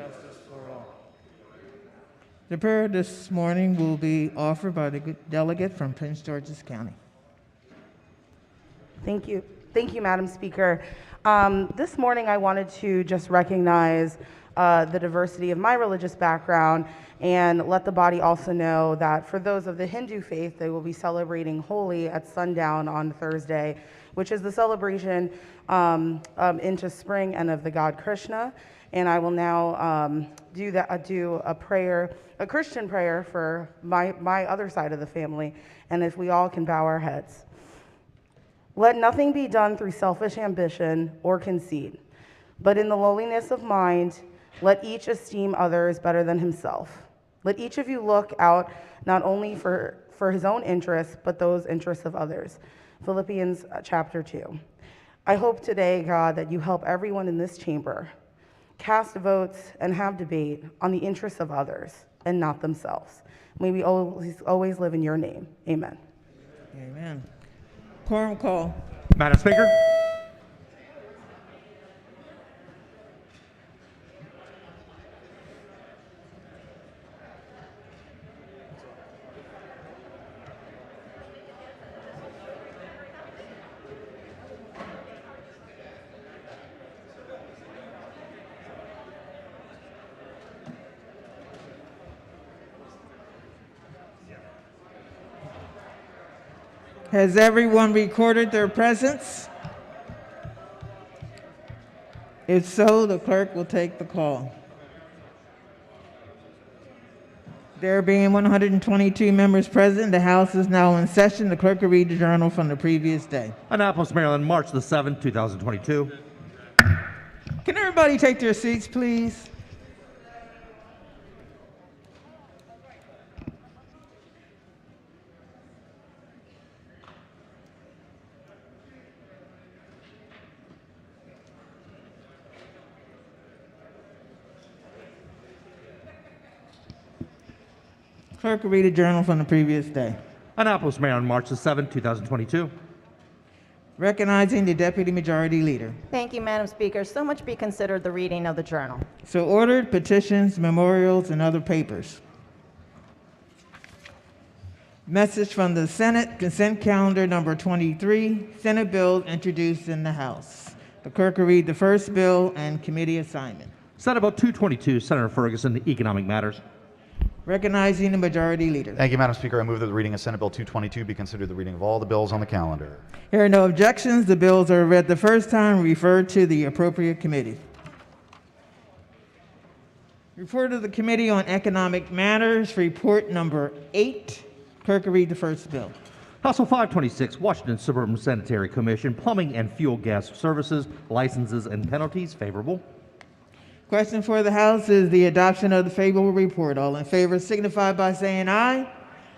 justice for all. The prayer this morning will be offered by the delegate from Prince George's County. Thank you. Thank you, Madam Speaker. This morning I wanted to just recognize the diversity of my religious background and let the body also know that for those of the Hindu faith, they will be celebrating Holi at sundown on Thursday, which is the celebration into spring and of the god Krishna. And I will now do a prayer, a Christian prayer for my other side of the family, and if we all can bow our heads. Let nothing be done through selfish ambition or conceit, but in the lowliness of mind, let each esteem others better than himself. Let each of you look out not only for his own interests, but those interests of others. Philippians chapter 2. I hope today, God, that you help everyone in this chamber cast votes and have debate on the interests of others and not themselves. May we always live in your name. Amen. Amen. Quorum call. Madam Speaker. Has everyone recorded their presence? If so, the clerk will take the call. There being 122 members present, the House is now in session. The clerk will read the journal from the previous day. Annapolis, Maryland, March the 7th, 2022. Can everybody take their seats, please? Clerk will read a journal from the previous day. Annapolis, Maryland, March the 7th, 2022. Recognizing the Deputy Majority Leader. Thank you, Madam Speaker. So much be considered the reading of the journal. So ordered. Petitions, memorials, and other papers. Message from the Senate, consent calendar number 23, Senate bill introduced in the House. The clerk will read the first bill and committee assignment. Senate Bill 222, Senator Ferguson, Economic Matters. Recognizing the Majority Leader. Thank you, Madam Speaker. I move that the reading of Senate Bill 222 be considered the reading of all the bills on the calendar. Here are no objections. The bills are read the first time and referred to the appropriate committee. Report of the Committee on Economic Matters, report number 8. Clerk will read the first bill. House Bill 526, Washington Suburban Sanitary Commission, Plumbing and Fuel Gas Services, Licenses and Penalties. Favorable. Question for the House is the adoption of the favorable report. All in favor signify by saying aye.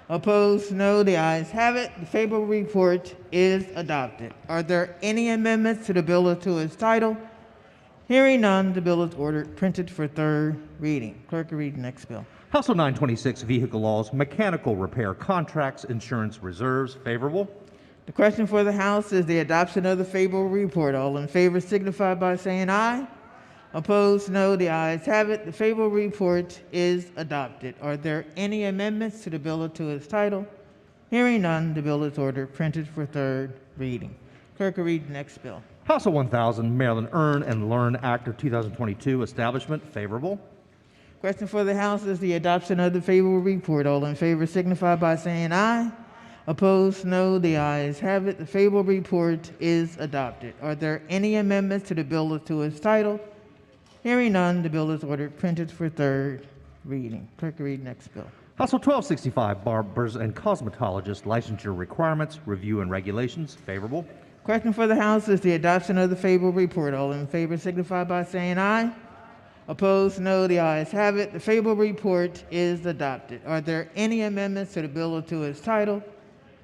Opposed, no. The ayes have it. The favorable report is adopted. Are there any amendments to the bill or to its title? Hearing none, the bill is ordered printed for third reading. Clerk will read the next bill. House Bill 926, Vehicle Laws, Mechanical Repair Contracts, Insurance Reserves. Favorable. The question for the House is the adoption of the favorable report. All in favor signify by saying aye. Opposed, no. The ayes have it. The favorable report is adopted. Are there any amendments to the bill or to its title? Hearing none, the bill is ordered printed for third reading. Clerk will read the next bill. House Bill 1000, Maryland Earn and Learn Act of 2022, Establishment. Favorable. Question for the House is the adoption of the favorable report. All in favor signify by saying aye. Opposed, no. The ayes have it. The favorable report is adopted. Are there any amendments to the bill or to its title? Hearing none, the bill is ordered printed for third reading. Clerk will read next bill. House Bill 1265, Barbers and Cosmetologists, Licensure Requirements, Review and Regulations. Favorable. Question for the House is the adoption of the favorable report. All in favor signify by saying aye. Opposed, no. The ayes have it. The favorable report is adopted. Are there any amendments to the bill or to its title?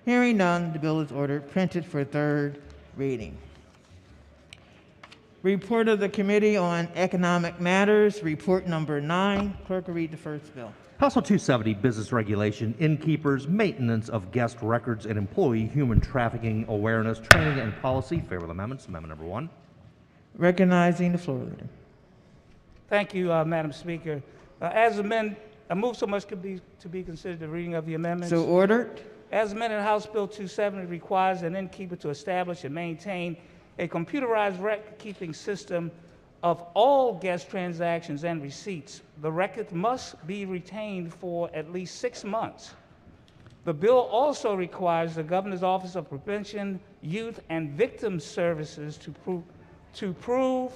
Hearing none, the bill is ordered printed for third reading. Report of the Committee on Economic Matters, report number 9. Clerk will read the first bill. House Bill 270, Business Regulation, Innkeepers, Maintenance of Guest Records, and Employee Human Trafficking Awareness, Training, and Policy. Favorable amendments. Amendment number 1. Recognizing the floor leader. Thank you, Madam Speaker. As amended, I move so much to be considered the reading of the amendments. So ordered. As amended, House Bill 270 requires an innkeeper to establish and maintain a computerized record-keeping system of all guest transactions and receipts. The record must be retained for at least 6 months. The bill also requires the Governor's Office of Prevention, Youth, and Victim Services to approve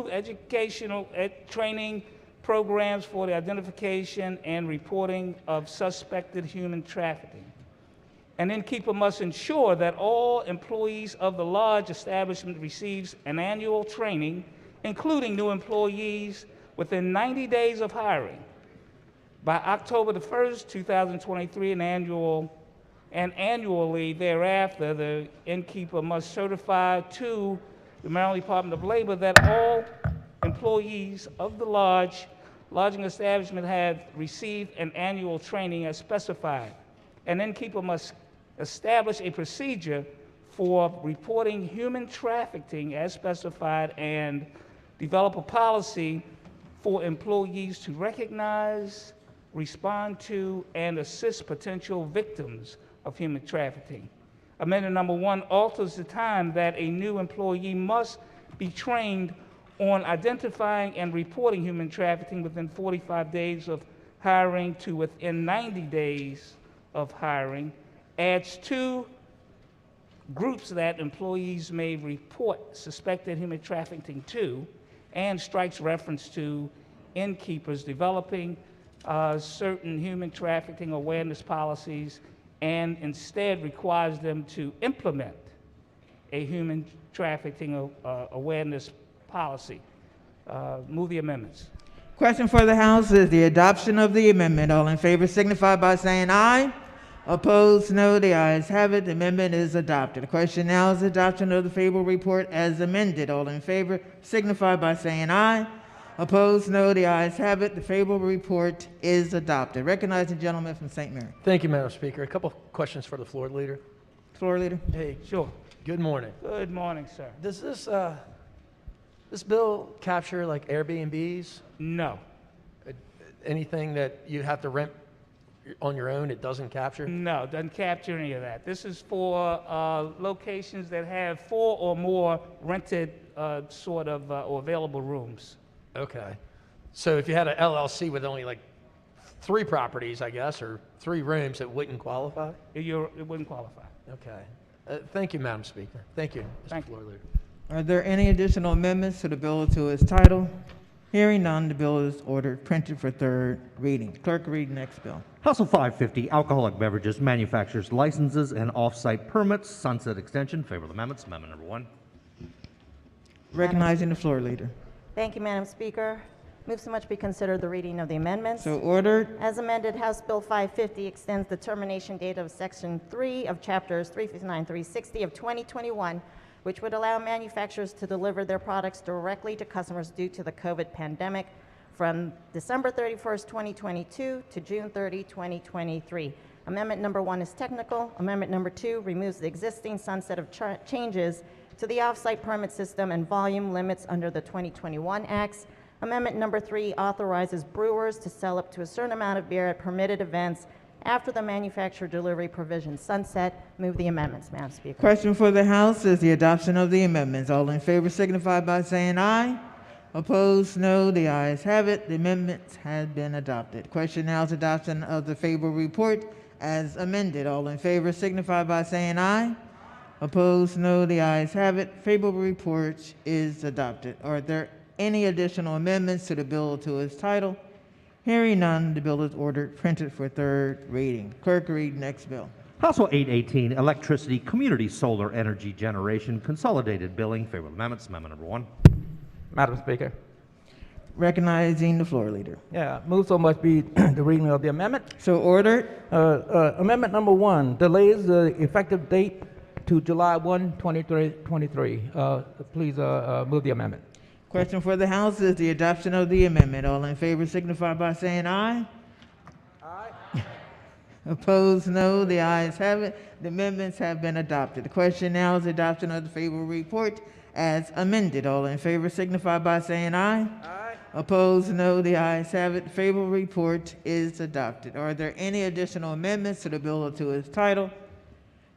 educational training programs for the identification and reporting of suspected human trafficking. An innkeeper must ensure that all employees of the lodge establishment receives an annual training, including new employees, within 90 days of hiring. By October the 1st, 2023, and annually thereafter, the innkeeper must certify to the Maryland Department of Labor that all employees of the lodging establishment have received an annual training as specified. An innkeeper must establish a procedure for reporting human trafficking as specified and develop a policy for employees to recognize, respond to, and assist potential victims of human trafficking. Amendment number 1 alters the time that a new employee must be trained on identifying and reporting human trafficking within 45 days of hiring to within 90 days of hiring, adds 2 groups that employees may report suspected human trafficking to, and strikes reference to innkeepers developing certain human trafficking awareness policies, and instead requires them to implement a human trafficking awareness policy. Move the amendments. Question for the House is the adoption of the amendment. All in favor signify by saying aye. Opposed, no. The ayes have it. The amendment is adopted. The question now is adoption of the favorable report as amended. All in favor signify by saying aye. Opposed, no. The ayes have it. The favorable report is adopted. Recognize the gentleman from St. Mary. Thank you, Madam Speaker. A couple of questions for the floor leader. Floor leader. Hey, Sure. good morning. Good morning, sir. Does this bill capture like Airbnbs? No. Anything that you have to rent on your own, it doesn't capture? No, doesn't capture any of that. This is for locations that have 4 or more rented or available rooms. Okay. So if you had an LLC with only like 3 properties, I guess, or 3 rooms, it wouldn't qualify? It wouldn't qualify. Okay. Thank you, Madam Speaker. Thank you, Mr. Thank you. Floor Leader. Are there any additional amendments to the bill to its title? Hearing none, the bill is ordered printed for third reading. Clerk, read next bill. House Bill 550, alcoholic beverages, manufacturers, licenses, and off-site permits, sunset extension. Favorable amendments. Amendment number 1. Recognizing the floor leader. Thank you, Madam Speaker. Move so much be considered the reading of the amendments. So ordered. As amended, House Bill 550 extends the termination date of Section 3 of Chapters 359, 360 of 2021, which would allow manufacturers to deliver their products directly to customers due to the COVID pandemic from December 31st, 2022 to June 30, 2023. Amendment number 1 is technical. Amendment number 2 removes the existing sunset of changes to the off-site permit system and volume limits under the 2021 Acts. Amendment number 3 authorizes brewers to sell up to a certain amount of beer at permitted events after the manufacturer delivery provision sunset. Move the amendments, Madam Speaker. Question for the House is the adoption of the amendments. All in favor signify by saying aye. Opposed, no. The ayes have it. The amendments have been adopted. Question now is adoption of the favorable report as amended. All in favor signify by saying aye. Opposed, no. The ayes have it. Favorable report is adopted. Are there any additional amendments to the bill to its title? Hearing none, the bill is ordered printed for third reading. Clerk, read next bill. House Bill 818, electricity, community solar energy generation, consolidated billing. Favorable amendments. Amendment number 1. Madam Speaker. Recognizing the floor leader. Yeah, move so much be the reading of the amendment. So ordered. Amendment number 1 delays the effective date to July 1, 2023. Please move the amendment. Question for the House is the adoption of the amendment. All in favor signify by saying aye. Aye. Opposed, no. The ayes have it. The amendments have been adopted. The question now is adoption of the favorable report as amended. All in favor signify by saying aye. Aye. Opposed, no. The ayes have it. The favorable report is adopted. Are there any additional amendments to the bill or to its title?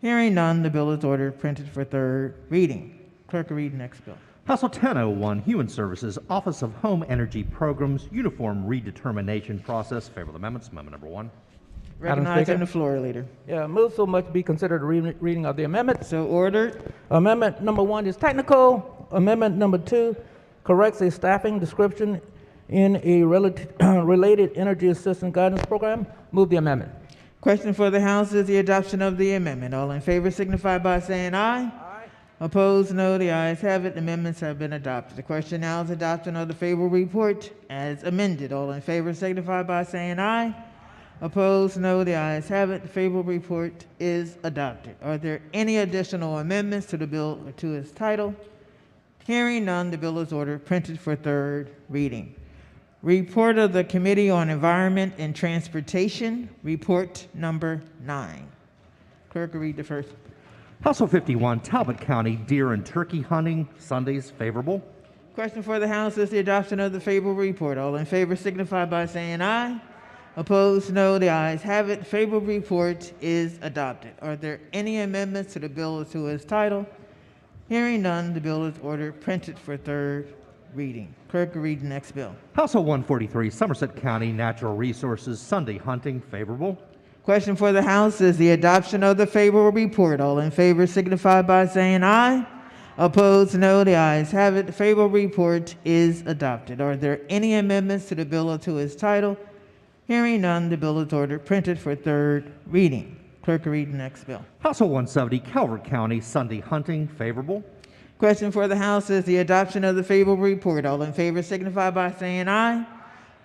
Hearing none, the bill is ordered printed for third reading. Clerk will read the next bill. House Bill 1001, Human Services, Office of Home Energy Programs, Uniform Redetermination Process. Favorable amendments. Amendment number 1. Madam Recognizing Speaker. the floor leader. Yeah, move so much be considered reading of the amendment. So ordered. Amendment number 1 is technical. Amendment number 2 corrects a staffing description in a related energy assistance guidance program. Move the amendment. Question for the House is the adoption of the amendment. All in favor signify by saying aye. Opposed, no. The ayes have it. The amendments have been adopted. The question now is adoption of the favorable report as amended. All in favor signify by saying aye. Opposed, no. The ayes have it. The favorable report is adopted. Are there any additional amendments to the bill or to its title? Hearing none, the bill is ordered printed for third reading. Report of the Committee on Environment and Transportation, report number 9. Clerk will read the first. House Bill 51, Talbot County Deer and Turkey Hunting, Sundays. Favorable. Question for the House is the adoption of the favorable report. All in favor signify by saying aye. Opposed, no. The ayes have it. Favorable report is adopted. Are there any amendments to the bill or to its title? Hearing none, the bill is ordered printed for third reading. Clerk will read the next bill. House Bill 143, Somerset County Natural Resources, Sunday Hunting. Favorable. Question for the House is the adoption of the favorable report. All in favor signify by saying aye. Opposed, no. The ayes have it. The favorable report is adopted. Are there any amendments to the bill or to its title? Hearing none, the bill is ordered printed for third reading. Clerk will read the next bill. House Bill 170, Calvert County Sunday Hunting. Favorable. Question for the House is the adoption of the favorable report. All in favor signify by saying aye.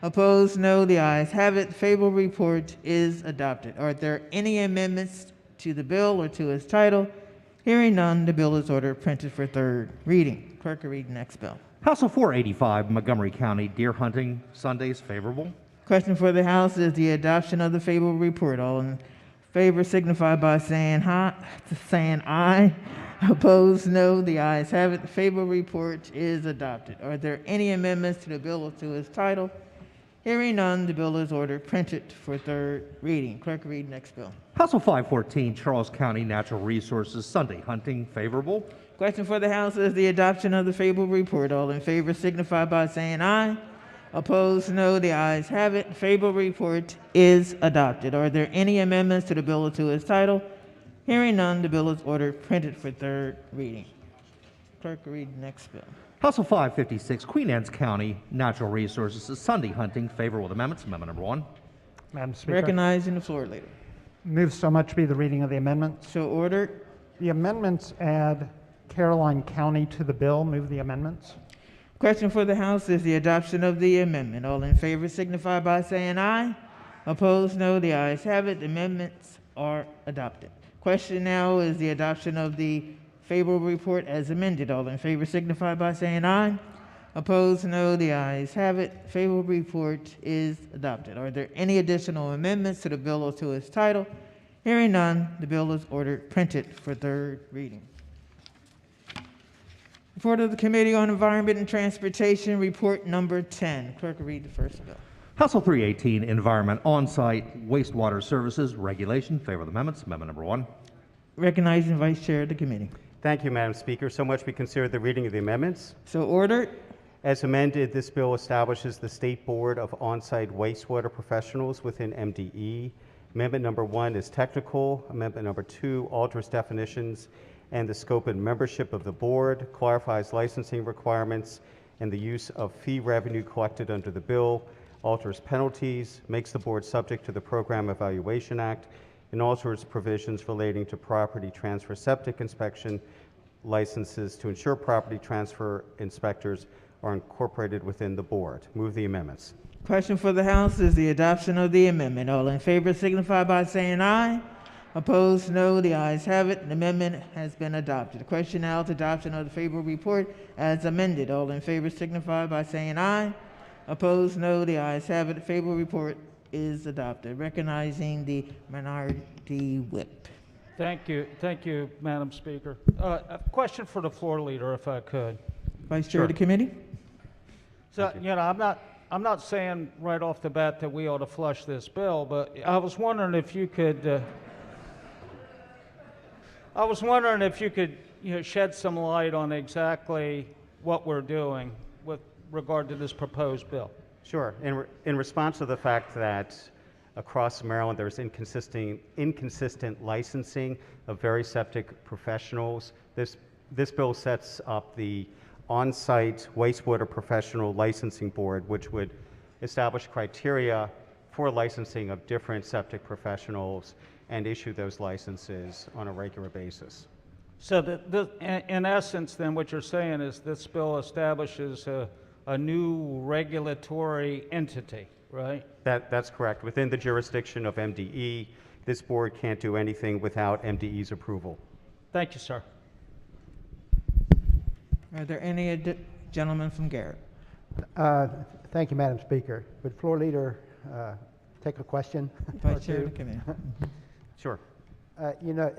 Opposed, no. The ayes have it. The favorable report is adopted. Are there any amendments to the bill or to its title? Hearing none, the bill is ordered printed for third reading. Clerk will read the next bill. House Bill 485, Montgomery County Deer Hunting, Sundays. Favorable. Question for the House is the adoption of the favorable report. All in favor signify by saying aye. Opposed, no. The ayes have it. The favorable report is adopted. Are there any amendments to the bill or to its title? Hearing none, the bill is ordered printed for third reading. Clerk will read the next bill. House Bill 514, Charles County Natural Resources, Sunday Hunting. Favorable. Question for the House is the adoption of the favorable report. All in favor signify by saying aye. Opposed, no. The ayes have it. The favorable report is adopted. Are there any amendments to the bill or to its title? Hearing none, the bill is ordered printed for third reading. Clerk will read the next bill. House Bill 556, Queen Anne's County Natural Resources, Sunday Hunting. Favorable with amendments. Amendment number 1. Madam Speaker, Recognizing the floor leader. move so much be the reading of the amendments. So ordered. The amendments add Caroline County to the bill. Move the amendments. Question for the House is the adoption of the amendment. All in favor signify by saying aye. Opposed, no. The ayes have it. The amendments are adopted. Question now is the adoption of the favorable report as amended. All in favor signify by saying aye. Opposed, no. The ayes have it. Favorable report is adopted. Are there any additional amendments to the bill or to its title? Hearing none, the bill is ordered printed for third reading. Report of the Committee on Environment and Transportation, report number 10. Clerk will read the first bill. House Bill 318, Environment On-Site Wastewater Services Regulation. Favor of the amendments. Amendment number 1. Recognizing Vice Chair of the Committee. Thank you, Madam Speaker. So much we consider the reading of the amendments. So ordered. As amended, this bill establishes the State Board of On-Site Wastewater Professionals within MDE. Amendment number 1 is technical. Amendment number 2 alters definitions and the scope and membership of the board, clarifies licensing requirements and the use of fee revenue collected under the bill, alters penalties, makes the board subject to the Program Evaluation Act, and alters provisions relating to property transfer septic inspection licenses to ensure property transfer inspectors are incorporated within the board. Move the amendments. Question for the House is the adoption of the amendment. All in favor signify by saying aye. Opposed, no. The ayes have it. The amendment has been adopted. The question now is adoption of the favorable report as amended. All in favor signify by saying aye. Opposed, no. The ayes have it. The favorable report is adopted. Recognizing the minority whip. Thank you, Madam Speaker. A question for the floor leader, if I could. Vice Chair of the Committee. So, you know, I'm not saying right off the bat that we ought to flush this bill, but I was wondering if you could, you know, shed some light on exactly what we're doing with regard to this proposed bill. Sure. In response to the fact that across Maryland there's inconsistent licensing of very septic professionals, this bill sets up the on-site wastewater professional licensing board, which would establish criteria for licensing of different septic professionals and issue those licenses on a regular basis. So in essence, then, what you're saying is this bill establishes a new regulatory entity, right? That's correct. Within the jurisdiction of MDE, this board can't do anything without MDE's approval. Thank you, sir. Are there any gentlemen from Garrett? Thank you, Madam Speaker. Would Floor Leader take a question? Vice Chair to come in. Sure. You know,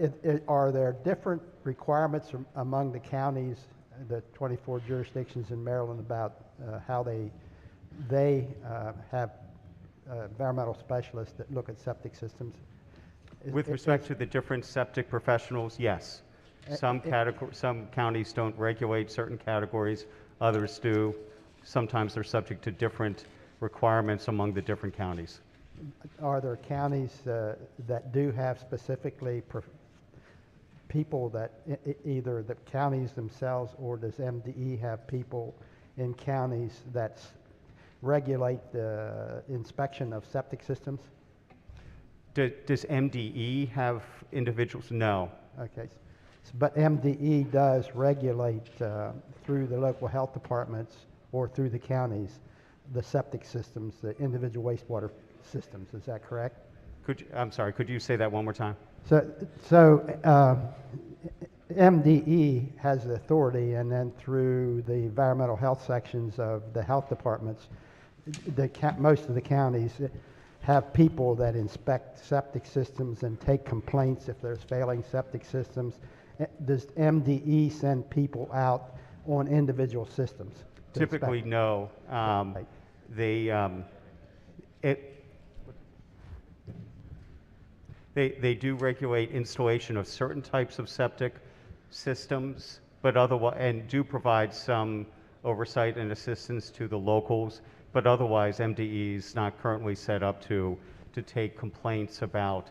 are there different requirements among the counties, the 24 jurisdictions in Maryland, about how they have environmental specialists that look at septic systems? With respect to the different septic professionals, yes. Some counties don't regulate certain categories, others do. Sometimes they're subject to different requirements among the different counties. Are there counties that do have specifically people that either the counties themselves, or does MDE have people in counties that regulate the inspection of septic systems? Does MDE have individuals? No. Okay. But MDE does regulate through the local health departments or through the counties the septic systems, the individual wastewater systems. Is that correct? I'm sorry, could you say that one more time? So MDE has the authority, and then through the environmental health sections of the health departments, most of the counties have people that inspect septic systems and take complaints if there's failing septic systems. Does MDE send people out on individual systems? Typically, no. They do regulate installation of certain types of septic systems, but otherwise, and do provide some oversight and assistance to the locals. But otherwise, MDE is not currently set up to take complaints about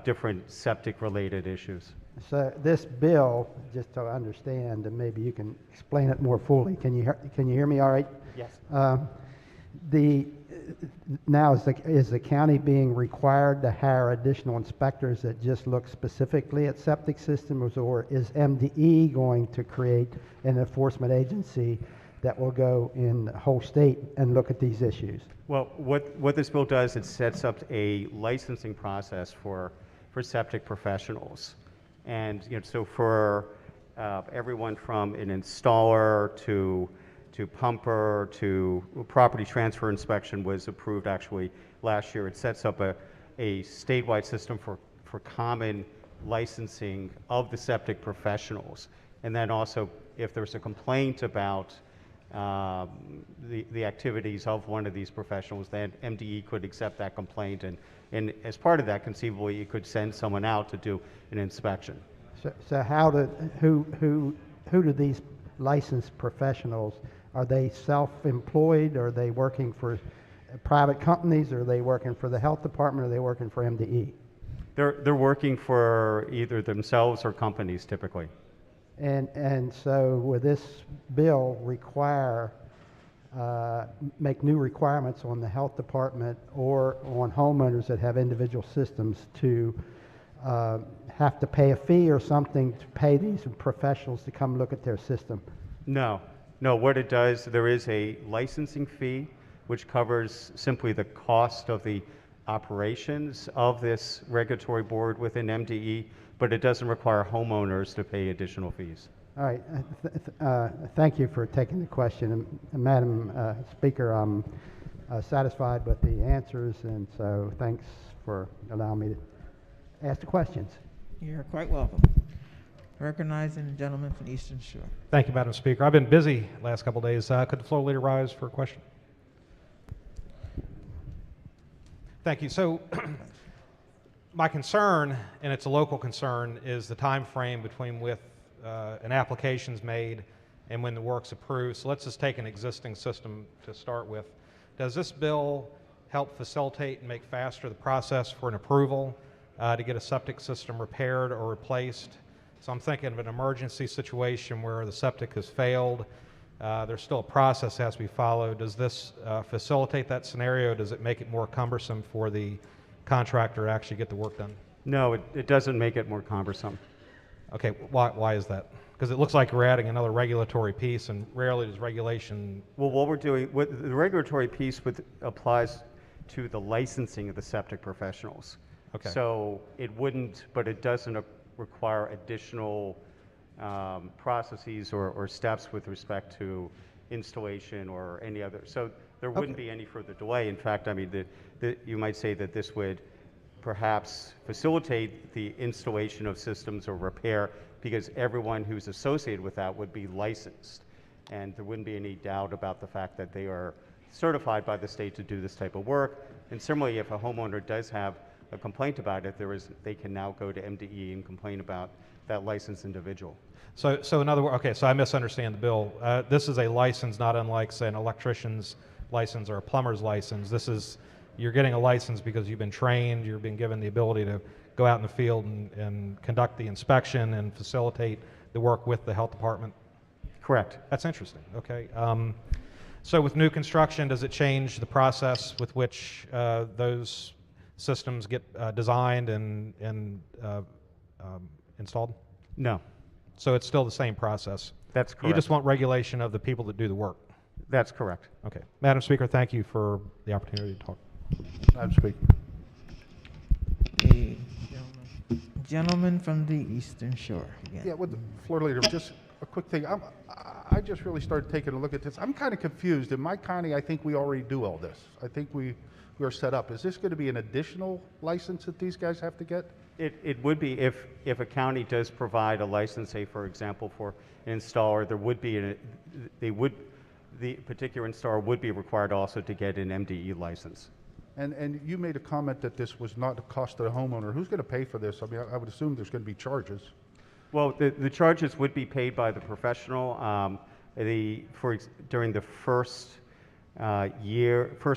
different septic-related issues. So this bill, just to understand, and maybe you can explain it more fully. Can you hear me all right? Yes. Now is the county being required to hire additional inspectors that just look specifically at septic systems, or is MDE going to create an enforcement agency that will go in the whole state and look at these issues? Well, what this bill does, it sets up a licensing process for septic professionals. And so for everyone from an installer to pumper to property transfer inspection was approved actually last year. It sets up a statewide system for common licensing of the septic professionals. And then also, if there's a complaint about the activities of one of these professionals, then MDE could accept that complaint, and as part of that, conceivably, it could send someone out to do an inspection. So who do these licensed professionals, are they self-employed? Are they working for private companies? Are they working for the health department? Are they working for MDE? They're working for either themselves or companies, typically. And so will this bill require, make new requirements on the health department or on homeowners that have individual systems to have to pay a fee or something to pay these professionals to come look at their system? No. What it does, there is a licensing fee which covers simply the cost of the operations of this regulatory board within MDE, but it doesn't require homeowners to pay additional fees. All right. Thank you for taking the question. And Madam Speaker, I'm satisfied with the answers, and so thanks for allowing me to ask the questions. You're quite welcome. Recognizing the gentleman from Eastern Shore. Thank you, Madam Speaker. I've been busy last couple days. Could the floor leader rise for a question? Thank you. So my concern, and it's a local concern, is the time frame between with an application's made and when the work's approved. So let's just take an existing system to start with. Does this bill help facilitate and make faster the process for an approval to get a septic system repaired or replaced? So I'm thinking of an emergency situation where the septic has failed. There's still a process that has to be followed. Does this facilitate that scenario? Does it make it more cumbersome for the contractor to actually get the work done? No, it doesn't make it more cumbersome. Okay, why is that? Because it looks like we're adding another regulatory piece, and rarely does regulation... Well, what we're doing, the regulatory piece applies to the licensing of the septic professionals. Okay. So it wouldn't, but it doesn't require additional processes or steps with respect to installation or any other. So there wouldn't be any further delay. In fact, I mean, you might say that this would perhaps facilitate the installation of systems or repair, because everyone who's associated with that would be licensed. And there wouldn't be any doubt about the fact that they are certified by the state to do this type of work. And similarly, if a homeowner does have a complaint about it, they can now go to MDE and complain about that licensed individual. So in other words, okay, so I misunderstand the bill. This is a license not unlike, say, an electrician's license or a plumber's license. This is, you're getting a license because you've been trained, you've been given the ability to go out in the field and conduct the inspection and facilitate the work with the health department? Correct. That's interesting, okay. So with new construction, does it change the process with which those systems get designed and installed? No. So it's still the same process? That's correct. You just want regulation of the people that do the work? That's correct. Okay. Madam Speaker, thank you for the opportunity to talk. Madam Speaker. The gentleman from the Eastern Shore again. Yeah, with the floor leader, just a quick thing. I just really started taking a look at this. I'm kind of confused. In my county, I think we already do all this. I think we are set up. Is this going to be an additional license that these guys have to get? It would be if a county does provide a license, say for example for an installer, there would be the particular installer would be required also to get an MDE license. And you made a comment that this was not a cost to the homeowner. Who's going to pay for this? I mean, I would assume there's going to be charges. Well, the charges would be paid by the professional. During the first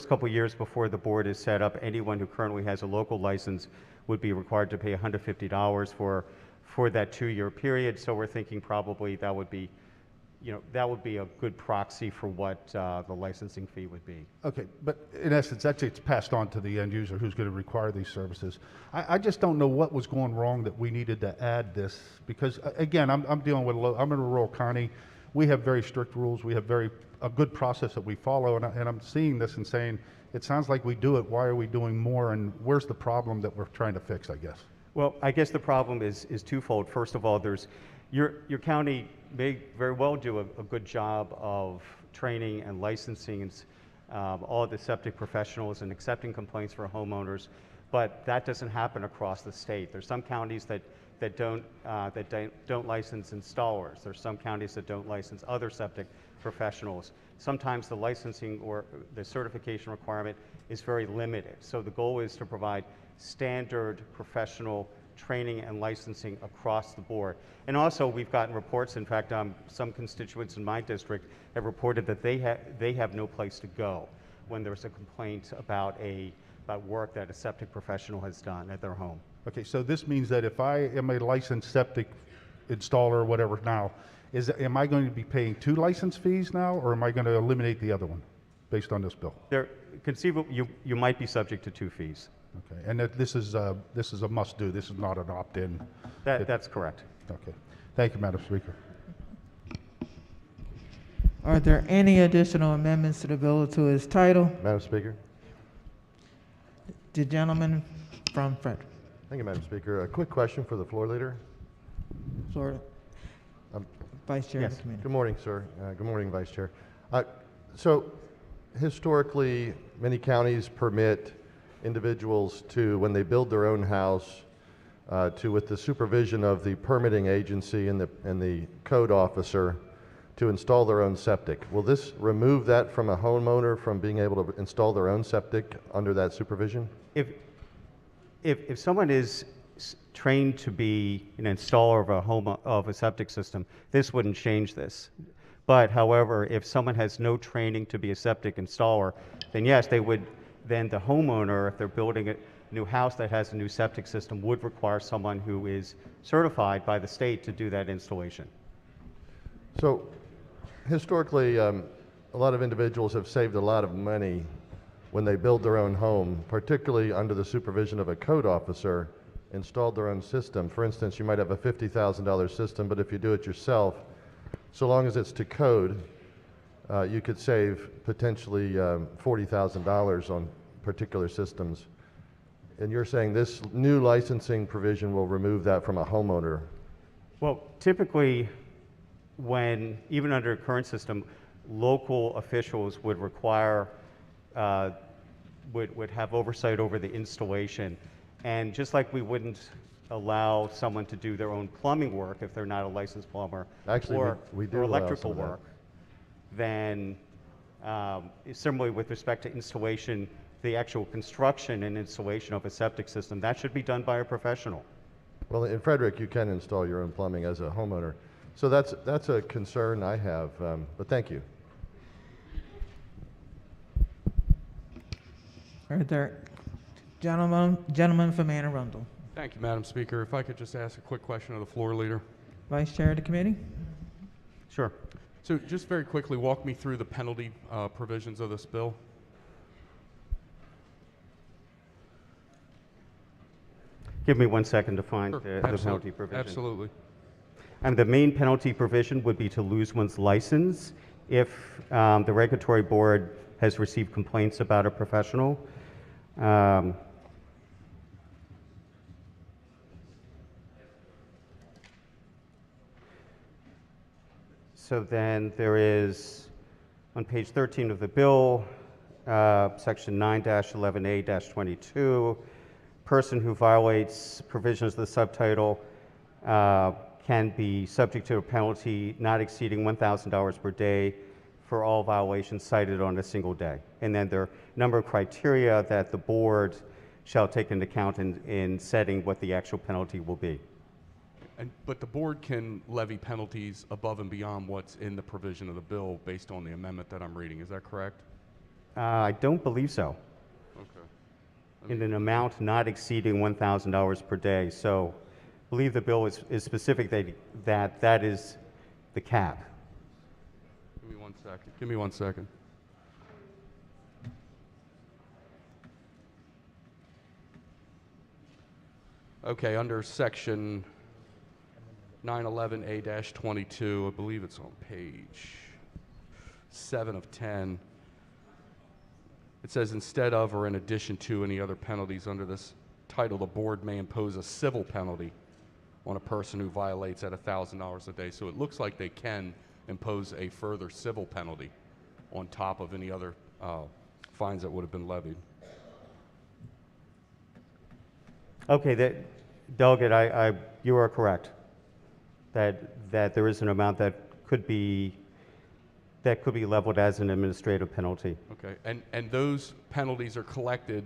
couple years before the board is set up, anyone who currently has a local license would be required to pay $150 for that 2-year period. So we're thinking probably that would be a good proxy for what the licensing fee would be. Okay, but in essence, it's passed on to the end user who's going to require these services. I just don't know what was going wrong that we needed to add this, because again, I'm dealing with I'm in a rural county. We have very strict rules. We have a good process that we follow, and I'm seeing this and saying, it sounds like we do it. Why are we doing more? And where's the problem that we're trying to fix, I guess? Well, I guess the problem is twofold. First of all, your county may very well do a good job of training and licensing all the septic professionals and accepting complaints for homeowners, but that doesn't happen across the state. There's some counties that don't license installers. There's some counties that don't license other septic professionals. Sometimes the licensing or the certification requirement is very limited. So the goal is to provide standard professional training and licensing across the board. And also we've gotten reports, in fact, some constituents in my district have reported that they have no place to go when there's a complaint about work that a septic professional has done at their home. Okay, so this means that if I am a licensed septic installer or whatever now, am I going to be paying 2 license fees now, or am I going to eliminate the other one based on this bill? Conceivably, you might be subject to 2 fees. Okay, and this is a must-do. This is not an opt-in. That's correct. Okay, thank you, Madam Speaker. Are there any additional amendments to the bill to its title? Madam Speaker. The gentleman from Frederick. Thank you, Madam Speaker. A quick question for the floor leader. Florida. Vice Chair of Yes. the committee. Good morning, sir. Good morning, Vice Chair. So historically, many counties permit individuals to, when they build their own house, with the supervision of the permitting agency and the code officer to install their own septic. Will this remove that from a homeowner from being able to install their own septic under that supervision? If someone is trained to be an installer of a septic system, this wouldn't change this. But however, if someone has no training to be a septic installer, then yes, they would. Then the homeowner, if they're building a new house that has a new septic system, would require someone who is certified by the state to do that installation. So, historically, a lot of individuals have saved a lot of money when they build their own home, particularly under the supervision of a code officer, installed their own system. For instance, you might have a $50,000 system, but if you do it yourself, so long as it's to code, you could save potentially $40,000 on particular systems. And you're saying this new licensing provision will remove that from a homeowner? Well, typically, even under a current system, local officials would require, would have oversight over the installation. And just like we wouldn't allow someone to do their own plumbing work if they're not a licensed plumber, Actually, we do or allow electrical some of that. work, then similarly with respect to installation, the actual construction and installation of a septic system, that should be done by a professional. Well, in Frederick, you can install your own plumbing as a homeowner. So that's a concern I have, but thank you. Right there. Gentleman from Anne Arundel. Thank you, Madam Speaker. If I could just ask a quick question of the floor leader. Vice Chair of the committee. Sure. So just very quickly, walk me through the penalty provisions of this bill. Give me 1 second to find Sure. the penalty provision. Absolutely. And the main penalty provision would be to lose one's license if the regulatory board has received complaints about a professional. So then there is, on page 13 of the bill, section 9-11A-22, person who violates provisions of the subtitle can be subject to a penalty not exceeding $1,000 per day for all violations cited on a single day. And then there are a number of criteria that the board shall take into account in setting what the actual penalty will be. But the board can levy penalties above and beyond what's in the provision of the bill based on the amendment that I'm reading. Is that correct? I don't believe so. Okay. In an amount not exceeding $1,000 per day. So I believe the bill is specific that is the cap. Give me 1 second. Give me 1 second. Okay, under section 911A-22, I believe it's on page 7 of 10. It says, instead of or in addition to any other penalties under this title, the board may impose a civil penalty on a person who violates at $1,000 a day. So it looks like they can impose a further civil penalty on top of any other fines that would have been levied. Okay, Delegate, you are correct. That there is an amount that could be leveled as an administrative penalty. Okay, and those penalties are collected,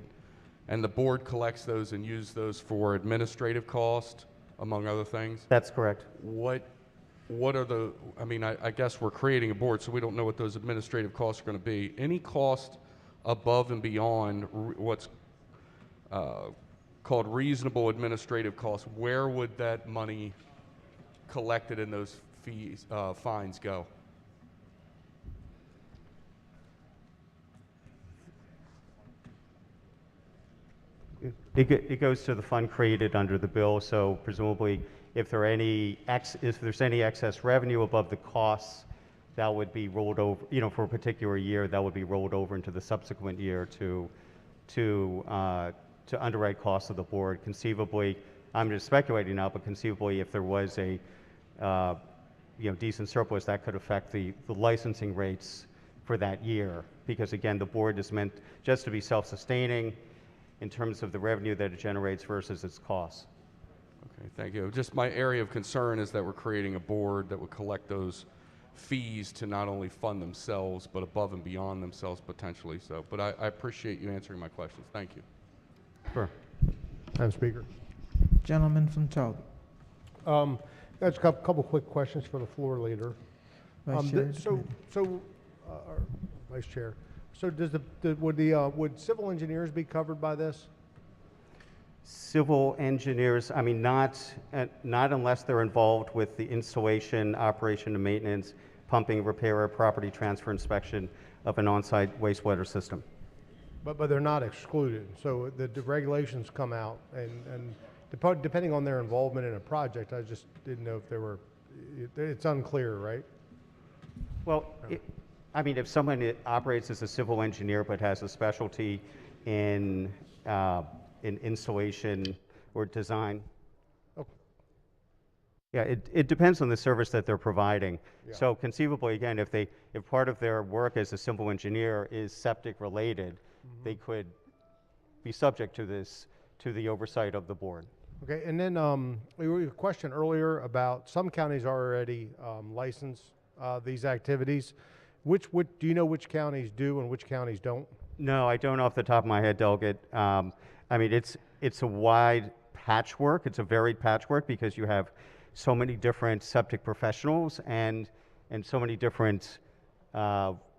and the board collects those and uses those for administrative cost, among other things? That's correct. What are the, I mean, I guess we're creating a board, so we don't know what those administrative costs are going to be. Any cost above and beyond what's called reasonable administrative costs, where would that money collected in those fees, fines go? It goes to the fund created under the bill. So presumably, if there's any excess revenue above the costs, that would be rolled over. For a particular year, that would be rolled over into the subsequent year to underwrite costs of the board. Conceivably, I'm just speculating now, but conceivably, if there was a decent surplus, that could affect the licensing rates for that year. Because again, the board is meant just to be self-sustaining in terms of the revenue that it generates versus its costs. Okay, thank you. Just my area of concern is that we're creating a board that would collect those fees to not only fund themselves, but above and beyond themselves potentially. So, but I appreciate you answering my questions. Thank you. Sure. Madam Speaker. Gentleman from Talbot. That's a couple quick questions for the floor leader. Vice Chair. Vice Chair. So does would civil engineers be covered by this? Civil engineers, I mean, not unless they're involved with the installation, operation, and maintenance, pumping, repair, or property transfer inspection of an on-site wastewater system. But they're not excluded. So the regulations come out, and depending on their involvement in a project, I just didn't know if there were. It's unclear, right? Well, I mean, if someone operates as a civil engineer but has a specialty in installation or design. Okay. Yeah, it depends on the service that they're providing. Yeah. So conceivably, again, if part of their work as a civil engineer is septic related, they could be subject to the oversight of the board. Okay, and then we had a question earlier about some counties already license these activities. Do you know which counties do and which counties don't? No, I don't off the top of my head, Delegate. I mean, it's a wide patchwork. It's a varied patchwork because you have so many different septic professionals and so many different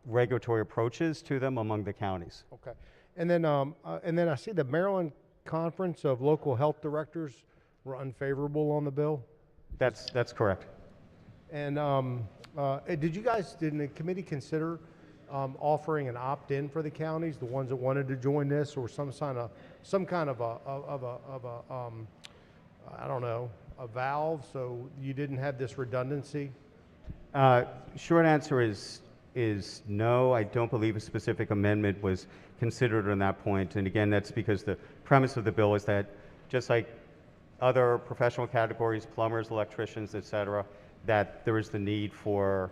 regulatory approaches to them among the counties. Okay, and then I see the Maryland Conference of Local Health Directors were unfavorable on the bill. That's correct. And did the committee consider offering an opt-in for the counties, the ones that wanted to join this, or some kind of I don't know, a valve, so you didn't have this redundancy? Short answer is no. I don't believe a specific amendment was considered on that point. And again, that's because the premise of the bill is that just like other professional categories, plumbers, electricians, et cetera, that there is the need for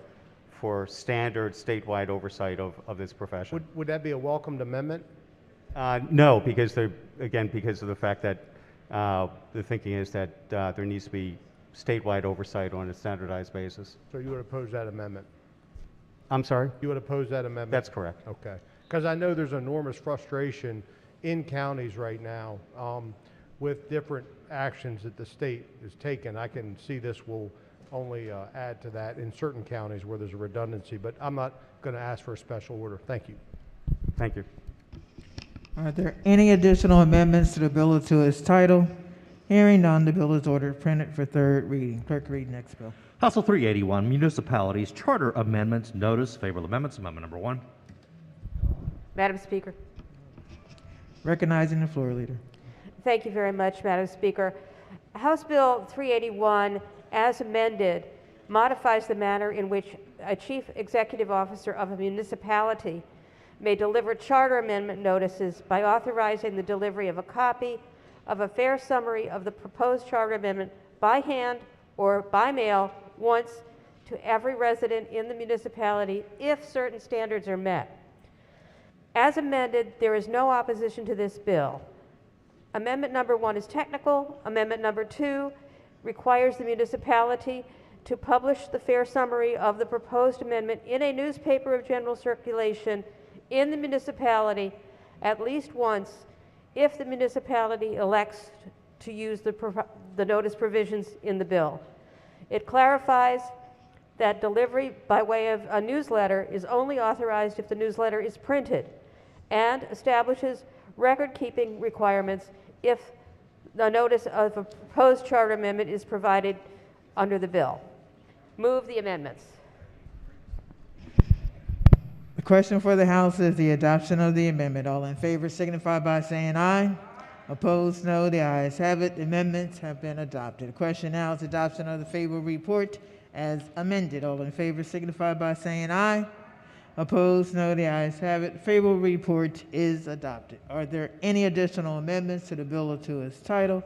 standard statewide oversight of this profession. Would that be a welcomed amendment? No, because because of the fact that the thinking is that there needs to be statewide oversight on a standardized basis. So you would oppose that amendment? I'm sorry? You would oppose that amendment? That's correct. Okay. Because I know there's enormous frustration in counties right now with different actions that the state has taken. I can see this will only add to that in certain counties where there's a redundancy, but I'm not going to ask for a special order. Thank you. Thank you. Are there any additional amendments to the bill or to its title? Hearing none, the bill is ordered printed for third reading. Clerk, read next bill. House Bill 381, Municipalities Charter Amendments. Notice favorable amendments. Amendment number 1. Madam Speaker. Recognizing the floor leader. Thank you very much, Madam Speaker. House Bill 381, as amended, modifies the manner in which a chief executive officer of a municipality may deliver charter amendment notices by authorizing the delivery of a copy of a fair summary of the proposed charter amendment by hand or by mail once to every resident in the municipality if certain standards are met. As amended, there is no opposition to this bill. Amendment number 1 is technical. Amendment number 2 requires the municipality to publish the fair summary of the proposed amendment in a newspaper of general circulation in the municipality at least once if the municipality elects to use the notice provisions in the bill. It clarifies that delivery by way of a newsletter is only authorized if the newsletter is printed, and establishes record-keeping requirements if the notice of a proposed charter amendment is provided under the bill. Move the amendments. The question for the House is the adoption of the amendment. All in favor signify by saying aye. Opposed, no. The ayes have it. The amendments have been adopted. The question now is adoption of the favorable report as amended. All in favor signify by saying aye. Opposed, no. The ayes have it. The favorable report is adopted. Are there any additional amendments to the bill or to its title?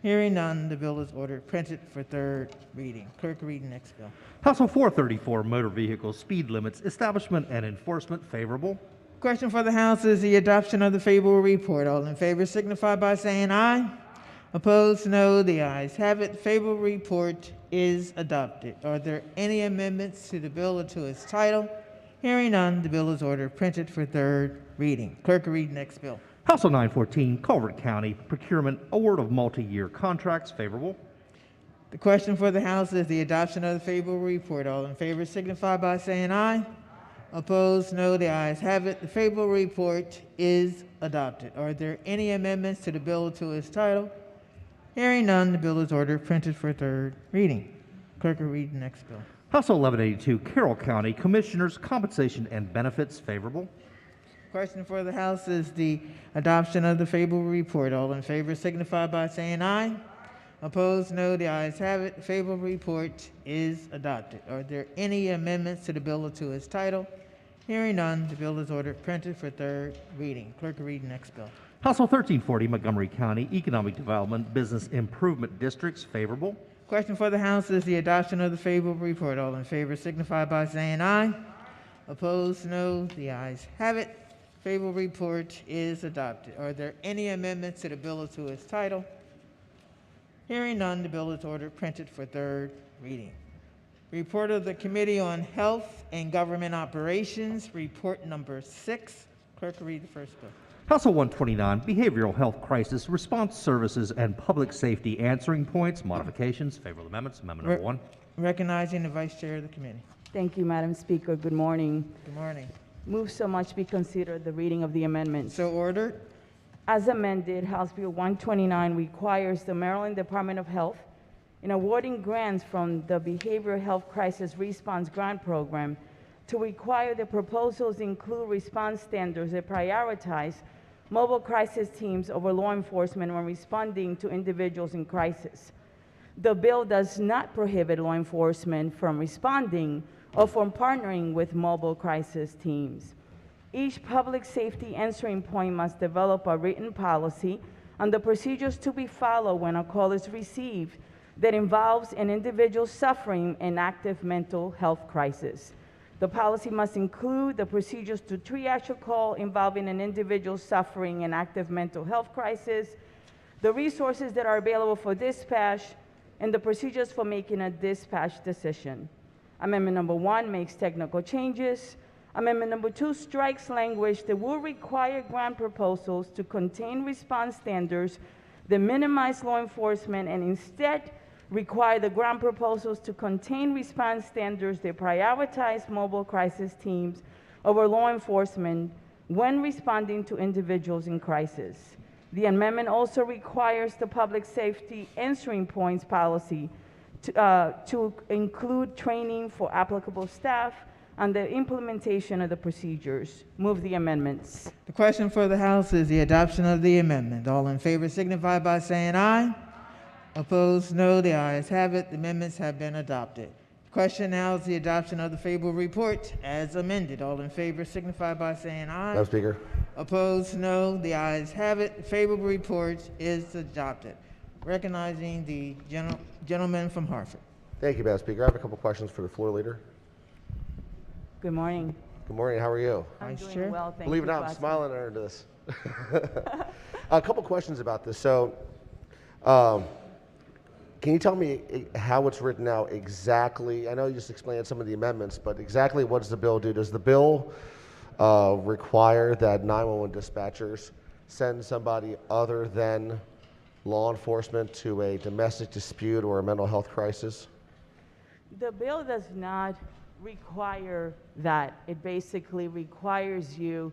Hearing none, the bill is ordered printed for third reading. Clerk, read the next bill. House Bill 434, Motor Vehicle Speed Limits Establishment and Enforcement. Favorable. Question for the House is the adoption of the favorable report. All in favor signify by saying aye. Opposed, no. The ayes have it. The favorable report is adopted. Are there any amendments to the bill or to its title? Hearing none, the bill is ordered printed for third reading. Clerk will read the next bill. House Bill 914, Culver County Procurement Award of Multi-Year Contracts, favorable. The question for the House is the adoption of the favorable report. All in favor signify by saying aye. Opposed, no. The ayes have it. The favorable report is adopted. Are there any amendments to the bill or to its title? Hearing none, the bill is ordered printed for third reading. Clerk will read the next bill. House Bill 1182, Carroll County Commissioners Compensation and Benefits, favorable. Question for the House is the adoption of the favorable report. All in favor signify by saying aye. Opposed, no. The ayes have it. The favorable report is adopted. Are there any amendments to the bill or to its title? Hearing none, the bill is ordered printed for third reading. Clerk will read the next bill. House Bill 1340, Montgomery County Economic Development Business Improvement Districts, favorable. Question for the House is the adoption of the favorable report. All in favor signify by saying aye. Opposed, no. The ayes have it. Favorable report is adopted. Are there any amendments to the bill or to its title? Hearing none, the bill is ordered printed for third reading. Report of the Committee on Health and Government Operations, report number 6. Clerk will read the first bill. House Bill 129, Behavioral Health Crisis Response Services and Public Safety Answering Points, modifications, favorable amendments, amendment number 1. Recognizing the Vice Chair of the Committee. Thank you, Madam Speaker. Good morning. Good morning. Move so much be considered the reading of the amendments. So ordered. As amended, House Bill 129 requires the Maryland Department of Health, in awarding grants from the Behavioral Health Crisis Response Grant Program, to require the proposals include response standards that prioritize mobile crisis teams over law enforcement when responding to individuals in crisis. The bill does not prohibit law enforcement from responding or from partnering with mobile crisis teams. Each public safety answering point must develop a written policy on the procedures to be followed when a call is received that involves an individual suffering an active mental health crisis. The policy must include the procedures to triage a call involving an individual suffering an active mental health crisis, the resources that are available for dispatch, and the procedures for making a dispatch decision. Amendment number 1 makes technical changes. Amendment number 2 strikes language that will require grant proposals to contain response standards that minimize law enforcement and instead require the grant proposals to contain response standards that prioritize mobile crisis teams over law enforcement when responding to individuals in crisis. The amendment also requires the public safety answering points policy to include training for applicable staff and the implementation of the procedures. Move the amendments. The question for the House is the adoption of the amendment. All in favor signify by saying aye. Opposed, no. The ayes have it. The amendments have been adopted. The question now is the adoption of the favorable report as amended. All in favor signify by saying aye. Madam Speaker. Opposed, no. The ayes have it. The favorable report is adopted. Recognizing the gentleman from Hartford. Thank you, Madam Speaker. I have a couple questions for the floor leader. Good morning. Good morning. How are you? I'm doing well, thank Believe you. it or not, I'm smiling under this. A couple questions about this. So, can you tell me how it's written out exactly? I know you just explained some of the amendments, but exactly what does the bill do? Does the bill require that 911 dispatchers send somebody other than law enforcement to a domestic dispute or a mental health crisis? The bill does not require that. It basically requires you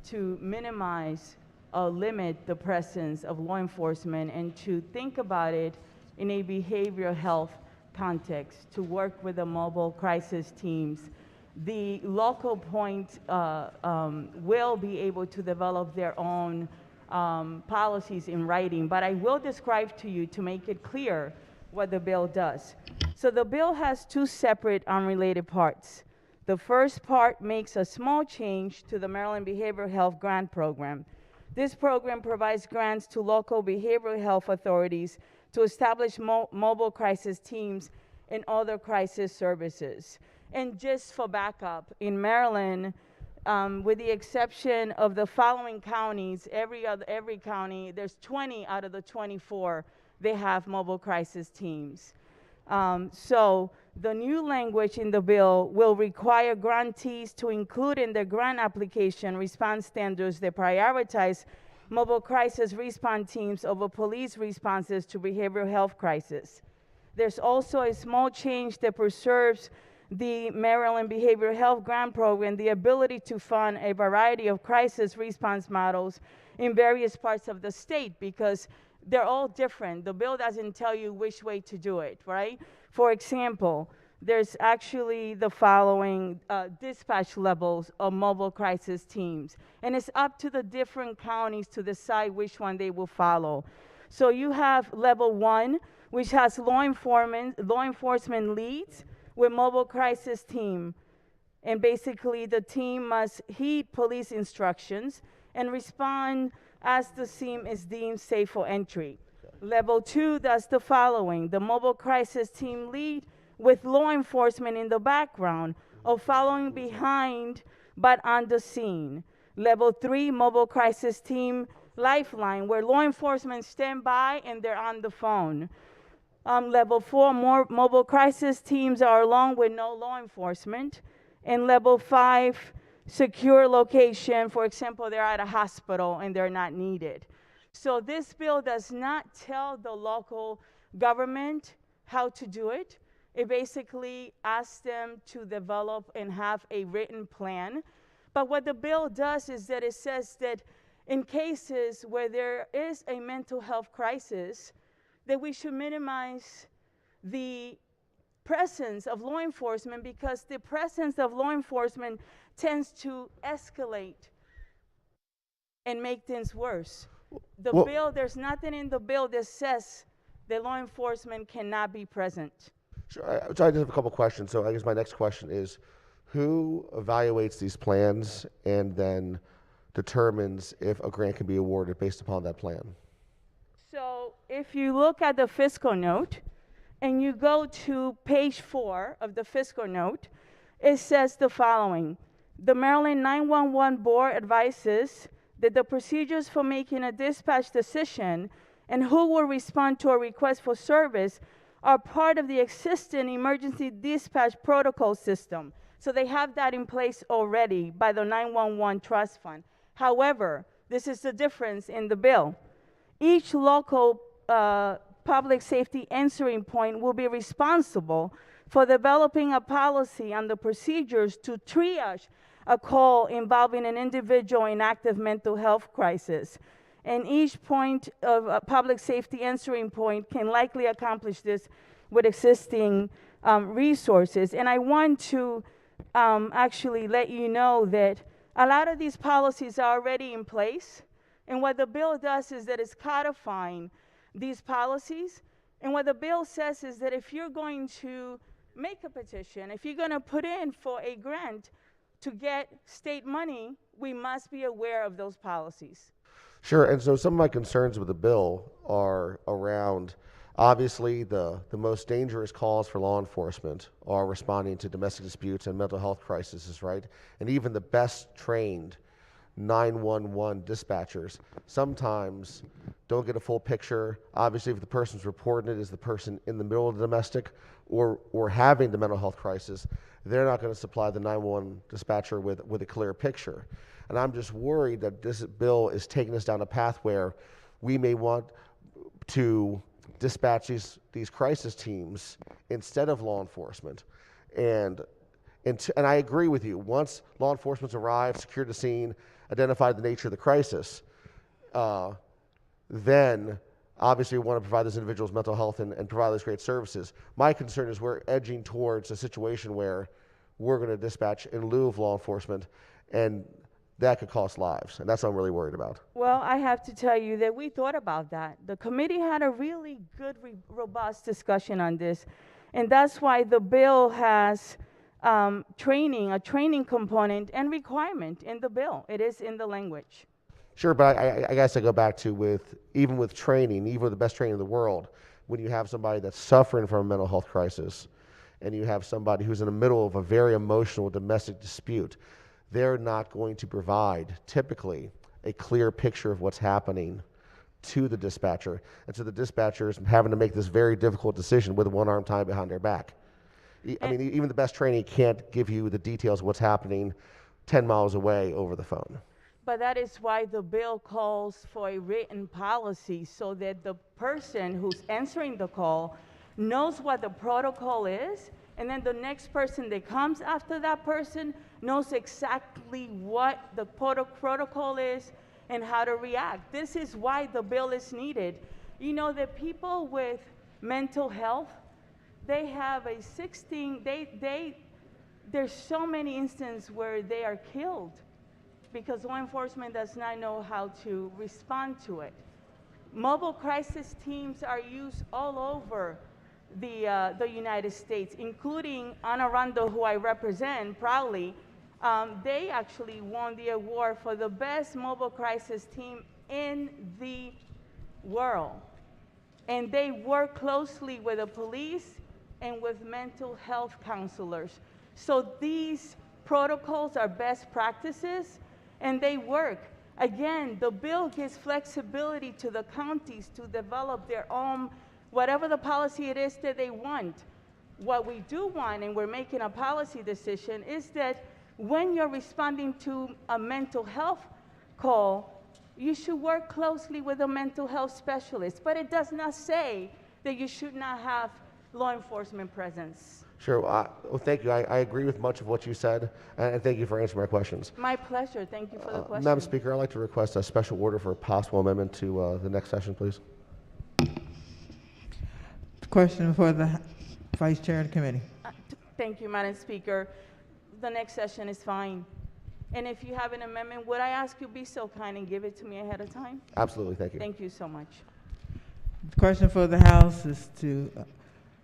to minimize or limit the presence of law enforcement and to think about it in a behavioral health context, to work with the mobile crisis teams. The local point will be able to develop their own policies in writing, but I will describe to you to make it clear what the bill does. So the bill has two separate unrelated parts. The first part makes a small change to the Maryland Behavioral Health Grant Program. This program provides grants to local behavioral health authorities to establish mobile crisis teams and other crisis services. And just for backup, in Maryland, with the exception of the following counties, every county, there's 20 out of the 24, they have mobile crisis teams. So the new language in the bill will require grantees to include in their grant application response standards that prioritize mobile crisis response teams over police responses to behavioral health crisis. There's also a small change that preserves the Maryland Behavioral Health Grant Program the ability to fund a variety of crisis response models in various parts of the state, because they're all different. The bill doesn't tell you which way to do it, right? For example, there's actually the following dispatch levels of mobile crisis teams, and it's up to the different counties to decide which one they will follow. So you have level 1, which has law enforcement leads with mobile crisis team, and basically the team must heed police instructions and respond as the scene is deemed safe for entry. Level 2 does the following: the mobile crisis team lead with law enforcement in the background or following behind but on the scene. Level 3, mobile crisis team lifeline, where law enforcement stand by and they're on the phone. Level 4, more mobile crisis teams are along with no law enforcement. And level 5, secure location, for example, they're at a hospital and they're not needed. So this bill does not tell the local government how to do it. It basically asks them to develop and have a written plan. But what the bill does is that it says that in cases where there is a mental health crisis, that we should minimize the presence of law enforcement, because the presence of law enforcement tends to escalate and make things worse. There's nothing in the bill that says that law enforcement cannot be present. Sure. So I just have a couple questions. So I guess my next question is, who evaluates these plans and then determines if a grant can be awarded based upon that plan? So if you look at the fiscal note and you go to page 4 of the fiscal note, it says the following: the Maryland 911 Board advises that the procedures for making a dispatch decision and who will respond to a request for service are part of the existing emergency dispatch protocol system. So they have that in place already by the 911 Trust Fund. However, this is the difference in the bill. Each local public safety answering point will be responsible for developing a policy on the procedures to triage a call involving an individual in active mental health crisis. And each point of a public safety answering point can likely accomplish this with existing resources. And I want to actually let you know that a lot of these policies are already in place. And what the bill does is that it's codifying these policies. And what the bill says is that if you're going to make a petition, if you're going to put in for a grant to get state money, we must be aware of those policies. Sure. And so some of my concerns with the bill are around, obviously, the most dangerous calls for law enforcement are responding to domestic disputes and mental health crises, right? And even the best trained 911 dispatchers sometimes don't get a full picture. Obviously, if the person's reporting it is the person in the middle of the domestic or having the mental health crisis, they're not going to supply the 911 dispatcher with a clear picture. And I'm just worried that this bill is taking us down a path where we may want to dispatch these crisis teams instead of law enforcement. And I agree with you. Once law enforcement's arrived, secured the scene, identified the nature of the crisis, then obviously we want to provide those individuals mental health and provide those great services. My concern is we're edging towards a situation where we're going to dispatch in lieu of law enforcement, and that could cost lives, and that's what I'm really worried about. Well, I have to tell you that we thought about that. The committee had a really good, robust discussion on this, and that's why the bill has a training component and requirement in the bill. It is in the language. Sure, but I guess I go back to even with training, even with the best training in the world, when you have somebody that's suffering from a mental health crisis, and you have somebody who's in the middle of a very emotional domestic dispute, they're not going to provide typically a clear picture of what's happening to the dispatcher. And so the dispatcher is having to make this very difficult decision with one arm tied behind their back. I mean, even the best trainee can't give you the details of what's happening 10 miles away over the phone. But that is why the bill calls for a written policy so that the person who's answering the call knows what the protocol is, and then the next person that comes after that person knows exactly what the protocol is and how to react. This is why the bill is needed. You know, the people with mental health, they have a 16, there's so many instances where they are killed because law enforcement does not know how to respond to it. Mobile crisis teams are used all over the United States, including Anne Arundel, who I represent proudly. They actually won the award for the best mobile crisis team in the world. And they work closely with the police and with mental health counselors. So these protocols are best practices, and they work. Again, the bill gives flexibility to the counties to develop their own, whatever the policy it is that they want. What we do want, and we're making a policy decision, is that when you're responding to a mental health call, you should work closely with a mental health specialist. But it does not say that you should not have law enforcement presence. Sure. Well, thank you. I agree with much of what you said, and thank you for answering my questions. My pleasure. Thank you for the question. Madam Speaker, I'd like to request a special order for a possible amendment to the next session, please. Question for the Vice Chair of the committee. Thank you, Madam Speaker. The next session is fine. And if you have an amendment, would I ask you be so kind and give it to me ahead of time? Absolutely. Thank you. Thank you so much. The question for the House is to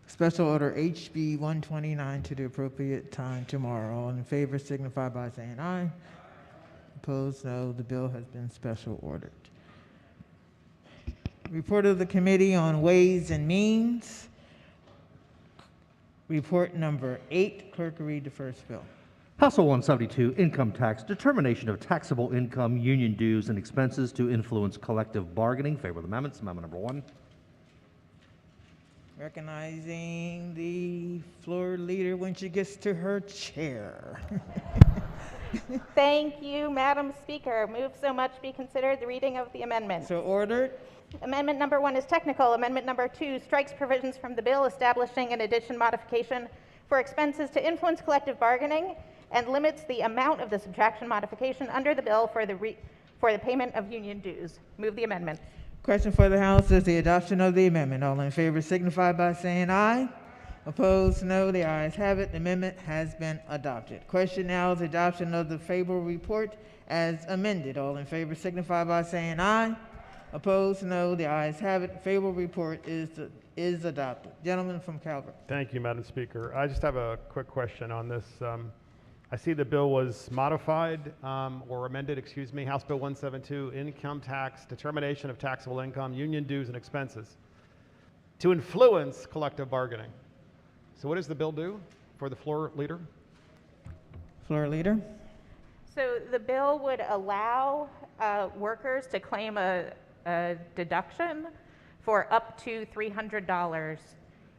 special order HB 129 to the appropriate time tomorrow. All in favor signify by saying aye. Opposed, no. The bill has been special ordered. Report of the Committee on Ways and Means. Report number 8. Clerk will read the first bill. House Bill 172, Income Tax, Determination of Taxable Income, Union Dues, and Expenses to Influence Collective Bargaining. Favor of amendments. Amendment number 1. Recognizing the floor leader when she gets to her chair. Thank you, Madam Speaker. Move so much be considered the reading of the amendment. So ordered. Amendment number 1 is technical. Amendment number 2 strikes provisions from the bill establishing an addition modification for expenses to influence collective bargaining and limits the amount of the subtraction modification under the bill for the payment of union dues. Move the amendment. Question for the House is the adoption of the amendment. All in favor signify by saying aye. Opposed, no. The ayes have it. The amendment has been adopted. Question now is adoption of the favorable report as amended. All in favor signify by saying aye. Opposed, no. The ayes have it. Favorable report is adopted. Gentleman from Calvert. Thank you, Madam Speaker. I just have a quick question on this. I see the bill was modified or amended, excuse me, House Bill 172, Income Tax, Determination of Taxable Income, Union Dues and Expenses, to influence collective bargaining. So what does the bill do for the floor leader? Floor leader. So the bill would allow workers to claim a deduction for up to $300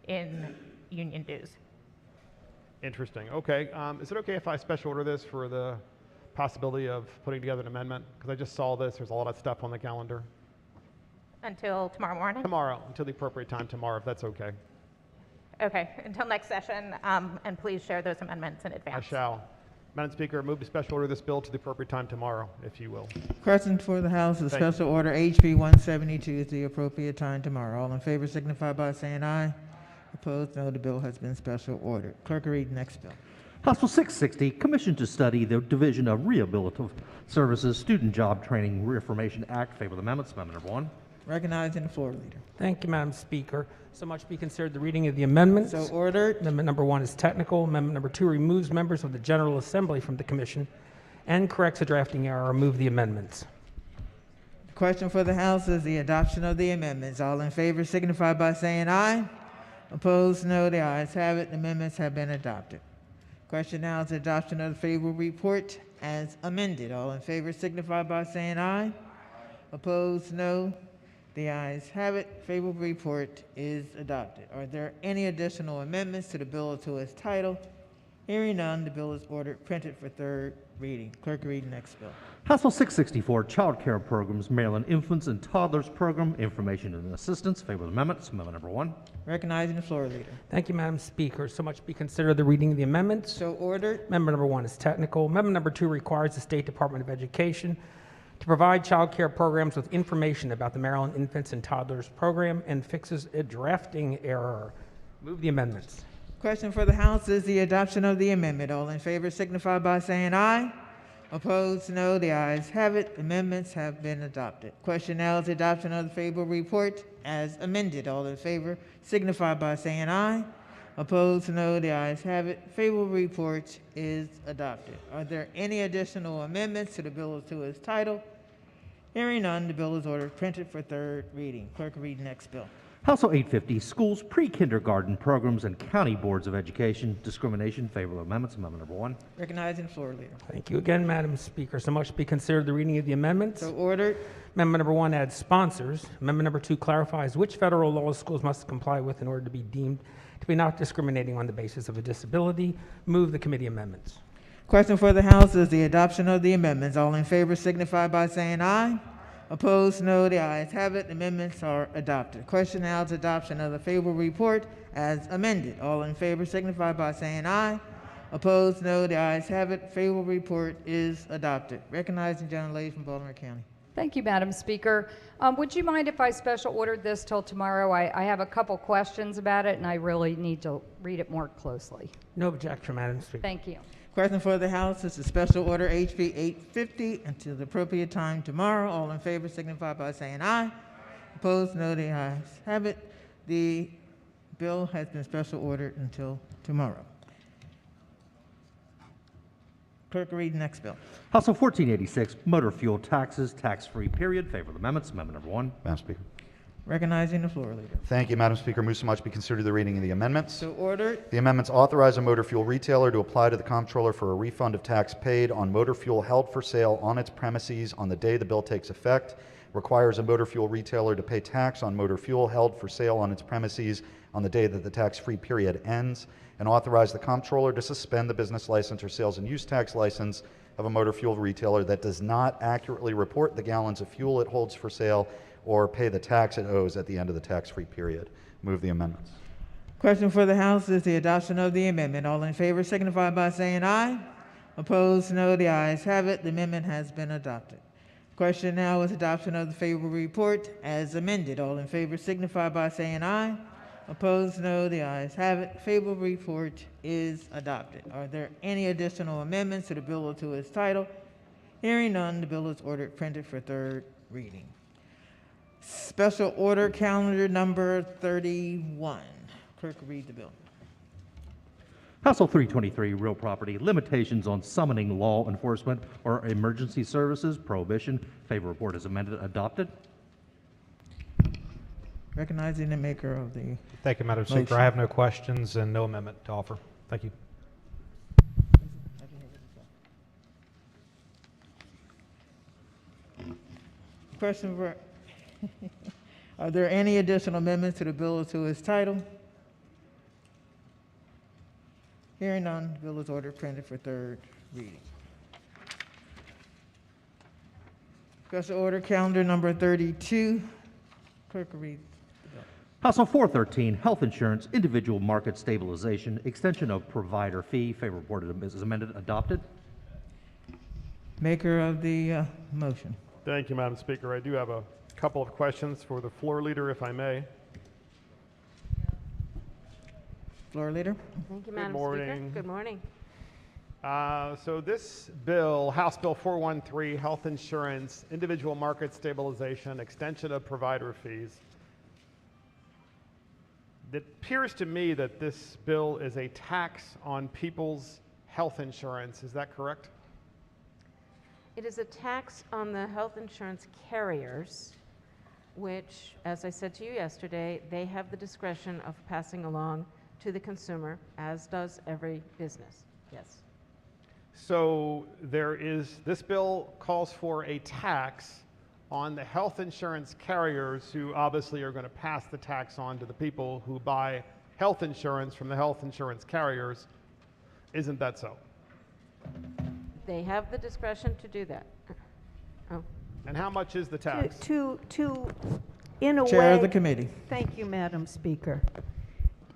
in union dues. Interesting. Okay. Is it okay if I special order this for the possibility of putting together an amendment? Because I just saw this. There's a lot of stuff on the calendar. Until tomorrow morning? Tomorrow, until the appropriate time tomorrow, if that's okay. Okay, until next session, and please share those amendments in advance. I shall. Madam Speaker, move to special order this bill to the appropriate time tomorrow, if you will. Question for the House is Thank you. special order HB 172 is the appropriate time tomorrow. All in favor signify by saying aye. Opposed, no. The bill has been special ordered. Clerk will read the next bill. House Bill 660, Commission to Study the Division of Rehabilitative Services Student Job Training Reaffirmation Act. Favor of the amendments. Amendment number 1. Recognizing the floor leader. Thank you, Madam Speaker. So much be considered the reading of the amendments. So ordered. Amendment number 1 is technical. Amendment number 2 removes members of the General Assembly from the Commission and corrects a drafting error. Move the amendments. The question for the House is the adoption of the amendments. All in favor signify by saying aye. Opposed, no. The ayes have it. The amendments have been adopted. Question now is adoption of the favorable report as amended. All in favor signify by saying aye. Opposed, no. The ayes have it. Favorable report is adopted. Are there any additional amendments to the bill or to its title? Hearing none, the bill is ordered printed for third reading. Clerk, read the next bill. House Bill 664, Child Care Programs, Maryland Infants and Toddlers Program, Information and Assistance. Favorable amendments. Amendment number 1. Recognizing the floor leader. Thank you, Madam Speaker. So much be considered the reading of the amendments. So ordered. Amendment number 1 is technical. Amendment number 2 requires the State Department of Education to provide child care programs with information about the Maryland Infants and Toddlers Program and fixes a drafting error. Move the amendments. Question for the House is the adoption of the amendment. All in favor signify by saying aye. Opposed, no. The ayes have it. Amendments have been adopted. Question now is the adoption of the favorable report as amended. All in favor signify by saying aye. Opposed, no. The ayes have it. Favorable report is adopted. Are there any additional amendments to the bill or to its title? Hearing none, the bill is ordered printed for third reading. Clerk, read the next bill. House Bill 850, Schools, Pre-Kindergarten Programs, and County Boards of Education, Discrimination. Favorable amendments. Amendment number 1. Recognizing the floor leader. Thank you again, Madam Speaker. So much be considered the reading of the amendments. So ordered. Amendment number 1 adds sponsors. Amendment number 2 clarifies which federal laws schools must comply with in order to be deemed to be not discriminating on the basis of a disability. Move the committee amendments. Question for the House is the adoption of the amendments. All in favor signify by saying aye. Opposed, no. The ayes have it. Amendments are adopted. Question now is adoption of the favorable report as amended. All in favor signify by saying aye. Opposed, no. The ayes have it. Favorable report is adopted. Recognizing the gentlelady from Baltimore County. Thank you, Madam Speaker. Would you mind if I special ordered this till tomorrow? I have a couple questions about it, and I really need to read it more closely. No objection, Madam Speaker. Thank you. Question for the House is the special order HB 850 until the appropriate time tomorrow. All in favor signify by saying aye. Opposed, no. The ayes have it. The bill has been special ordered until tomorrow. Clerk, read the next bill. House Bill 1486, Motor Fuel Taxes, Tax-Free Period. Favorable amendments. Amendment number 1. Madam Speaker. Recognizing the floor leader. Thank you, Madam Speaker. Move so much be considered the reading of the amendments. So ordered. The amendments authorize a motor fuel retailer to apply to the comptroller for a refund of tax paid on motor fuel held for sale on its premises on the day the bill takes effect, requires a motor fuel retailer to pay tax on motor fuel held for sale on its premises on the day that the tax-free period ends, and authorize the comptroller to suspend the business license or sales and use tax license of a motor fuel retailer that does not accurately report the gallons of fuel it holds for sale or pay the tax it owes at the end of the tax-free period. Move the amendments. Question for the House is the adoption of the amendment. All in favor signify by saying aye. Opposed, no. The ayes have it. The amendment has been adopted. Question now is adoption of the favorable report as amended. All in favor signify by saying aye. Opposed, no. The ayes have it. Favorable report is adopted. Are there any additional amendments to the bill or to its title? Hearing none, the bill is ordered printed for third reading. Special order calendar number 31. Clerk, read the bill. House Bill 323, Real Property, Limitations on Summoning Law Enforcement or Emergency Services, Prohibition. Favorable report is amended, adopted. Recognizing the maker of the Thank you, Madam Speaker. motion. I have no questions and no amendment to offer. Thank you. Question for, are there any additional amendments to the bill or to its title? Hearing none, the bill is ordered printed for third reading. Special order calendar number 32. Clerk will read the bill. House Bill 413, Health Insurance, Individual Market Stabilization, Extension of Provider Fee. Favorable report is amended, adopted. Maker of the motion. Thank you, Madam Speaker. I do have a couple of questions for the floor leader, if I may. Floor leader. Thank you, Good Madam morning. Speaker. Good morning. So this bill, House Bill 413, Health Insurance, Individual Market Stabilization, Extension of Provider Fees. It appears to me that this bill is a tax on people's health insurance. Is that correct? It is a tax on the health insurance carriers, which, as I said to you yesterday, they have the discretion of passing along to the consumer, as does every business. Yes. So this bill calls for a tax on the health insurance carriers who obviously are going to pass the tax on to the people who buy health insurance from the health insurance carriers. Isn't that so? They have the discretion to do that. Oh. And how much is the tax? In a Chair way, of the committee. Thank you, Madam Speaker.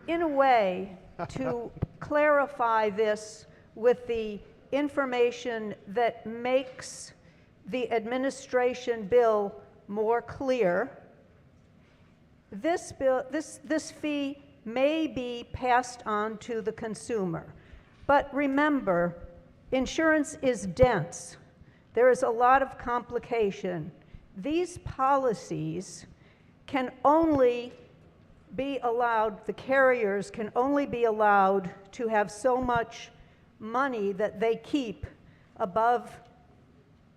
In a way, to clarify this with the information that makes the administration bill more clear, this fee may be passed on to the consumer. But remember, insurance is dense. There is a lot of complication. These policies can only be allowed, the carriers can only be allowed to have so much money that they keep above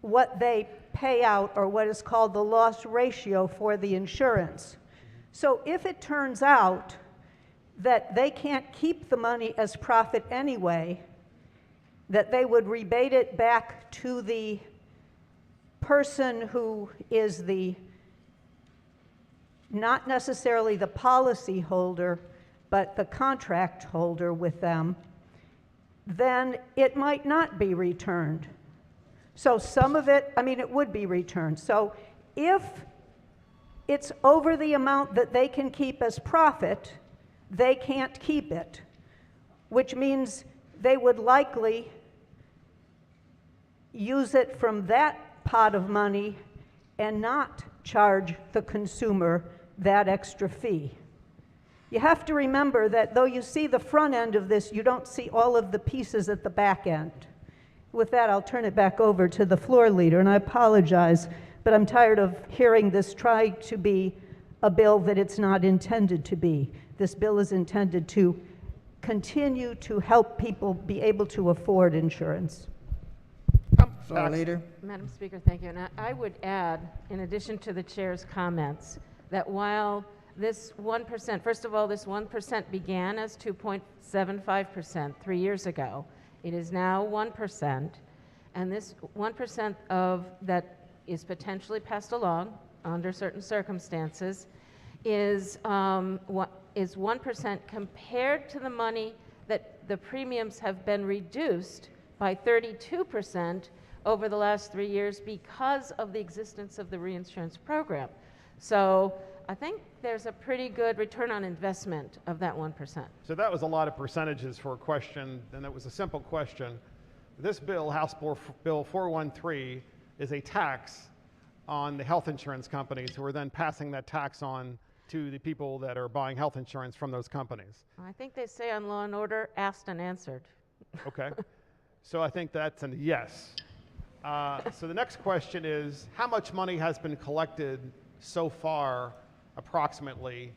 what they pay out, or what is called the loss ratio for the insurance. So if it turns out that they can't keep the money as profit anyway, that they would rebate it back to the person who is not necessarily the policy holder, but the contract holder with them, then it might not be returned. So some of it, it would be returned. So if it's over the amount that they can keep as profit, they can't keep it, which means they would likely use it from that pot of money and not charge the consumer that extra fee. You have to remember that though you see the front end of this, you don't see all of the pieces at the back end. With that, I'll turn it back over to the floor leader, and I apologize, but I'm tired of hearing this try to be a bill that it's not intended to be. This bill is intended to continue to help people be able to afford insurance. Floor leader. Madam Speaker, thank you. And I would add, in addition to the chair's comments, that while this 1%, first of all, this 1% began as 2.75% 3 years ago. It is now 1%, and this 1% of that is potentially passed along under certain circumstances is 1% compared to the money that the premiums have been reduced by 32% over the last 3 years because of the existence of the reinsurance program. So I think there's a pretty good return on investment of that 1%. So that was a lot of percentages for a question, and it was a simple question. This bill, House Bill 413, is a tax on the health insurance companies who are then passing that tax on to the people that are buying health insurance from those companies. I think they say on Law and Order, asked and answered. Okay. So I think that's a yes. So the next question is, how much money has been collected so far, approximately,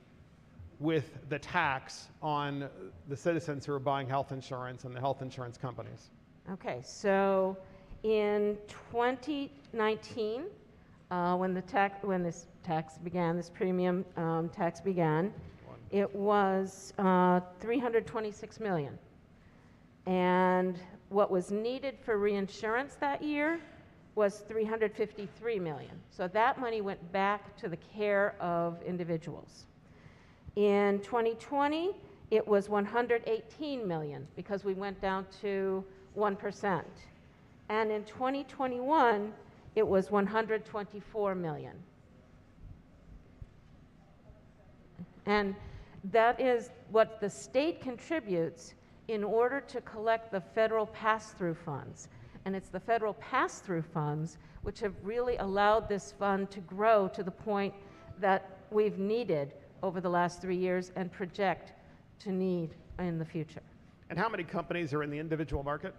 with the tax on the citizens who are buying health insurance and the health insurance companies? Okay, so in 2019, when this tax began, this premium tax began, it was 326 million. And what was needed for reinsurance that year was 353 million. So that money went back to the care of individuals. In 2020, it was 118 million because we went down to 1%. And in 2021, it was 124 million. And that is what the state contributes in order to collect the federal pass-through funds. And it's the federal pass-through funds which have really allowed this fund to grow to the point that we've needed over the last 3 years and project to need in the future. And how many companies are in the individual market?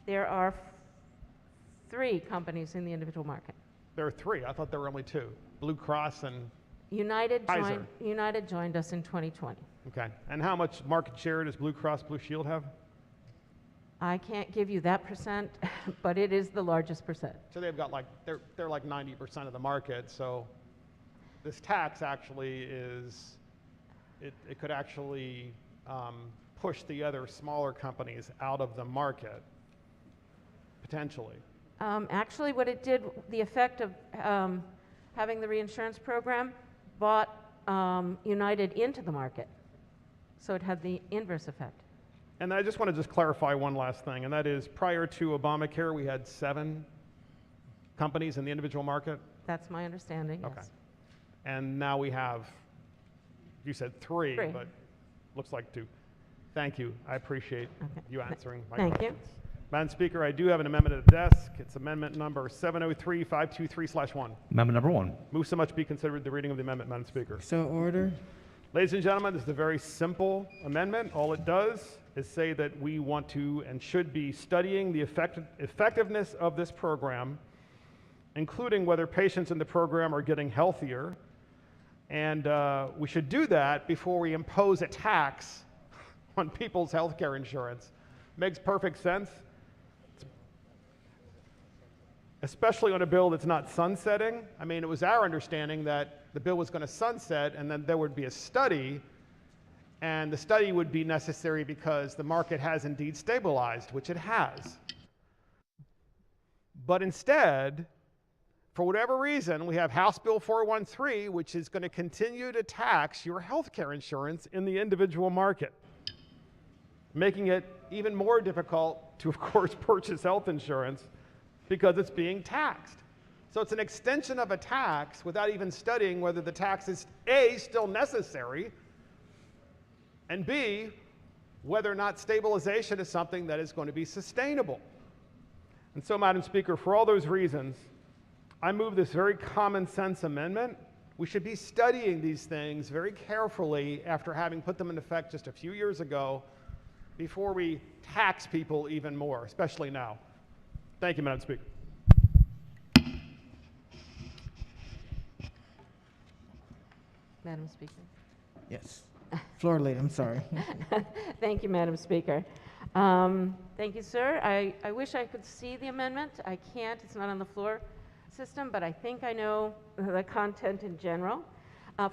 There are 3 companies in the individual market. There are 3. I thought there were only 2. Blue Cross and United Kaiser. joined us in 2020. Okay. And how much market share does Blue Cross Blue Shield have? I can't give you that percent, but it is the largest percent. So they've got they're like 90% of the market. So this tax actually is, it could actually push the other smaller companies out of the market. potentially? Actually, what it did, the effect of having the reinsurance program brought United into the market. So it had the inverse effect. And I just want to just clarify one last thing, and that is prior to Obamacare, we had 7 companies in the individual market. That's my understanding, yes. Okay. And now we have, you said 3, but looks like 2. Thank you. I appreciate you answering my Thank questions. you. Madam Speaker, I do have an amendment at the desk. It's amendment number 703-523/1. Amendment number 1. Move so much be considered the reading of the amendment, Madam Speaker. So ordered. Ladies and gentlemen, this is a very simple amendment. All it does is say that we want to and should be studying the effectiveness of this program, including whether patients in the program are getting healthier. And we should do that before we impose a tax on people's health care insurance. Makes perfect sense, especially on a bill that's not sunsetting. I mean, it was our understanding that the bill was going to sunset and then there would be a study, and the study would be necessary because the market has indeed stabilized, which it has. But instead, for whatever reason, we have House Bill 413, which is going to continue to tax your health care insurance in the individual market, making it even more difficult to, of course, purchase health insurance because it's being taxed. So it's an extension of a tax without even studying whether the tax is A, still necessary, and B, whether or not stabilization is something that is going to be sustainable. And so, Madam Speaker, for all those reasons, I move this very common sense amendment. We should be studying these things very carefully after having put them in effect just a few years ago before we tax people even more, especially now. Thank you, Madam Speaker. Madam Speaker. Yes. Floor lady, I'm sorry. Thank you, Madam Speaker. Thank you, sir. I wish I could see the amendment. I can't. It's not on the floor system, but I think I know the content in general.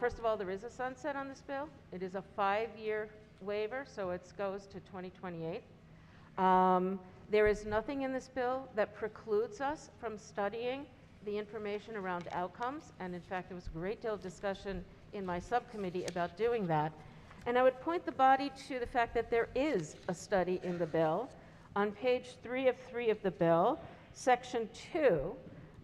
First of all, there is a sunset on this bill. It is a 5-year waiver, so it goes to 2028. There is nothing in this bill that precludes us from studying the information around outcomes, and in fact, there was a great deal of discussion in my subcommittee about doing that. And I would point the body to the fact that there is a study in the bill. On page 3 of 3 of the bill, section 2,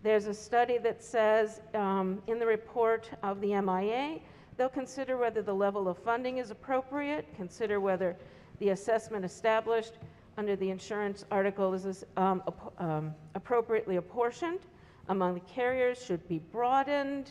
there's a study that says in the report of the MIA, they'll consider whether the level of funding is appropriate, consider whether the assessment established under the insurance article is appropriately apportioned among the carriers, should be broadened,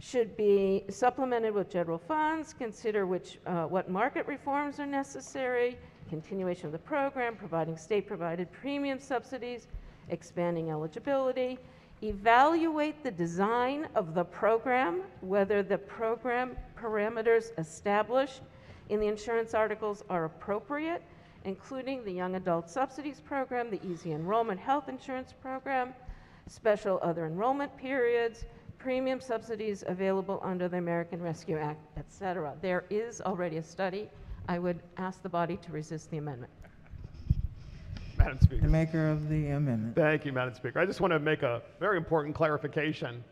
should be supplemented with general funds, consider what market reforms are necessary, continuation of the program, providing state-provided premium subsidies, expanding eligibility, evaluate the design of the program, whether the program parameters established in the insurance articles are appropriate, including the Young Adult Subsidies Program, the Easy Enrollment Health Insurance Program, special other enrollment periods, premium subsidies available under the American Rescue Act, etc. There is already a study. I would ask the body to resist the amendment. Madam Speaker. The maker of the amendment. Thank you, Madam Speaker. I just want to make a very important clarification,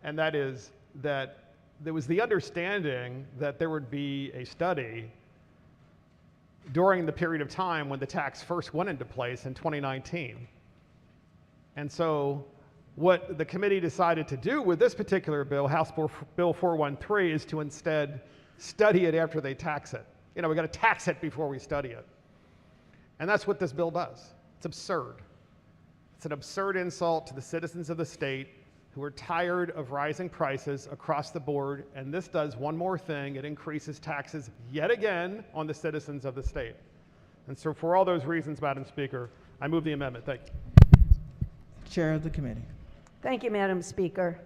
and that is that there was the understanding that there would be a study during the period of time when the tax first went into place in 2019. And so what the committee decided to do with this particular bill, House Bill 413, is to instead study it after they tax it. You know, we got to tax it before we study it. And that's what this bill does. It's absurd. It's an absurd insult to the citizens of the state who are tired of rising prices across the board, and this does one more thing. It increases taxes yet again on the citizens of the state. And so for all those reasons, Madam Speaker, I move the amendment. Thank you. Chair of the committee. Thank you, Madam Speaker.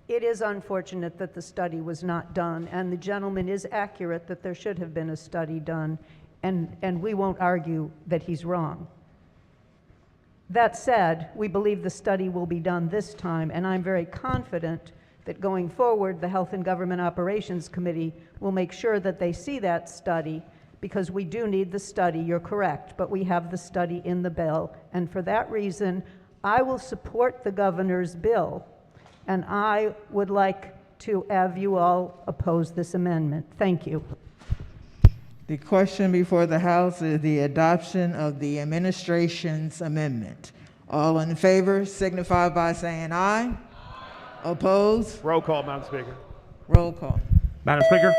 It is unfortunate that the study was not done, and the gentleman is accurate that there should have been a study done, and we won't argue that he's wrong. That said, we believe the study will be done this time, and I'm very confident that going forward, the Health and Government Operations Committee will make sure that they see that study, because we do need the study, you're correct, but we have the study in the bill. And for that reason, I will support the governor's bill, and I would like to have you all oppose this amendment. Thank you. The question before the House is the adoption of the administration's amendment. All in favor signify by saying aye. Opposed? Roll call, Madam Speaker. Roll call. Madam Speaker.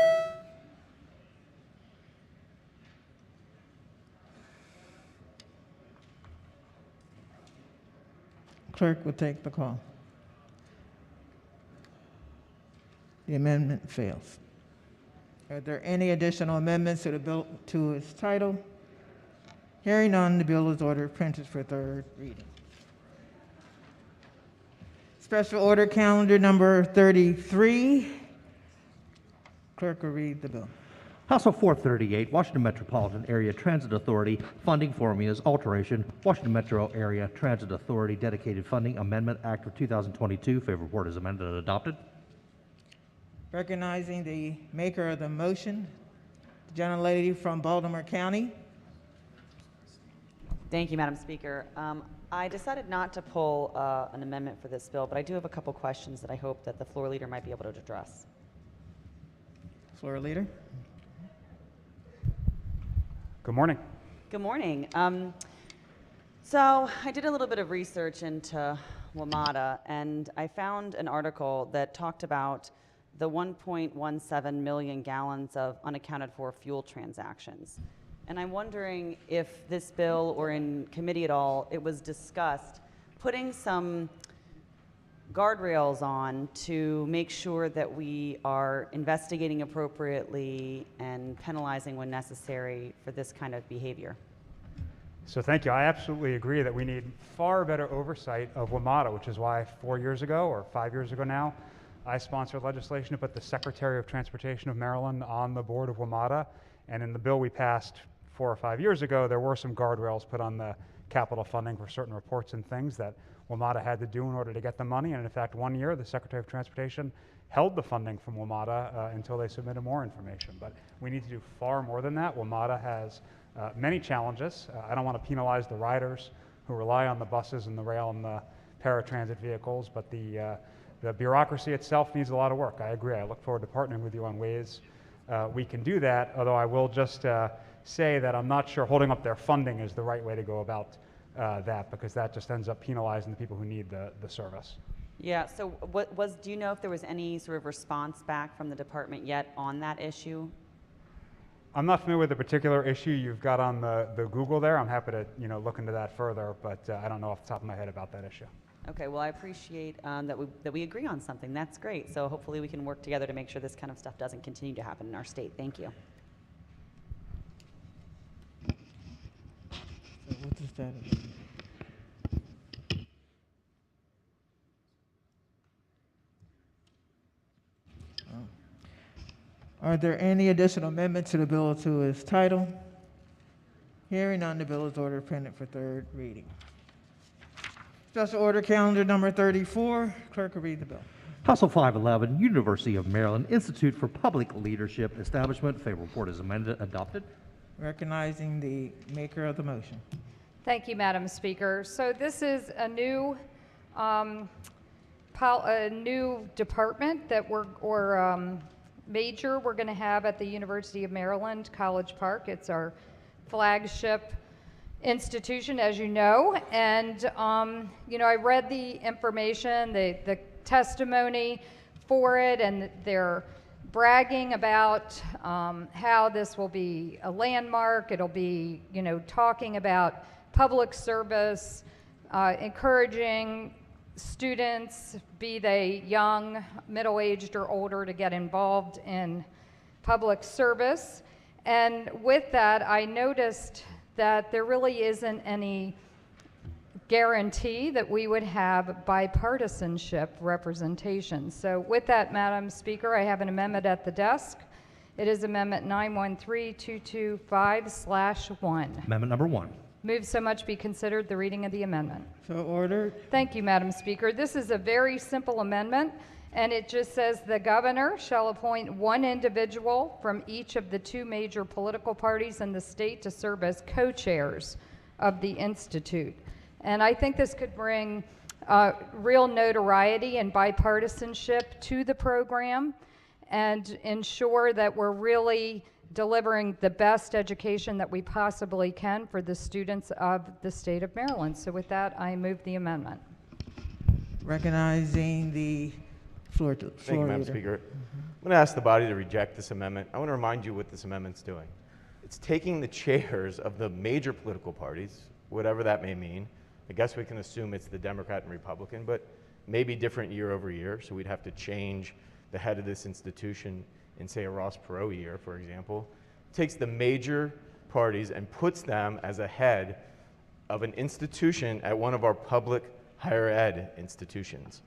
Clerk will take the call. The amendment fails. Are there any additional amendments to the bill to its title? Hearing none, the bill is ordered printed for third reading. Special order calendar number 33. Clerk will read the bill. House Bill 438, Washington Metropolitan Area Transit Authority Funding Formulas Alteration, Washington Metro Area Transit Authority Dedicated Funding Amendment Act of 2022. Favor report is amended and adopted. Recognizing the maker of the motion, the gentlelady from Baltimore County. Thank you, Madam Speaker. I decided not to pull an amendment for this bill, but I do have a couple questions that I hope that the floor leader might be able to address. Floor leader. Good morning. Good morning. So I did a little bit of research into WMATA, and I found an article that talked about the 1.17 million gallons of unaccounted for fuel transactions. And I'm wondering if this bill or in committee at all, it was discussed putting some guardrails on to make sure that we are investigating appropriately and penalizing when necessary for this kind of behavior. So thank you. I absolutely agree that we need far better oversight of WMATA, which is why 4 years ago or 5 years ago now, I sponsored legislation to put the Secretary of Transportation of Maryland on the board of WMATA. And in the bill we passed 4 or 5 years ago, there were some guardrails put on the capital funding for certain reports and things that WMATA had to do in order to get the money. And in fact, 1 year, the Secretary of Transportation held the funding from WMATA until they submitted more information. But we need to do far more than that. WMATA has many challenges. I don't want to penalize the riders who rely on the buses and the rail and the paratransit vehicles, but the bureaucracy itself needs a lot of work. I agree. I look forward to partnering with you on ways we can do that, although I will just say that I'm not sure holding up their funding is the right way to go about that, because that just ends up penalizing the people who need the service. Yeah, so do you know if there was any sort of response back from the department yet on that issue? I'm not familiar with the particular issue you've got on the Google there. I'm happy to look into that further, but I don't know off the top of my head about that issue. Okay, well, I appreciate that we agree on something. That's great. So hopefully we can work together to make sure this kind of stuff doesn't continue to happen in our state. Thank you. So what's the status? Are there any additional amendments to the bill to its title? Hearing none, the bill is ordered printed for third reading. Special order calendar number 34. Clerk will read the bill. House Bill 511, University of Maryland Institute for Public Leadership Establishment. Favor report is amended, adopted. Recognizing the maker of the motion. Thank you, Madam Speaker. So this is a new department that major we're going to have at the University of Maryland, College Park. It's our flagship institution, as you know. And, I read the information, the testimony for it, and they're bragging about how this will be a landmark. It'll be, talking about public service, encouraging students, be they young, middle-aged, or older, to get involved in public service. And with that, I noticed that there really isn't any guarantee that we would have bipartisanship representation. So with that, Madam Speaker, I have an amendment at the desk. It is Amendment 913225/1. Amendment number 1. Move so much be considered the reading of the amendment. So ordered. Thank you, Madam Speaker. This is a very simple amendment, And it just says the governor shall appoint one individual from each of the two major political parties in the state to serve as co-chairs of the institute. And I think this could bring real notoriety and bipartisanship to the program and ensure that we're really delivering the best education that we possibly can for the students of the state of Maryland. So with that, I move the amendment. Recognizing the floor Thank you, Madam leader. Speaker. I'm going to ask the body to reject this amendment. I want to remind you what this amendment's doing. It's taking the chairs of the major political parties, whatever that may mean. I guess we can assume it's the Democrat and Republican, but maybe different year over year, so we'd have to change the head of this institution in, say, a Ross Perot year, for example. Takes the major parties and puts them as a head of an institution at one of our public higher ed institutions.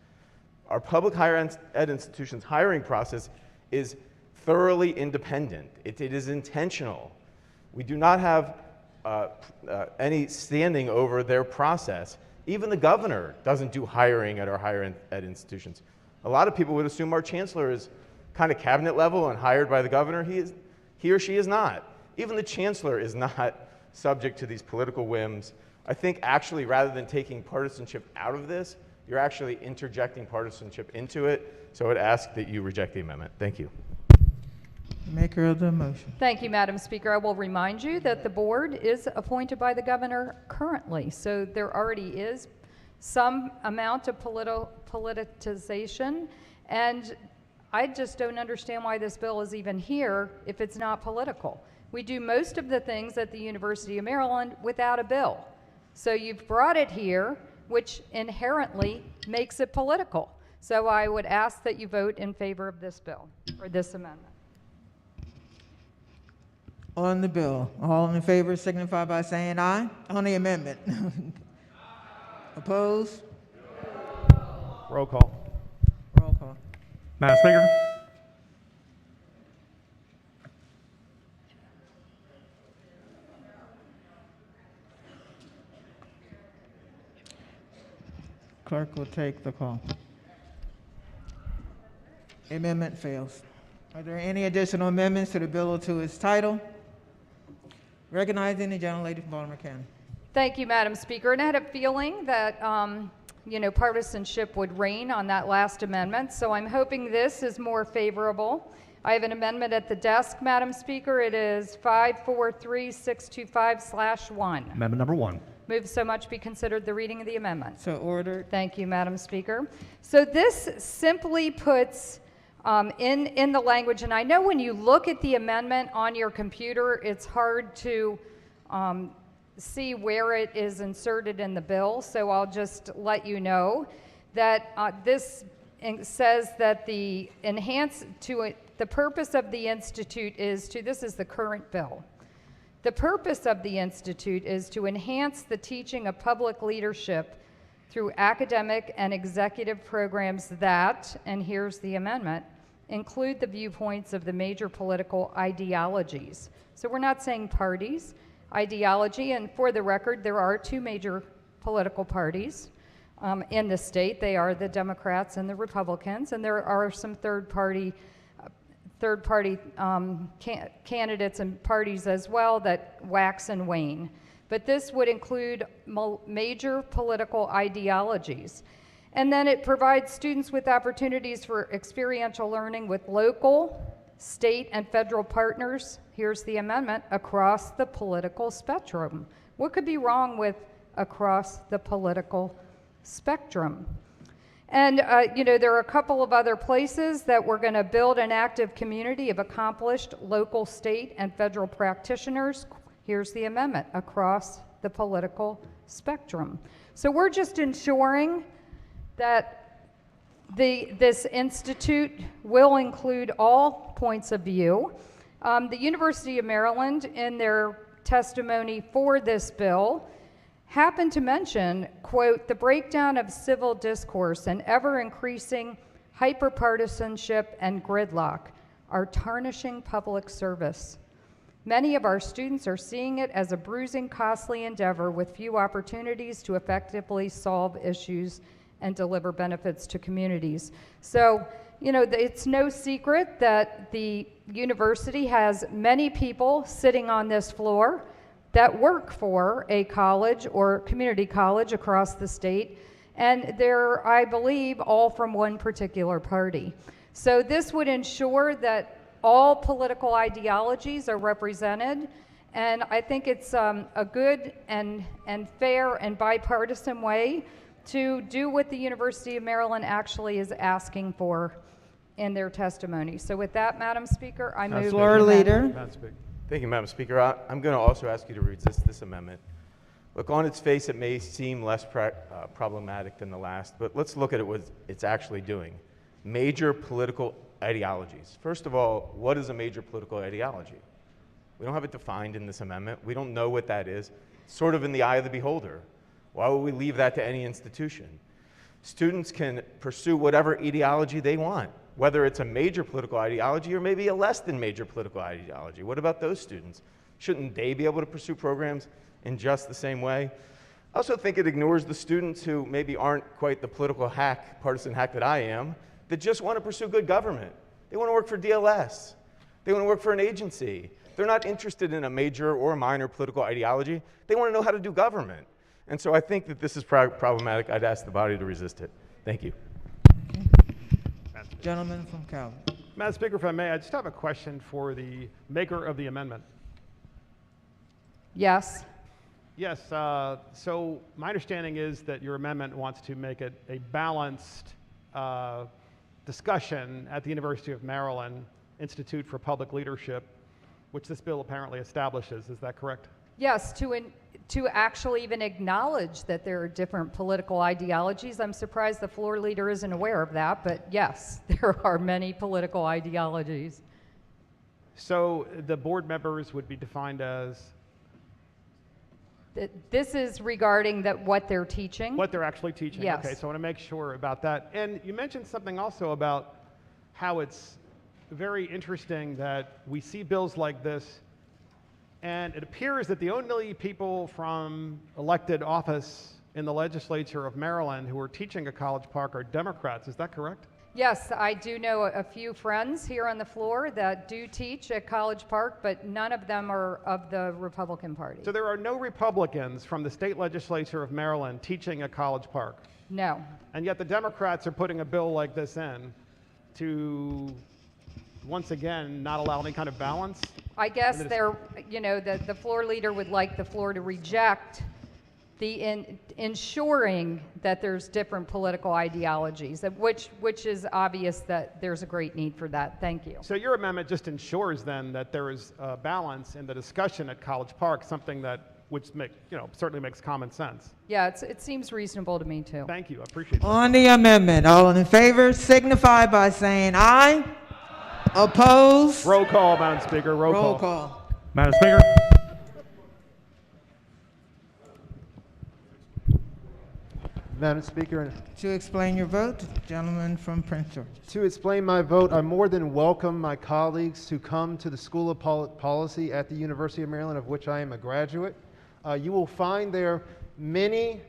Our public higher ed institutions hiring process is thoroughly independent. It is intentional. We do not have any standing over their process. Even the governor doesn't do hiring at our higher ed institutions. A lot of people would assume our chancellor is kind of cabinet level and hired by the governor. He or she is not. Even the chancellor is not subject to these political whims. I think actually, rather than taking partisanship out of this, you're actually interjecting partisanship into it. So I would ask that you reject the amendment. Thank you. Maker of the motion. Thank you, Madam Speaker. I will remind you that the board is appointed by the governor currently, so there already is some amount of politicization, and I just don't understand why this bill is even here if it's not political. We do most of the things at the University of Maryland without a bill. So you've brought it here, which inherently makes it political. So I would ask that you vote in favor of this bill, or this amendment. On the bill, all in favor signify by saying aye. On the amendment. Opposed? Roll call. Roll call. Madam Speaker. Clerk will take the call. Amendment fails. Are there any additional amendments to the bill or to its title? Recognizing the gentlelady from Baltimore County. Thank you, Madam Speaker. And I had a feeling that, partisanship would reign on that last amendment, so I'm hoping this is more favorable. I have an amendment at the desk, Madam Speaker. It is 543625/1. Amendment number 1. Move so much be considered the reading of the amendment. So ordered. Thank you, Madam Speaker. So this simply puts in the language, and I know when you look at the amendment on your computer, it's hard to see where it is inserted in the bill, so I'll just let you know that this says that the purpose of the institute is to, this is the current bill. The purpose of the institute is to enhance the teaching of public leadership through academic and executive programs that, and here's the amendment, include the viewpoints of the major political ideologies. So we're not saying parties, ideology, and for the record, there are two major political parties in the state. They are the Democrats and the Republicans, and there are some third-party candidates and parties as well that wax and wane. But this would include major political ideologies. And then it provides students with opportunities for experiential learning with local, state, and federal partners, here's the amendment, across the political spectrum. What could be wrong with across the political spectrum? And, there are a couple of other places that we're going to build an active community of accomplished local, state, and federal practitioners. Here's the amendment, across the political spectrum. So we're just ensuring that this institute will include all points of view. The University of Maryland, in their testimony for this bill, happened to mention, quote, the breakdown of civil discourse and ever-increasing hyperpartisanship and gridlock are tarnishing public service. Many of our students are seeing it as a bruising, costly endeavor with few opportunities to effectively solve issues and deliver benefits to communities. So, you know, it's no secret that the university has many people sitting on this floor that work for a college or community college across the state, and they're, I believe, all from one particular party. So this would ensure that all political ideologies are represented, and I think it's a good and fair and bipartisan way to do what the University of Maryland actually is asking for in their testimony. So with that, Madam Speaker, I move. Floor Leader. Thank you, Madam Speaker. I'm going to also ask you to resist this amendment. Look, on its face, it may seem less problematic than the last, but let's look at it what it's actually doing. Major political ideologies. First of all, what is a major political ideology? We don't have it defined in this amendment. We don't know what that is. It's sort of in the eye of the beholder. Why would we leave that to any institution? Students can pursue whatever ideology they want, whether it's a major political ideology or maybe a less than major political ideology. What about those students? Shouldn't they be able to pursue programs in just the same way? I also think it ignores the students who maybe aren't quite the political hack, partisan hack that I am, that just want to pursue good government. They want to work for DLS. They want to work for an agency. They're not interested in a major or minor political ideology. They want to know how to do government. And so I think that this is problematic. I'd ask the body to resist it. Thank you. Gentleman from Calvin. Madam Speaker, if I may, I just have a question for the maker of the amendment. Yes. Yes, so my understanding is that your amendment wants to make it a balanced discussion at the University of Maryland Institute for Public Leadership, which this bill apparently establishes. Is that correct? Yes, to actually even acknowledge that there are different political ideologies. I'm surprised the floor leader isn't aware of that, but yes, there are many political ideologies. So the board members would be defined as? This is regarding what they're teaching. What they're actually teaching. Yes. Okay, so I want to make sure about that. And you mentioned something also about how it's very interesting that we see bills like this, and it appears that the only people from elected office in the legislature of Maryland who are teaching at College Park are Democrats. Is that correct? Yes, I do know a few friends here on the floor that do teach at College Park, but none of them are of the Republican Party. So there are no Republicans from the state legislature of Maryland teaching at College Park? No. And yet the Democrats are putting a bill like this in to, once again, not allow any kind of balance? I guess they're, you know, the floor leader would like the floor to reject the ensuring that there's different political ideologies, which is obvious that there's a great need for that. Thank you. So your amendment just ensures then that there is a balance in the discussion at College Park, something that would make, you know, certainly makes common sense. Yeah, it seems reasonable to me too. Thank you, I appreciate that. On the amendment, all in favor signify by saying aye. Opposed? Roll call, Madam Speaker. Roll call. Madam Speaker. Madam Speaker, To explain your vote, gentleman from Prince George's. to explain my vote, I more than welcome my colleagues to come to the School of Policy at the University of Maryland, of which I am a graduate. You will find there many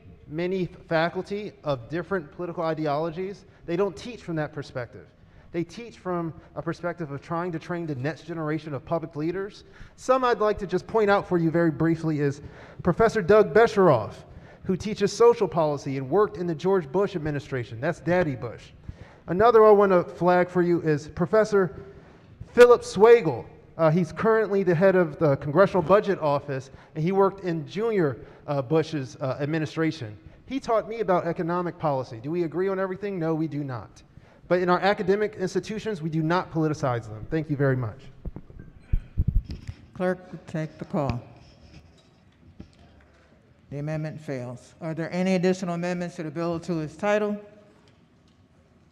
faculty of different political ideologies. They don't teach from that perspective. They teach from a perspective of trying to train the next generation of public leaders. Some I'd like to just point out for you very briefly is Professor Doug Besheroff, who teaches social policy and worked in the George Bush administration. That's Daddy Bush. Another I want to flag for you is Professor Philip Swagel. He's currently the head of the Congressional Budget Office, and he worked in Junior Bush's administration. He taught me about economic policy. Do we agree on everything? No, we do not. But in our academic institutions, we do not politicize them. Thank you very much. Clerk will take the call. The amendment fails. Are there any additional amendments to the bill to its title?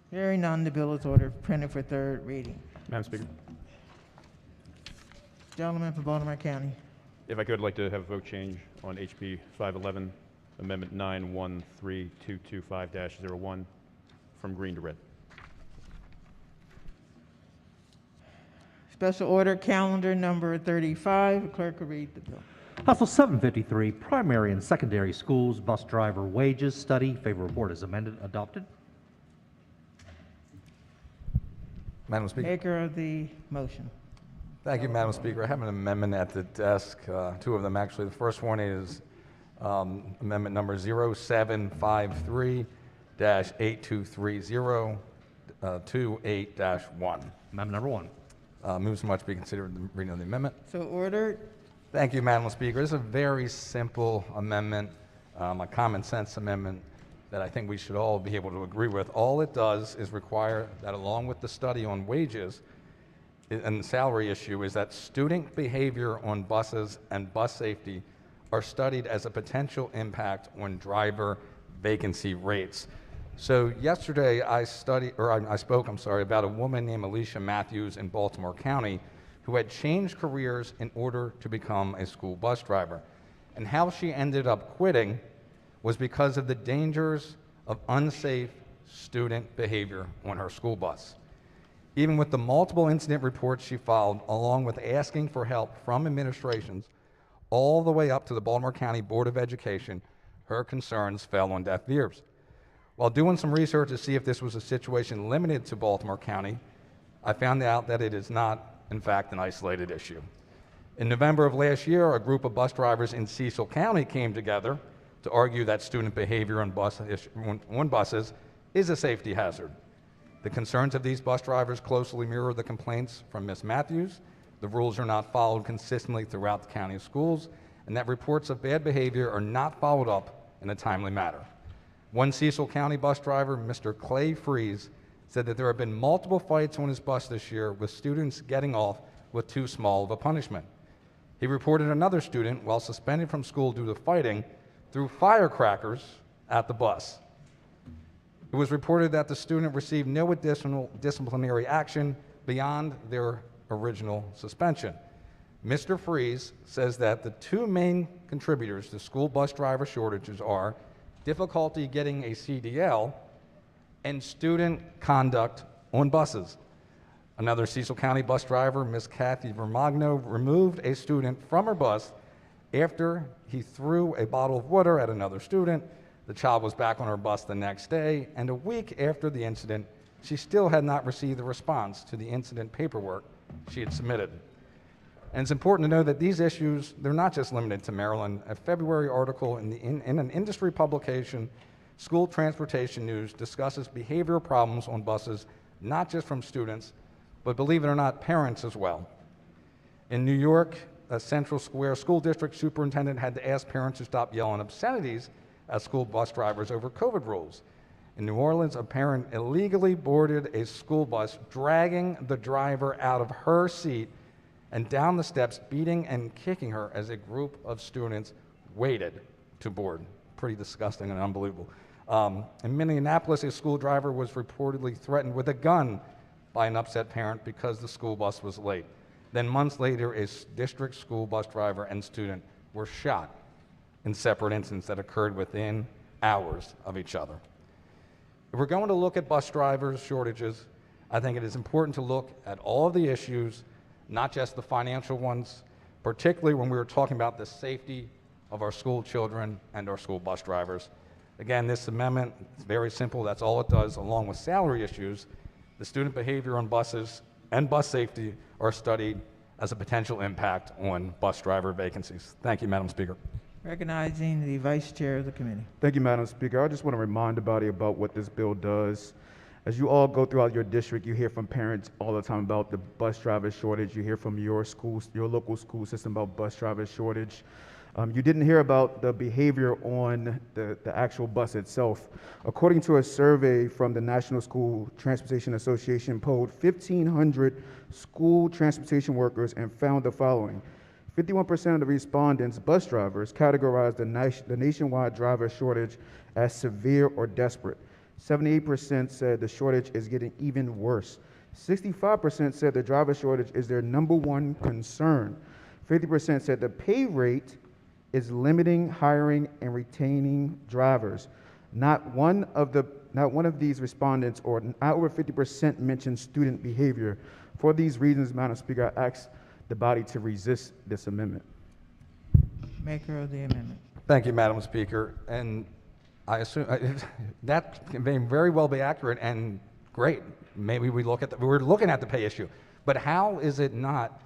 Hearing none, the bill is ordered printed for third reading. Madam Speaker, Gentleman from Baltimore County. if I could, I'd like to have a vote change on HB 511, Amendment 913225-01, from green to red. Special order calendar number 35. Clerk will read the bill. House Bill 753, Primary and Secondary Schools Bus Driver Wages Study. Favorable report is amended, adopted. Madam Speaker. Maker of the motion. Thank you, Madam Speaker. I have an amendment at the desk, two of them actually. The first one is amendment number 0753-8230-28-1. Amendment number 1. Moves much to be considered the reading of the amendment. So ordered. Thank you, Madam Speaker. This is a very simple amendment, a common sense amendment that I think we should all be able to agree with. All it does is require that along with the study on wages and the salary issue is that student behavior on buses and bus safety are studied as a potential impact on driver vacancy rates. So yesterday I spoke about a woman named Alicia Matthews in Baltimore County who had changed careers in order to become a school bus driver. And how she ended up quitting was because of the dangers of unsafe student behavior on her school bus. Even with the multiple incident reports she filed, along with asking for help from administrations, all the way up to the Baltimore County Board of Education, her concerns fell on deaf ears. While doing some research to see if this was a situation limited to Baltimore County, I found out that it is not, in fact, an isolated issue. In November of last year, a group of bus drivers in Cecil County came together to argue that student behavior on buses is a safety hazard. The concerns of these bus drivers closely mirror the complaints from Ms. Matthews. The rules are not followed consistently throughout the county schools, and that reports of bad behavior are not followed up in a timely manner. One Cecil County bus driver, Mr. Clay Freeze, said that there have been multiple fights on his bus this year with students getting off with too small of a punishment. He reported another student, while suspended from school due to fighting, threw firecrackers at the bus. It was reported that the student received no additional disciplinary action beyond their original suspension. Mr. Freeze says that the two main contributors to school bus driver shortages are difficulty getting a CDL and student conduct on buses. Another Cecil County bus driver, Ms. Kathy Vermagno, removed a student from her bus after he threw a bottle of water at another student. The child was back on her bus the next day, and a week after the incident, she still had not received a response to the incident paperwork she had submitted. And it's important to know that these issues, they're not just limited to Maryland. A February article in an industry publication, School Transportation News, discusses behavioral problems on buses, not just from students, but believe it or not, parents as well. In New York, a Central Square school district superintendent had to ask parents to stop yelling obscenities at school bus drivers over COVID rules. In New Orleans, a parent illegally boarded a school bus, dragging the driver out of her seat and down the steps, beating and kicking her as a group of students waited to board. Pretty disgusting and unbelievable. In Minneapolis, a school driver was reportedly threatened with a gun by an upset parent because the school bus was late. Then months later, a district school bus driver and student were shot in separate incidents that occurred within hours of each other. If we're going to look at bus drivers shortages, I think it is important to look at all of the issues, not just the financial ones, particularly when we were talking about the safety of our school children and our school bus drivers. Again, this amendment is very simple. That's all it does, along with salary issues. The student behavior on buses and bus safety are studied as a potential impact on bus driver vacancies. Thank you, Madam Speaker. Recognizing the Vice Chair of the committee. Thank you, Madam Speaker. I just want to remind the body about what this bill does. As you all go throughout your district, you hear from parents all the time about the bus driver shortage. You hear from your schools, your local school system about bus driver shortage. You didn't hear about the behavior on the actual bus itself. According to a survey from the National School Transportation Association, polled 1,500 school transportation workers and found the following. 51% of the respondents, bus drivers, categorized the nationwide driver shortage as severe or desperate. 78% said the shortage is getting even worse. 65% said the driver shortage is their number one concern. 50% said the pay rate is limiting hiring and retaining drivers. Not one of these respondents, or not over 50%, mentioned student behavior. For these reasons, Madam Speaker, I ask the body to resist this amendment. Maker of the amendment. Thank you, Madam Speaker. And I assume that may very well be accurate and great. Maybe we're looking at the pay issue. But how is it not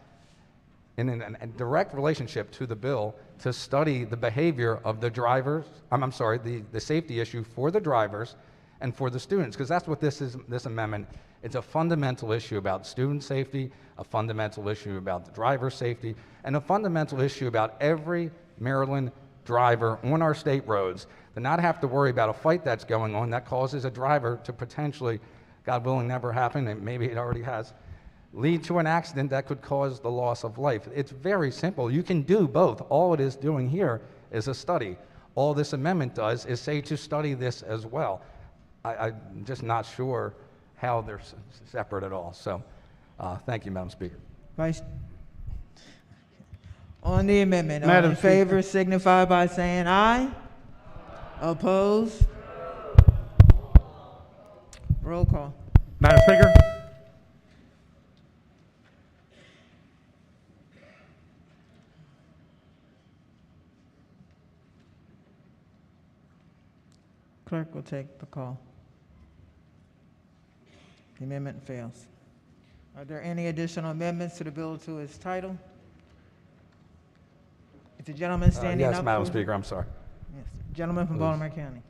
in a direct relationship to the bill to study the behavior of the drivers, I'm sorry, the safety issue for the drivers and for the students? Because that's what this amendment, it's a fundamental issue about student safety, a fundamental issue about the driver safety, and a fundamental issue about every Maryland driver on our state roads to not have to worry about a fight that's going on that causes a driver to potentially, God willing, never happen, and maybe it already has, lead to an accident that could cause the loss of life. It's very simple. You can do both. All it is doing here is a study. All this amendment does is say to study this as well. I'm just not sure how they're separate at all. So thank you, Madam Speaker. On the amendment, all Madam in favor Speaker. signify by saying aye. Opposed? Roll call. Madam Speaker? Clerk will take the call. The amendment fails. Are there any additional amendments to the bill to its title? Is the gentleman standing up? Yes, Madam for- Speaker, I'm sorry. Yes, gentleman from Baltimore County.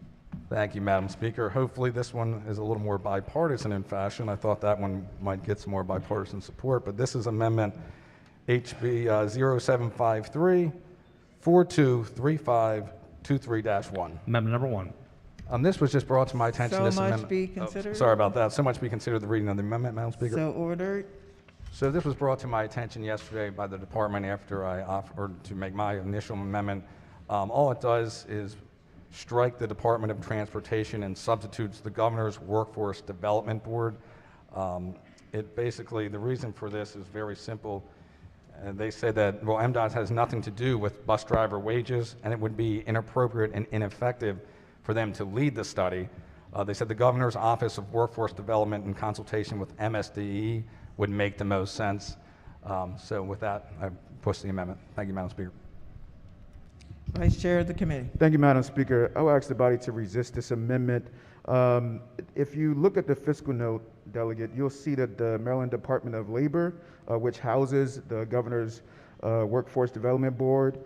Thank you, Madam Speaker. Hopefully this one is a little more bipartisan in fashion. I thought that one might get some more bipartisan support, but this is Amendment HB 0753 423523-1. Amendment number 1. This was just brought to my attention. So this much amendment. be considered? Sorry about that. So much be considered the reading of the amendment, Madam Speaker. So ordered. So this was brought to my attention yesterday by the department after I offered to make my initial amendment. All it does is strike the Department of Transportation and substitutes the Governor's Workforce Development Board. It basically, the reason for this is very simple. They said that, well, MDOT has nothing to do with bus driver wages, and it would be inappropriate and ineffective for them to lead the study. They said the Governor's Office of Workforce Development in consultation with MSDE would make the most sense. So with that, I push the amendment. Thank you, Madam Speaker. Vice Chair of the committee. Thank you, Madam Speaker. I will ask the body to resist this amendment. If you look at the fiscal note, Delegate, you'll see that the Maryland Department of Labor, which houses the Governor's Workforce Development Board,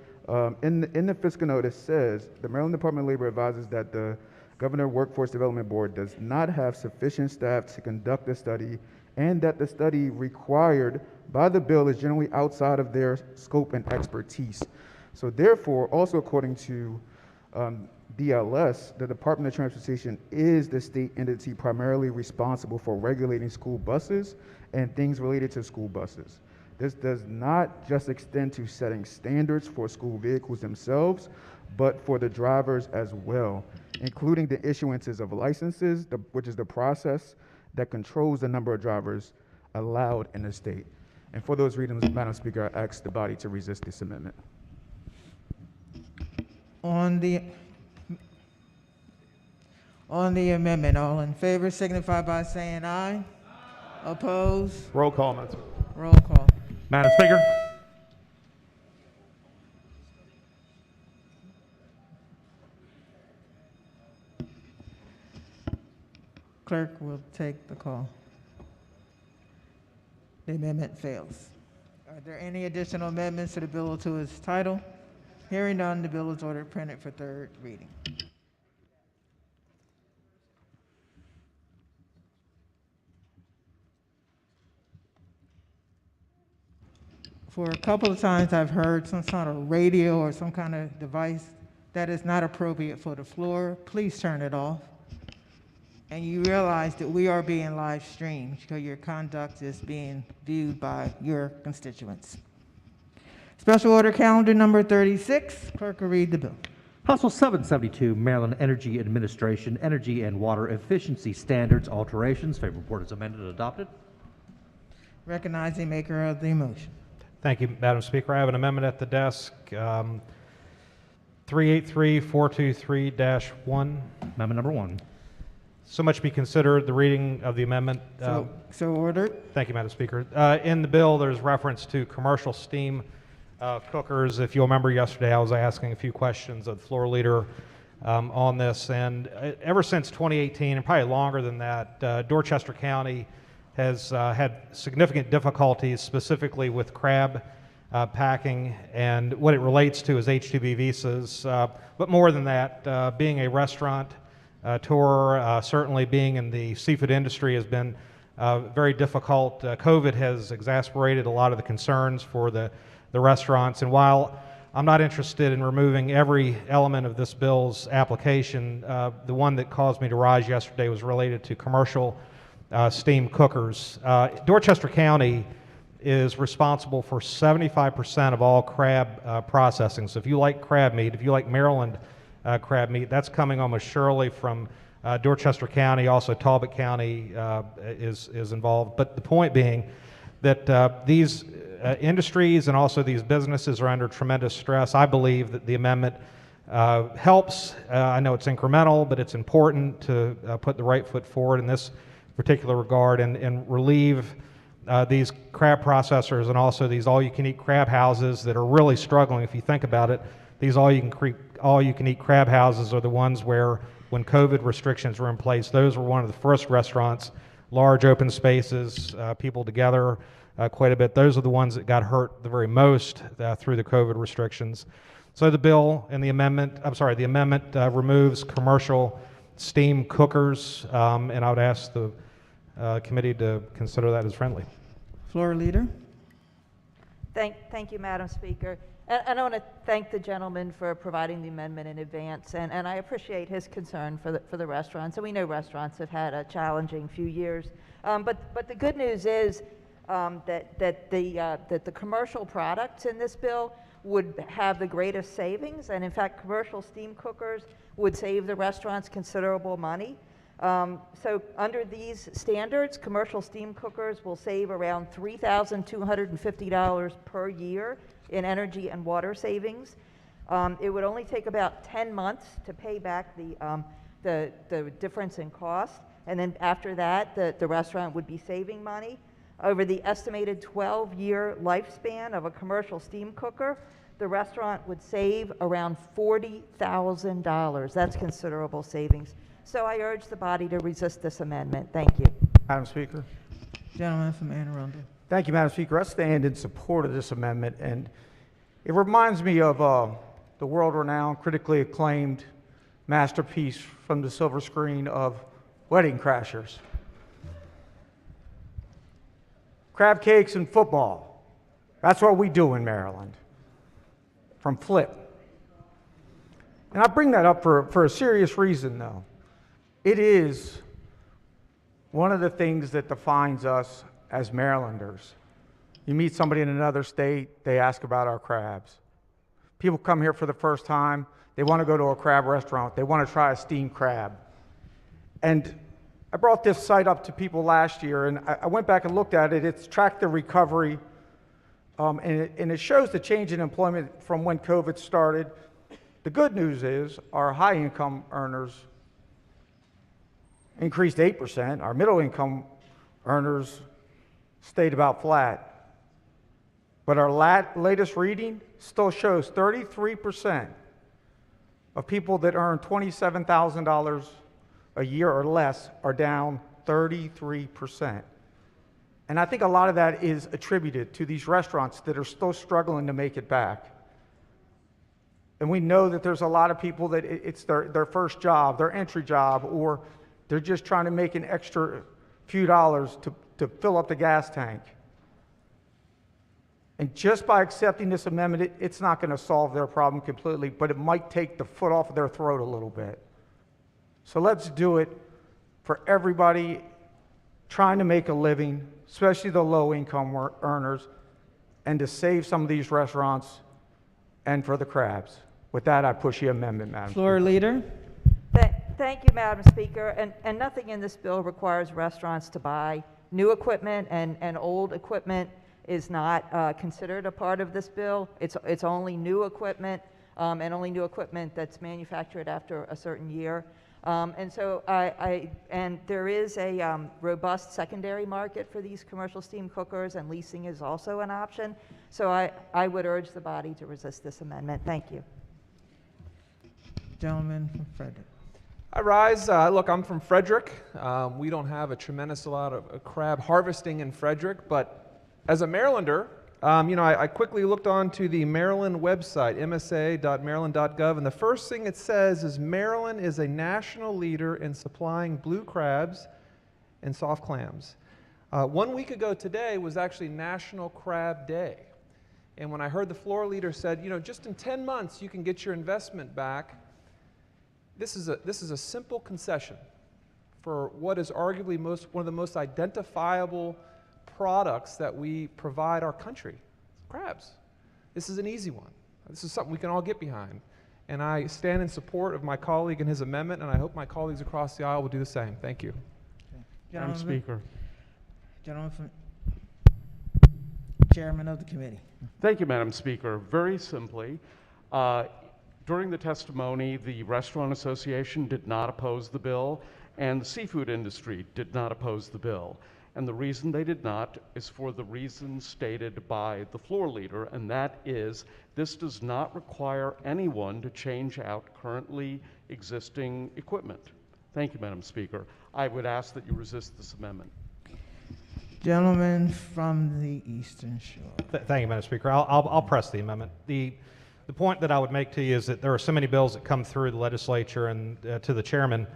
in the fiscal note, it says, the Maryland Department of Labor advises that the Governor Workforce Development Board does not have sufficient staff to conduct the study, and that the study required by the bill is generally outside of their scope and expertise. So therefore, also according to DLS, the Department of Transportation is the state entity primarily responsible for regulating school buses and things related to school buses. This does not just extend to setting standards for school vehicles themselves, but for the drivers as well, including the issuances of licenses, which is the process that controls the number of drivers allowed in the state. And for those reasons, Madam Speaker, I ask the body to resist this amendment. On the amendment, all in favor signify by saying aye. Opposed? Roll call, Madam Speaker. Roll call. Madam Speaker? Clerk will take the call. The amendment fails. Are there any additional amendments to the bill to its title? Hearing none, the bill is ordered printed for third reading. For a couple of times I've heard some sort of radio or some kind of device that is not appropriate for the floor. Please turn it off. And you realize that we are being live streamed because your conduct is being viewed by your constituents. Special order calendar number 36. Clerk will read the bill. House Bill 772, Maryland Energy Administration, Energy and Water Efficiency Standards Alterations. Favorable report is amended and adopted. Recognizing maker of the motion. Thank you, Madam Speaker. I have an amendment at the desk, 383423-1. Amendment number 1. So much be considered the reading of the amendment. So ordered. Thank you, Madam Speaker. In the bill, there's reference to commercial steam cookers. If you'll remember yesterday, I was asking a few questions of the floor leader on this, and ever since 2018, and probably longer than that, Dorchester County has had significant difficulties, specifically with crab packing, and what it relates to is H-2B visas. But more than that, being a restaurant tour, certainly being in the seafood industry has been very difficult. COVID has exacerbated a lot of the concerns for the restaurants, and while I'm not interested in removing every element of this bill's application, the one that caused me to rise yesterday was related to commercial steam cookers. Dorchester County is responsible for 75% of all crab processing. So if you like crab meat, if you like Maryland crab meat, that's coming almost surely from Dorchester County. Also Talbot County is involved. But the point being that these industries and also these businesses are under tremendous stress. I believe that the amendment helps. I know it's incremental, but it's important to put the right foot forward in this particular regard and relieve these crab processors and also these all-you-can-eat crab houses that are really struggling. If you think about it, these all-you-can-eat crab houses are the ones where, when COVID restrictions were in place, those were one of the first restaurants, large open spaces, people together quite a bit. Those are the ones that got hurt the very most through the COVID restrictions. So the bill and the amendment removes commercial steam cookers, and I would ask the committee to consider that as friendly. Floor leader. Thank you, Madam Speaker. And I want to thank the gentleman for providing the amendment in advance, and I appreciate his concern for the restaurants. And we know restaurants have had a challenging few years, but the good news is that the commercial products in this bill would have the greatest savings, and in fact, commercial steam cookers would save the restaurants considerable money. So under these standards, commercial steam cookers will save around $3,250 per year in energy and water savings. It would only take about 10 months to pay back the difference in cost, and then after that, the restaurant would be saving money. Over the estimated 12-year lifespan of a commercial steam cooker, the restaurant would save around $40,000. That's considerable savings. So I urge the body to resist this amendment. Thank you. Madam Speaker. Gentleman from Anne Arundel. Thank you, Madam Speaker. I stand in support of this amendment, and it reminds me of the world-renowned, critically acclaimed masterpiece from the silver screen of Wedding Crashers. Crab cakes and football. That's what we do in Maryland. From Flip. And I bring that up for a serious reason, though. It is one of the things that defines us as Marylanders. You meet somebody in another state, they ask about our crabs. People come here for the first time, they want to go to a crab restaurant, they want to try a steamed crab. And I brought this site up to people last year, and I went back and looked at it. It's tracked the recovery, and it shows the change in employment from when COVID started. The good news is our high-income earners increased 8%. Our middle-income earners stayed about flat. But our latest reading still shows 33% of people that earn $27,000 a year or less are down 33%. And I think a lot of that is attributed to these restaurants that are still struggling to make it back. And we know that there's a lot of people that it's their first job, their entry job, or they're just trying to make an extra few dollars to fill up the gas tank. And just by accepting this amendment, it's not going to solve their problem completely, but it might take the foot off of their throat a little bit. So let's do it for everybody trying to make a living, especially the low-income earners, and to save some of these restaurants and for the crabs. With that, I push the amendment, Madam Floor Speaker. leader. Thank you, Madam Speaker. And nothing in this bill requires restaurants to buy new equipment, and old equipment is not considered a part of this bill. It's only new equipment, and only new equipment that's manufactured after a certain year. And so and there is a robust secondary market for these commercial steam cookers, and leasing is also an option. So I would urge the body to resist this amendment. Thank you. Gentleman from Frederick. I rise. Look, I'm from Frederick. We don't have a tremendous lot of crab harvesting in Frederick, but as a Marylander, I quickly looked onto the Maryland website, msa.maryland.gov, and the first thing it says is Maryland is a national leader in supplying blue crabs and soft clams. 1 week ago today was actually National Crab Day. And when I heard the floor leader said, just in 10 months you can get your investment back, this is a simple concession for what is arguably one of the most identifiable products that we provide our country, crabs. This is an easy one. This is something we can all get behind. And I stand in support of my colleague and his amendment, and I hope my colleagues across the aisle will do the same. Thank you. Madam Speaker. Gentleman from Chairman of the committee. Thank you, Madam Speaker. Very simply, during the testimony, the Restaurant Association did not oppose the bill, and the seafood industry did not oppose the bill. And the reason they did not is for the reason stated by the floor leader, and that is this does not require anyone to change out currently existing equipment. Thank you, Madam Speaker. I would ask that you resist this amendment. Gentleman from the Eastern Shore. Thank you, Madam Speaker. I'll press the amendment. The point that I would make to you is that there are so many bills that come through the legislature, and to the chairman,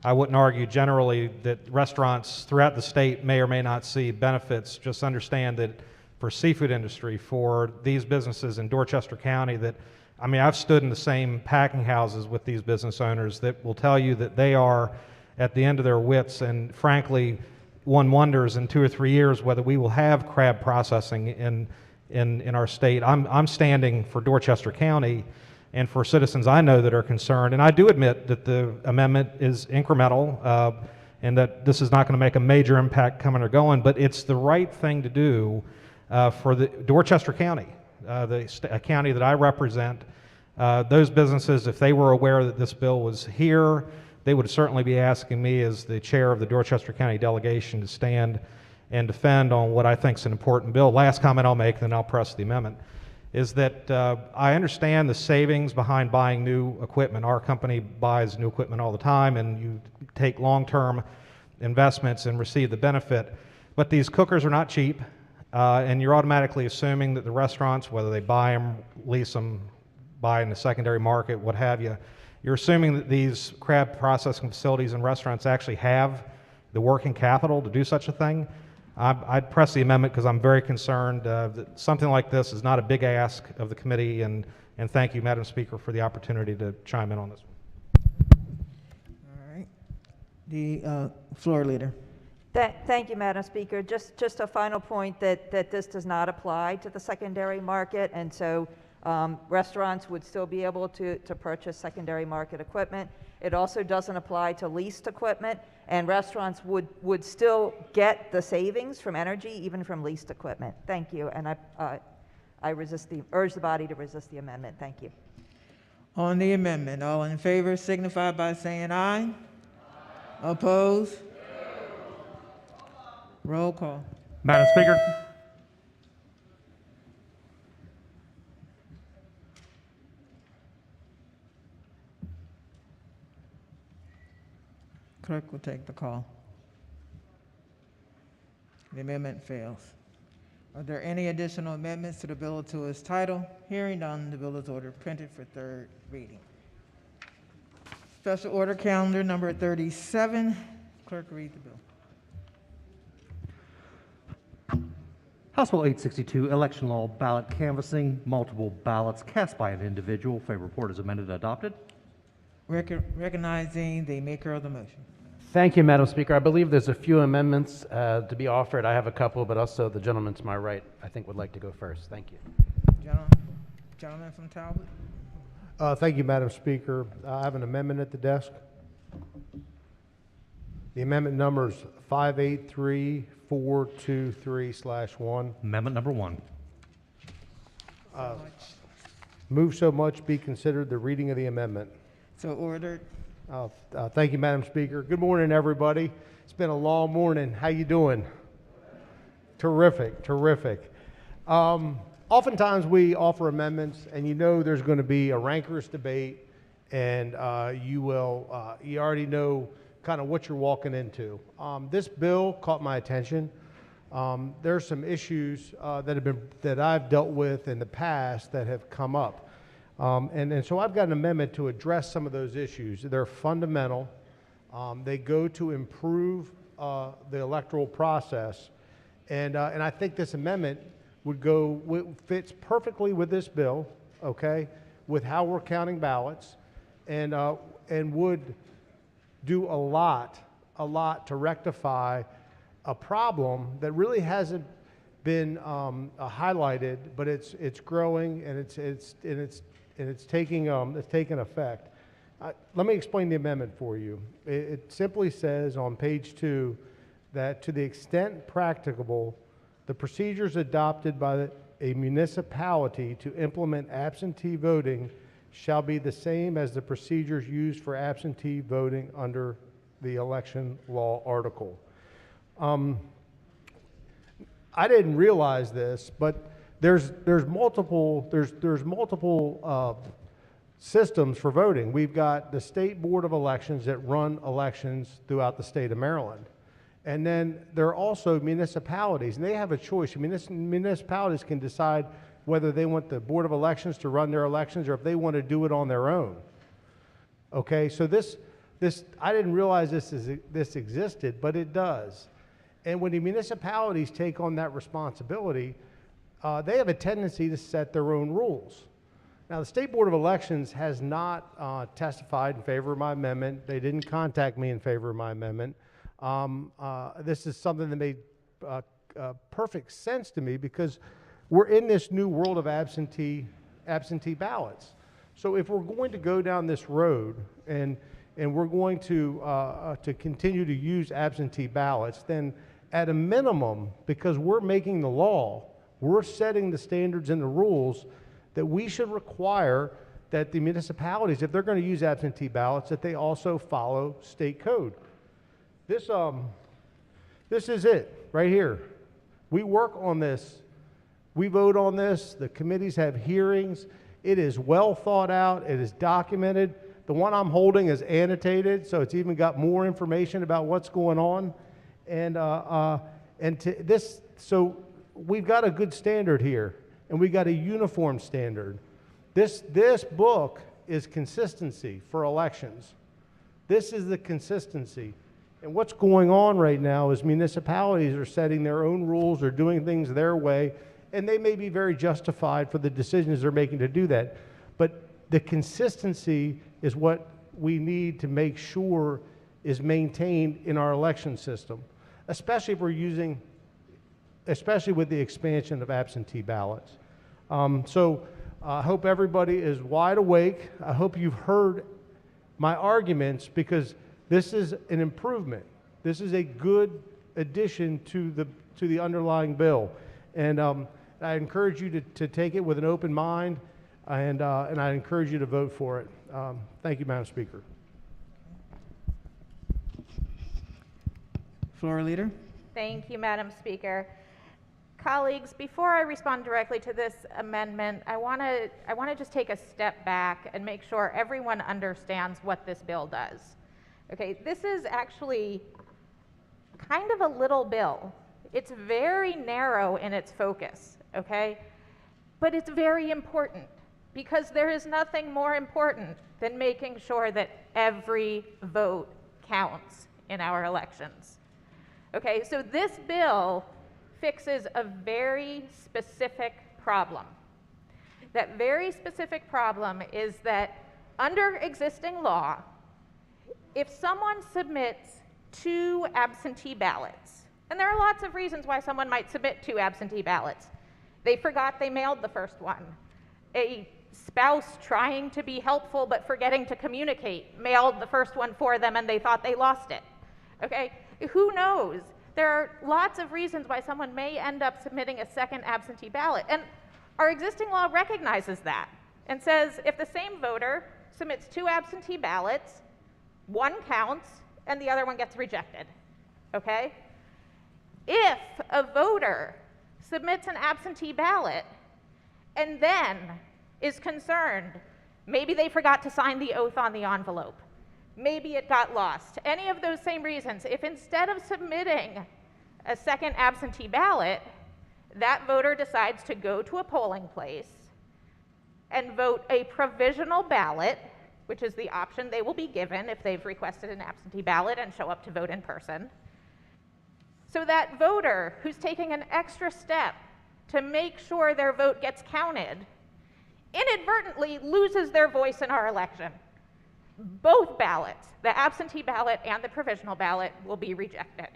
I wouldn't argue generally that restaurants throughout the state may or may not see benefits. Just understand that for seafood industry, for these businesses in Dorchester County, I've stood in the same packing houses with these business owners that will tell you that they are at the end of their wits, and frankly, one wonders in 2 or 3 years whether we will have crab processing in our state. I'm standing for Dorchester County and for citizens I know that are concerned, and I do admit that the amendment is incremental and that this is not going to make a major impact coming or going, but it's the right thing to do for the Dorchester County, a county that I represent. Those businesses, if they were aware that this bill was here, they would certainly be asking me as the chair of the Dorchester County delegation to stand and defend on what I think is an important bill. Last comment I'll make, then I'll press the amendment, is that I understand the savings behind buying new equipment. Our company buys new equipment all the time, and you take long-term investments and receive the benefit. But these cookers are not cheap, and you're automatically assuming that the restaurants, whether they buy them, lease them, buy in the secondary market, what have you, you're assuming that these crab processing facilities and restaurants actually have the working capital to do such a thing. I'd press the amendment because I'm very concerned that something like this is not a big ask of the committee, and thank you, Madam Speaker, for the opportunity to chime in on this one. All right. The floor leader. Thank you, Madam Speaker. Just a final point that this does not apply to the secondary market, and so restaurants would still be able to purchase secondary market equipment. It also doesn't apply to leased equipment, and restaurants would still get the savings from energy, even from leased equipment. Thank you, and I urge the body to resist the amendment. Thank you. On the amendment, all in favor signify by saying aye. Opposed? Roll call. Madam Speaker. Clerk will take the call. The amendment fails. Are there any additional amendments to the bill to its title? Hearing none, the bill is ordered printed for third reading. Special order calendar number 37. Clerk, read the bill. House Bill 862, Election Law, Ballot Canvassing, Multiple Ballots Cast by an Individual. Favor report is amended and adopted. Recognizing the maker of the motion. Thank you, Madam Speaker. I believe there's a few amendments to be offered. I have a couple, but also the gentleman to my right, I think, would like to go first. Thank you. Gentleman from Talbot. Thank you, Madam Speaker. I have an amendment at the desk. The amendment number is 583423/1. Amendment number 1. Move so much be considered the reading of the amendment. So ordered. Thank you, Madam Speaker. Good morning, everybody. It's been a long morning. How you doing? Terrific, terrific. Oftentimes we offer amendments, and you know there's going to be a rancorous debate, and you already know kind of what you're walking into. This bill caught my attention. There's some issues that I've dealt with in the past that have come up. And so I've got an amendment to address some of those issues. They're fundamental. They go to improve the electoral process. And I think this amendment fits perfectly with this bill, okay, with how we're counting ballots, and would do a lot to rectify a problem that really hasn't been highlighted, but it's growing and it's taking effect. Let me explain the amendment for you. It simply says on page 2 that to the extent practicable, the procedures adopted by a municipality to implement absentee voting shall be the same as the procedures used for absentee voting under the election law article. I didn't realize this, but there's multiple systems for voting. We've got the State Board of Elections that run elections throughout the state of Maryland. And then there are also municipalities, and they have a choice. Municipalities can decide whether they want the Board of Elections to run their elections or if they want to do it on their own. Okay, so this I didn't realize this existed, but it does. And when the municipalities take on that responsibility, they have a tendency to set their own rules. Now, the State Board of Elections has not testified in favor of my amendment. They didn't contact me in favor of my amendment. This is something that made perfect sense to me because we're in this new world of absentee ballots. So if we're going to go down this road and we're going to continue to use absentee ballots, then at a minimum, because we're making the law, we're setting the standards and the rules that we should require that the municipalities, if they're going to use absentee ballots, that they also follow state code. This is it right here. We work on this. We vote on this. The committees have hearings. It is well thought out. It is documented. The one I'm holding is annotated, so it's even got more information about what's going on. So we've got a good standard here, and we've got a uniform standard. This book is consistency for elections. This is the consistency. And what's going on right now is municipalities are setting their own rules or doing things their way, and they may be very justified for the decisions they're making to do that. But the consistency is what we need to make sure is maintained in our election system, especially if we're using, especially with the expansion of absentee ballots. So I hope everybody is wide awake. I hope you've heard my arguments because this is an improvement. This is a good addition to the underlying bill. And I encourage you to take it with an open mind, and I encourage you to vote for it. Thank you, Madam Speaker. Floor Leader. Thank you, Madam Speaker. Colleagues, before I respond directly to this amendment, I want to just take a step back and make sure everyone understands what this bill does. Okay, this is actually kind of a little bill. It's very narrow in its focus, okay? But it's very important because there is nothing more important than making sure that every vote counts in our elections. Okay, so this bill fixes a very specific problem. That very specific problem is that under existing law, if someone submits 2 absentee ballots, and there are lots of reasons why someone might submit 2 absentee ballots. They forgot they mailed the first one. A spouse trying to be helpful but forgetting to communicate mailed the first one for them and they thought they lost it. Okay, who knows? There are lots of reasons why someone may end up submitting a second absentee ballot. And our existing law recognizes that and says if the same voter submits 2 absentee ballots, One counts and the other one gets rejected, okay? If a voter submits an absentee ballot and then is concerned, maybe they forgot to sign the oath on the envelope, maybe it got lost, any of those same reasons, if instead of submitting a second absentee ballot, that voter decides to go to a polling place and vote a provisional ballot, which is the option they will be given if they've requested an absentee ballot and show up to vote in person. So that voter who's taking an extra step to make sure their vote gets counted inadvertently loses their voice in our election. Both ballots, the absentee ballot and the provisional ballot, will be rejected.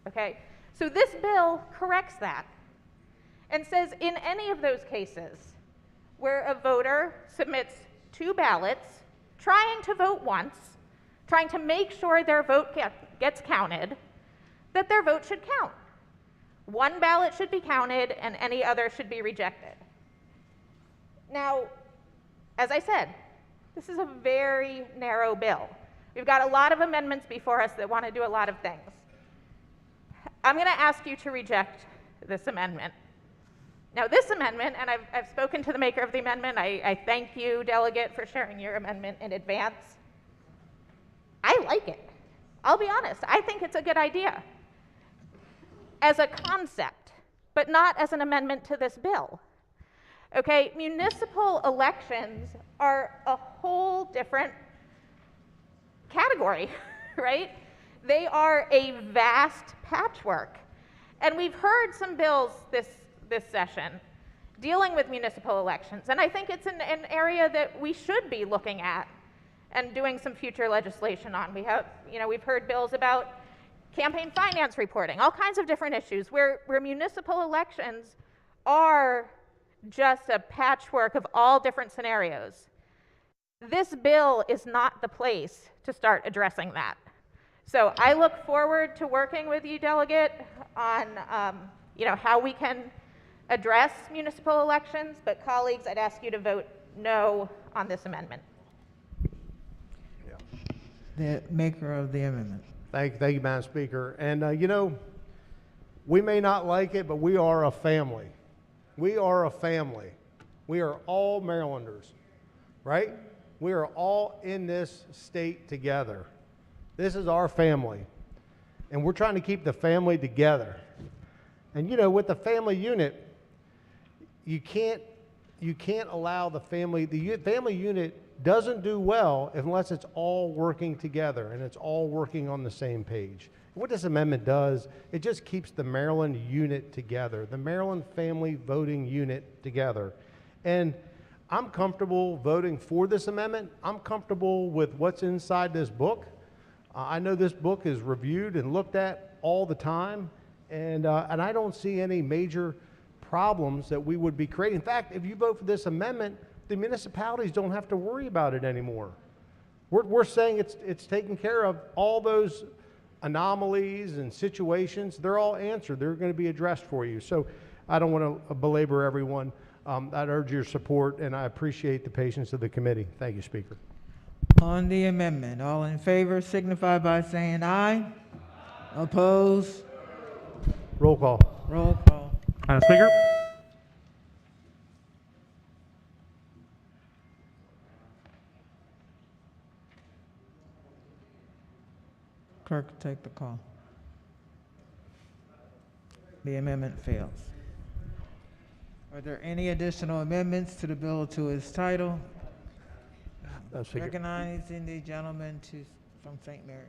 Okay? So this bill corrects that and says in any of those cases where a voter submits two ballots, trying to vote once, trying to make sure their vote gets counted, that their vote should count. One ballot should be counted and any other should be rejected. Now, as I said, this is a very narrow bill. We've got a lot of amendments before us that want to do a lot of things. I'm going to ask you to reject this amendment. Now, this amendment, and I've spoken to the maker of the amendment. I thank you, delegate, for sharing your amendment in advance. I like it. I'll be honest. I think it's a good idea as a concept, but not as an amendment to this bill. Okay, municipal elections are a whole different category, right? They are a vast patchwork. And we've heard some bills this session dealing with municipal elections, and I think it's an area that we should be looking at and doing some future legislation on. We've heard bills about campaign finance reporting, all kinds of different issues where municipal elections are just a patchwork of all different scenarios. This bill is not the place to start addressing that. So I look forward to working with you, delegate, on how we can address municipal elections, but colleagues, I'd ask you to vote no on this amendment. The maker of the amendment. Thank you, Madam Speaker. And we may not like it, but we are a family. We are a family. We are all Marylanders, right? We are all in this state together. This is our family. And we're trying to keep the family together. And with the family unit, you can't allow the family unit doesn't do well unless it's all working together and it's all working on the same page. What this amendment does, it just keeps the Maryland unit together, the Maryland family voting unit together. And I'm comfortable voting for this amendment. I'm comfortable with what's inside this book. I know this book is reviewed and looked at all the time, and I don't see any major problems that we would be creating. In fact, if you vote for this amendment, the municipalities don't have to worry about it anymore. We're saying it's taken care of. All those anomalies and situations, they're all answered. They're going to be addressed for you. So I don't want to belabor everyone. I'd urge your support, and I appreciate the patience of the committee. Thank you, Speaker. On the amendment, all in favor signify by saying aye. Opposed? Roll call. Roll call. Madam Speaker. Clerk, take the call. The amendment fails. Are there any additional amendments to the bill to its title? Recognizing the gentleman from St. Mary's.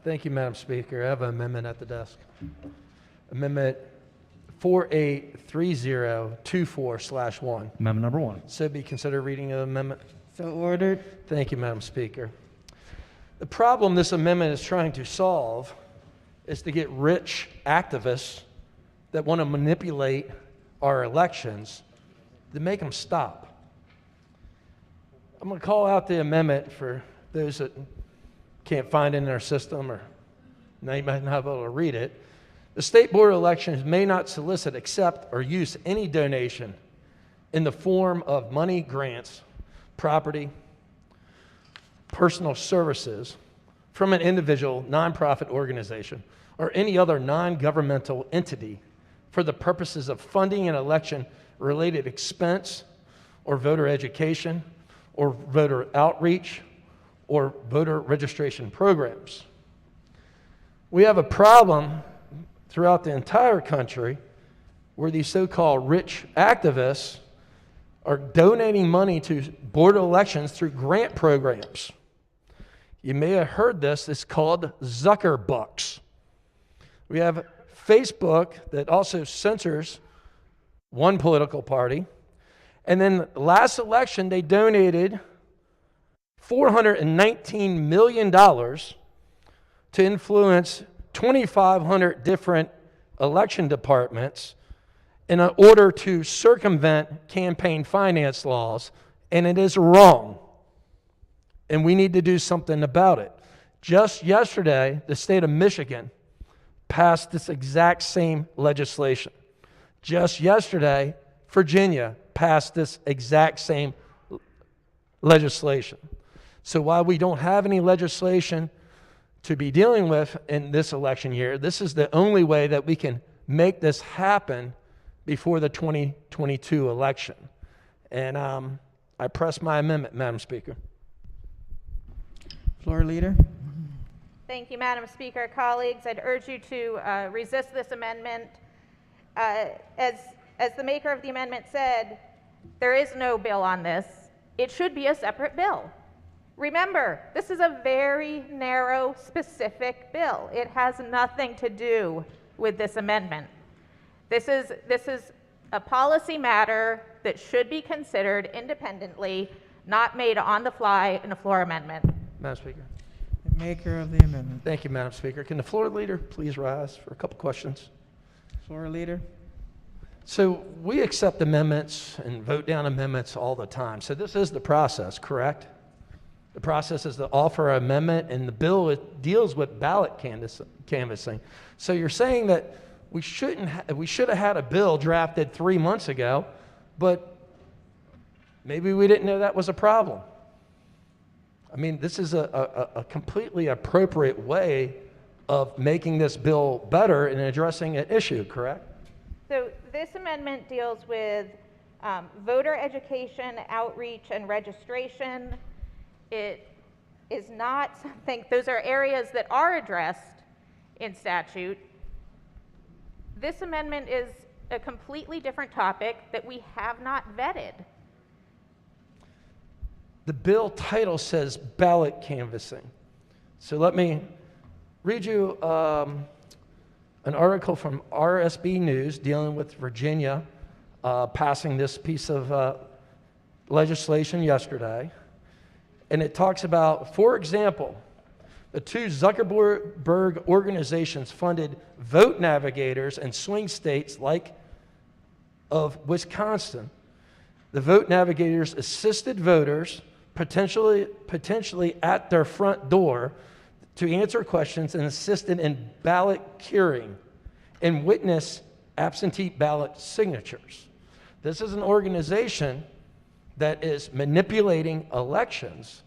Thank you, Madam Speaker. I have an amendment at the desk. Amendment 483024/1. Amendment number 1. So be considered reading of the amendment. So ordered. Thank you, Madam Speaker. The problem this amendment is trying to solve is to get rich activists that want to manipulate our elections to make them stop. I'm going to call out the amendment for those that can't find it in their system or they might not be able to read it. The State Board of Elections may not solicit, accept, or use any donation in the form of money, grants, property, personal services, from an individual, nonprofit organization, or any other non-governmental entity for the purposes of funding an election-related expense or voter education or voter outreach or voter registration programs. We have a problem throughout the entire country where these so-called rich activists are donating money to board of elections through grant programs. You may have heard this. It's called Zuckerbucks. We have Facebook that also censors one political party. And then last election, they donated $419 million to influence 2,500 different election departments in order to circumvent campaign finance laws, and it is wrong. And we need to do something about it. Just yesterday, the state of Michigan passed this exact same legislation. Just yesterday, Virginia passed this exact same legislation. So while we don't have any legislation to be dealing with in this election year, this is the only way that we can make this happen before the 2022 election. And I press my amendment, Madam Speaker. Floor leader. Thank you, Madam Speaker. Colleagues, I'd urge you to resist this amendment. As the maker of the amendment said, there is no bill on this. It should be a separate bill. Remember, this is a very narrow, specific bill. It has nothing to do with this amendment. This is a policy matter that should be considered independently, not made on the fly in a floor amendment. Madam Speaker. The maker of the amendment. Thank you, Madam Speaker. Can the floor leader please rise for a couple questions? Floor leader. So we accept amendments and vote down amendments all the time. So this is the process, correct? The process is to offer an amendment, and the bill deals with ballot canvassing. So you're saying that we should have had a bill drafted 3 months ago, but maybe we didn't know that was a problem. I mean, this is a completely appropriate way of making this bill better and addressing an issue, correct? So this amendment deals with voter education, outreach, and registration. It is not something, those are areas that are addressed in statute. This amendment is a completely different topic that we have not vetted. The bill title says ballot canvassing. So let me read you an article from RSB News dealing with Virginia passing this piece of legislation yesterday. And it talks about, for example, the two Zuckerberg organizations funded vote navigators in swing states like of Wisconsin. The vote navigators assisted voters potentially at their front door to answer questions and assisted in ballot curing and witness absentee ballot signatures. This is an organization that is manipulating elections,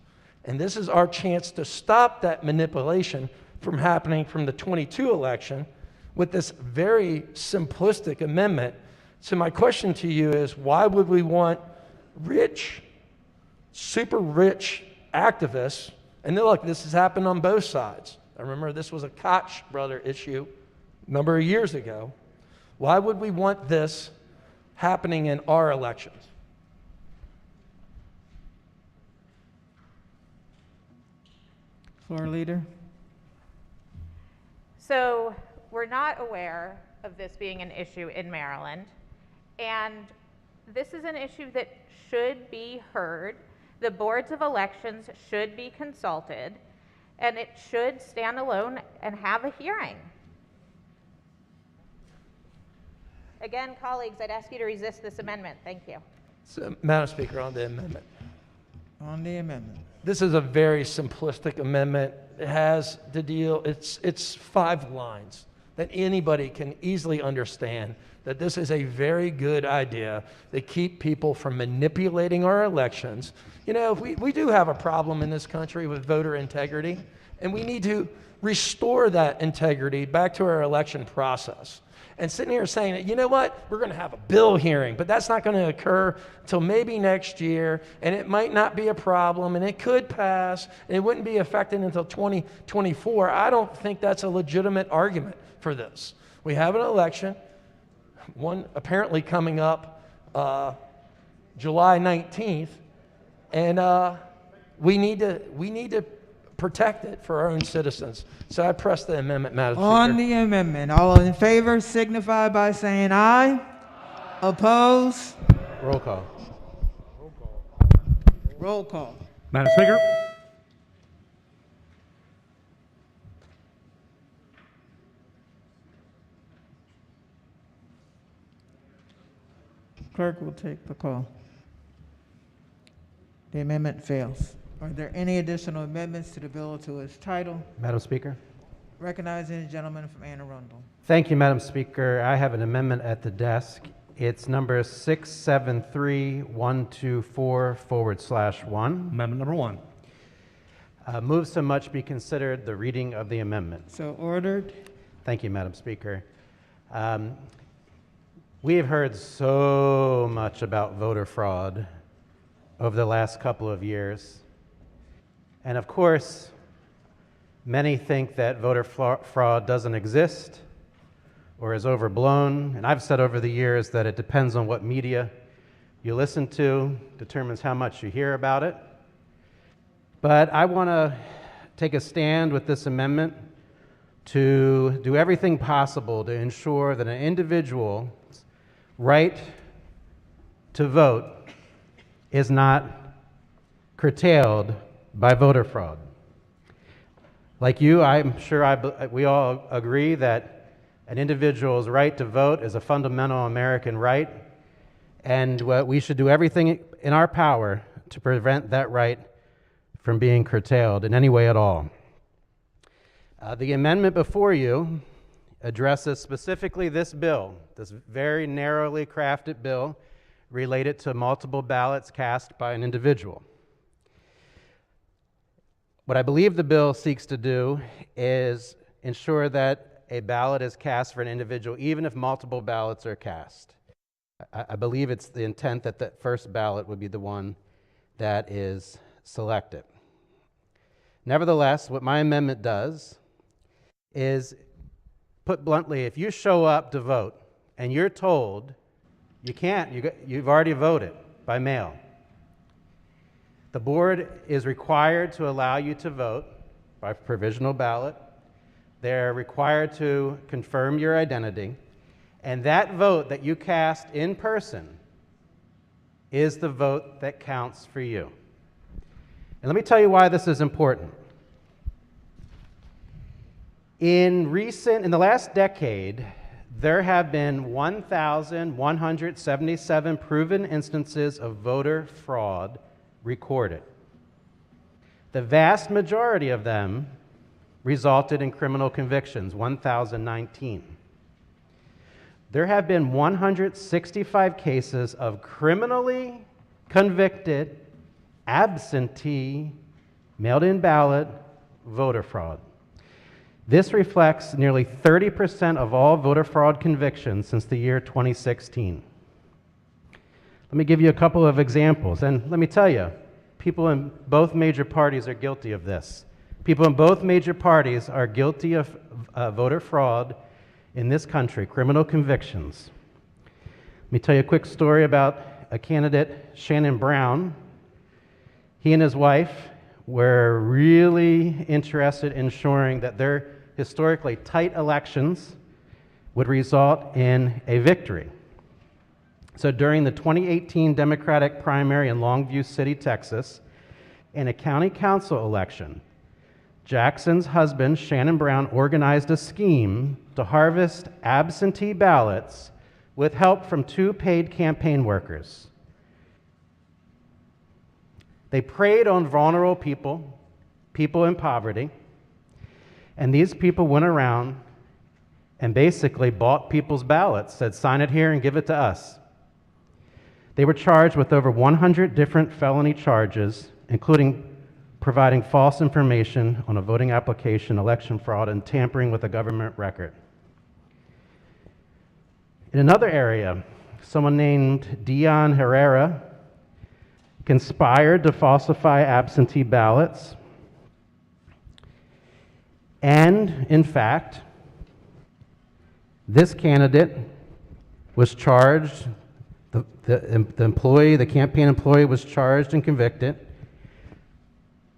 and this is our chance to stop that manipulation from happening from the 22 election with this very simplistic amendment. So my question to you is, why would we want rich, super rich activists? And then look, this has happened on both sides. I remember this was a Koch brother issue a number of years ago. Why would we want this happening in our elections? Floor leader. So we're not aware of this being an issue in Maryland, and this is an issue that should be heard. The boards of elections should be consulted, and it should stand alone and have a hearing. Again, colleagues, I'd ask you to resist this amendment. Thank you. So, Madam Speaker, on the amendment. On the amendment. This is a very simplistic amendment. It has the deal, it's 5 lines that anybody can easily understand that this is a very good idea to keep people from manipulating our elections. You know, we do have a problem in this country with voter integrity, And we need to restore that integrity back to our election process. And sitting here saying that, you know what, we're going to have a bill hearing, but that's not going to occur until maybe next year, and it might not be a problem, and it could pass, and it wouldn't be effective until 2024. I don't think that's a legitimate argument for this. We have an election, one apparently coming up July 19th, and we need to protect it for our own citizens. So I press the amendment, Madam Speaker. On the amendment, all in favor signify by saying aye. Oppose? Roll call. Roll call. Madam Speaker. Clerk will take the call. The amendment fails. Are there any additional amendments to the bill to its title? Madam Speaker. Recognizing the gentleman from Anne Arundel. Thank you, Madam Speaker. I have an amendment at the desk. It's number 673124/1. Amendment number 1. Move so much be considered the reading of the amendment. So ordered. Thank you, Madam Speaker. We have heard so much about voter fraud over the last couple of years. And of course, many think that voter fraud doesn't exist or is overblown. And I've said over the years that it depends on what media you listen to, determines how much you hear about it. But I want to take a stand with this amendment to do everything possible to ensure that an individual's right to vote is not curtailed by voter fraud. Like you, I'm sure we all agree that an individual's right to vote is a fundamental American right, and we should do everything in our power to prevent that right from being curtailed in any way at all. The amendment before you addresses specifically this bill, this very narrowly crafted bill related to multiple ballots cast by an individual. What I believe the bill seeks to do is ensure that a ballot is cast for an individual even if multiple ballots are cast. I believe it's the intent that the first ballot would be the one that is selected. Nevertheless, what my amendment does is, put bluntly, if you show up to vote and you're told you can't, you've already voted by mail, the board is required to allow you to vote by provisional ballot. They're required to confirm your identity, and that vote that you cast in person is the vote that counts for you. And let me tell you why this is important. In the last decade, there have been 1,177 proven instances of voter fraud recorded. The vast majority of them resulted in criminal convictions, 1,019. There have been 165 cases of criminally convicted, absentee, mailed-in ballot voter fraud. This reflects nearly 30% of all voter fraud convictions since the year 2016. Let me give you a couple of examples, and let me tell you, people in both major parties are guilty of this. People in both major parties are guilty of voter fraud in this country, criminal convictions. Let me tell you a quick story about a candidate, Shannon Brown. He and his wife were really interested in ensuring that their historically tight elections would result in a victory. So during the 2018 Democratic primary in Longview City, Texas, in a county council election, Jackson's husband, Shannon Brown, organized a scheme to harvest absentee ballots with help from 2 paid campaign workers. They preyed on vulnerable people, people in poverty, and these people went around and basically bought people's ballots, said, sign it here and give it to us. They were charged with over 100 different felony charges, including providing false information on a voting application, election fraud, and tampering with a government record. In another area, someone named Dion Herrera conspired to falsify absentee ballots. And, in fact, this candidate was charged, the campaign employee was charged and convicted.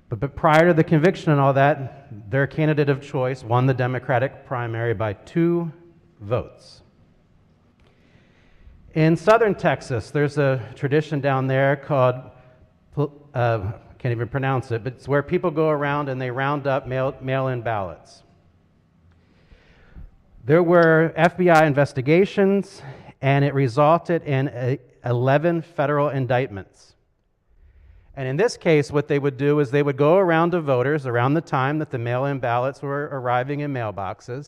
But prior to the conviction and all that, their candidate of choice won the Democratic primary by 2 votes. In southern Texas, there's a tradition down there called, can't even pronounce it, but it's where people go around and they round up mail-in ballots. There were FBI investigations, and it resulted in 11 federal indictments. And in this case, what they would do is they would go around to voters around the time that the mail-in ballots were arriving in mailboxes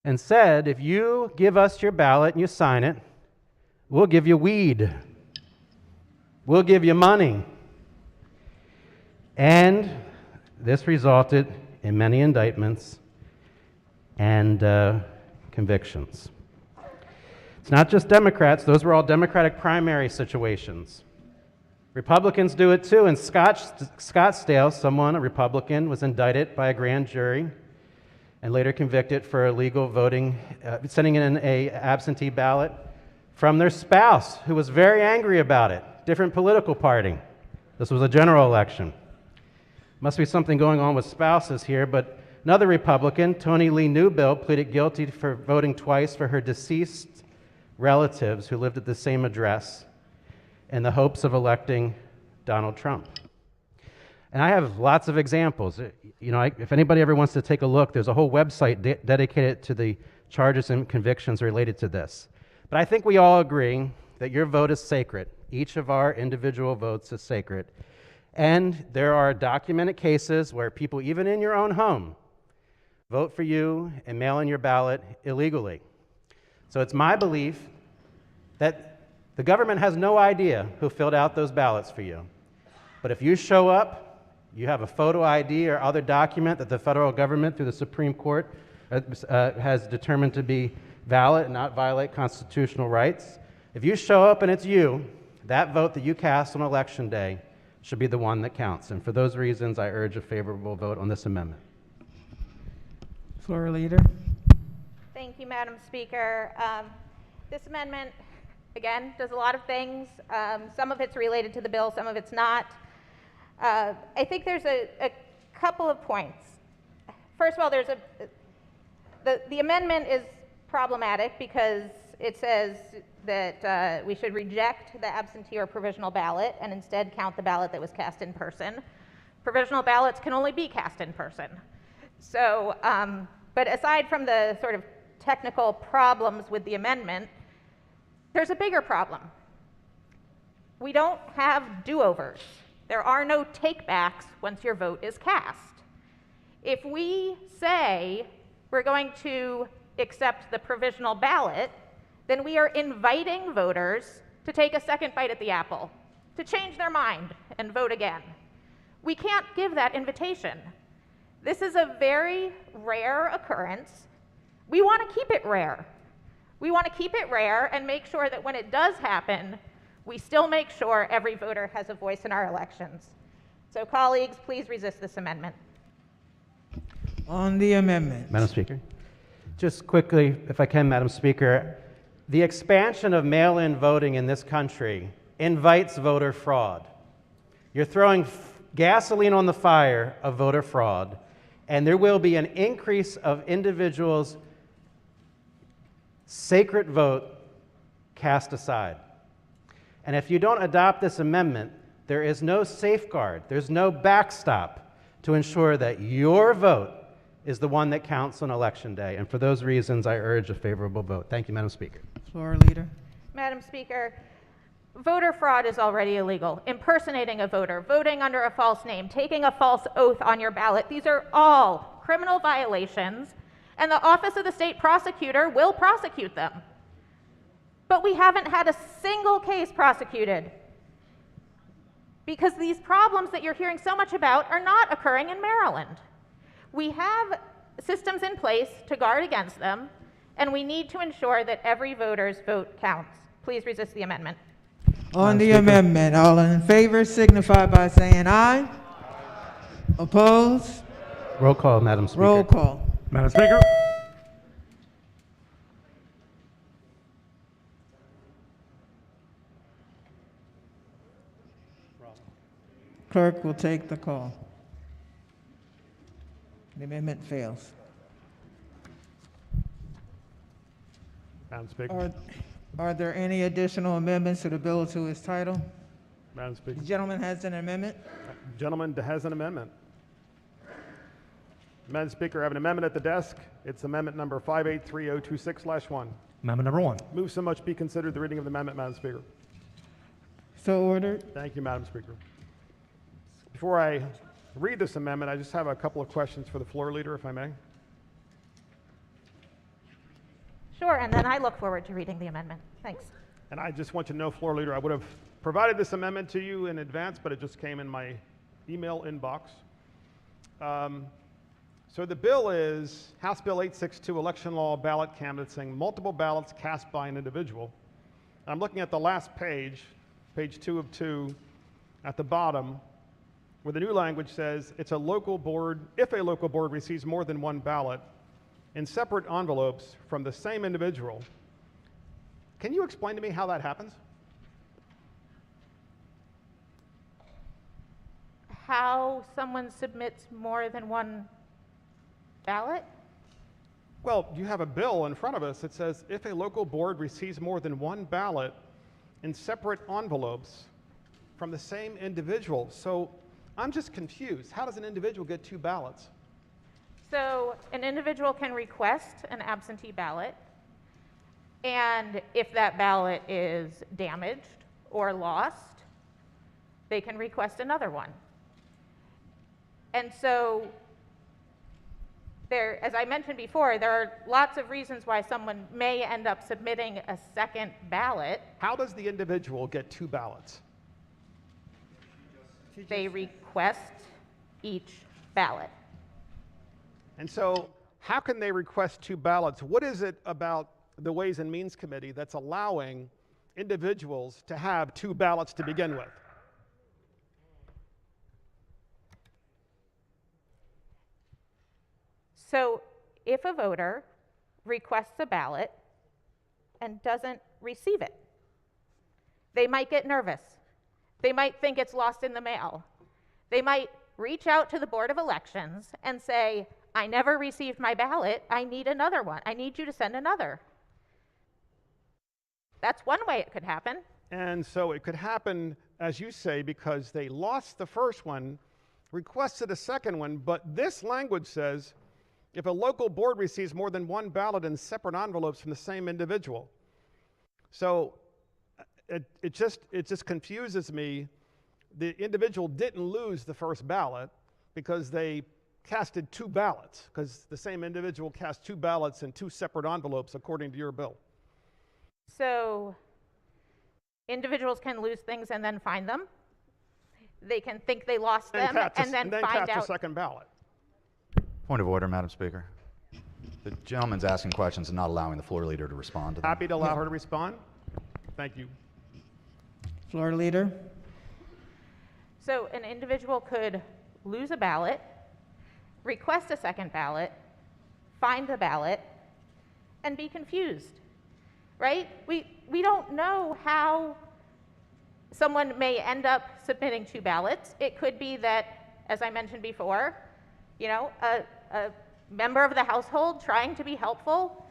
and said, if you give us your ballot and you sign it, we'll give you weed. We'll give you money. And this resulted in many indictments and convictions. It's not just Democrats. Those were all Democratic primary situations. Republicans do it too. In Scottsdale, someone, a Republican, was indicted by a grand jury and later convicted for illegal voting, sending in an absentee ballot from their spouse, who was very angry about it. Different political party. This was a general election. Must be something going on with spouses here, but another Republican, Tony Lee Newbill, pleaded guilty for voting twice for her deceased relatives who lived at the same address in the hopes of electing Donald Trump. And I have lots of examples. You know, if anybody ever wants to take a look, there's a whole website dedicated to the charges and convictions related to this. But I think we all agree that your vote is sacred. Each of our individual votes is sacred. And there are documented cases where people, even in your own home, vote for you and mail in your ballot illegally. So it's my belief that the government has no idea who filled out those ballots for you. But if you show up, you have a photo ID or other document that the federal government through the Supreme Court has determined to be valid and not violate constitutional rights. If you show up and it's you, that vote that you cast on Election Day should be the one that counts. And for those reasons, I urge a favorable vote on this amendment. Floor leader. Thank you, Madam Speaker. This amendment, again, does a lot of things. Some of it's related to the bill, some of it's not. I think there's a couple of points. First of all, the amendment is problematic because it says that we should reject the absentee or provisional ballot and instead count the ballot that was cast in person. Provisional ballots can only be cast in person. So, but aside from the sort of technical problems with the amendment, there's a bigger problem. We don't have do-overs. There are no take-backs once your vote is cast. If we say we're going to accept the provisional ballot, then we are inviting voters to take a second bite at the apple, to change their mind and vote again. We can't give that invitation. This is a very rare occurrence. We want to keep it rare. We want to keep it rare and make sure that when it does happen, we still make sure every voter has a voice in our elections. So colleagues, please resist this amendment. On the amendment. Madam Speaker. Just quickly, if I can, Madam Speaker, the expansion of mail-in voting in this country invites voter fraud. You're throwing gasoline on the fire of voter fraud, and there will be an increase of individuals' sacred vote cast aside. And if you don't adopt this amendment, there is no safeguard, there's no backstop to ensure that your vote is the one that counts on Election Day. And for those reasons, I urge a favorable vote. Thank you, Madam Speaker. Floor leader. Madam Speaker, voter fraud is already illegal. Impersonating a voter, voting under a false name, taking a false oath on your ballot, these are all criminal violations, and the Office of the State Prosecutor will prosecute them. But we haven't had a single case prosecuted. because these problems that you're hearing so much about are not occurring in Maryland. We have systems in place to guard against them, and we need to ensure that every voter's vote counts. Please resist the amendment. On the amendment, all in favor signify by saying aye. Opposed? Roll call, Madam Speaker. Roll call. Madam Speaker. Clerk will take the call. The amendment fails. Madam Speaker. Are there any additional amendments to the bill to its title? Madam Speaker. The gentleman has an amendment. Gentleman has an amendment. Madam Speaker, I have an amendment at the desk. It's amendment number 583026/1. Amendment number 1. Move so much be considered the reading of the amendment, Madam Speaker. So ordered. Thank you, Madam Speaker. Before I read this amendment, I just have a couple of questions for the floor leader, if I may. Sure, and then I look forward to reading the amendment. Thanks. And I just want you to know, floor leader, I would have provided this amendment to you in advance, but it just came in my email inbox. So the bill is House Bill 862, Election Law, Ballot Canvassing, multiple ballots cast by an individual. I'm looking at the last page, page 2 of 2, at the bottom, where the new language says it's a local board, if a local board receives more than one ballot in separate envelopes from the same individual. Can you explain to me how that happens? How someone submits more than one ballot? Well, you have a bill in front of us that says if a local board receives more than one ballot in separate envelopes from the same individual. So I'm just confused. How does an individual get two ballots? So an individual can request an absentee ballot, and if that ballot is damaged or lost, they can request another one. And so there, as I mentioned before, there are lots of reasons why someone may end up submitting a second ballot. How does the individual get two ballots? They request each ballot. And so how can they request two ballots? What is it about the Ways and Means Committee that's allowing individuals to have two ballots to begin with? So if a voter requests a ballot and doesn't receive it, they might get nervous. They might think it's lost in the mail. They might reach out to the Board of Elections and say, I never received my ballot. I need another one. I need you to send another. That's one way it could happen. And so it could happen, as you say, because they lost the first one, requested a second one, but this language says if a local board receives more than one ballot in separate envelopes from the same individual. So it just confuses me. The individual didn't lose the first ballot because they casted two ballots, because the same individual cast two ballots in two separate envelopes according to your bill. So individuals can lose things and then find them. They can think they lost them and then find out. A second ballot. Point of order, Madam Speaker. The gentleman's asking questions and not allowing the floor leader to respond to them. Happy to allow her to respond. Thank you. Floor leader. So an individual could lose a ballot, request a second ballot, find the ballot, and be confused, right? We don't know how someone may end up submitting two ballots. It could be that, as I mentioned before, you know, a member of the household trying to be helpful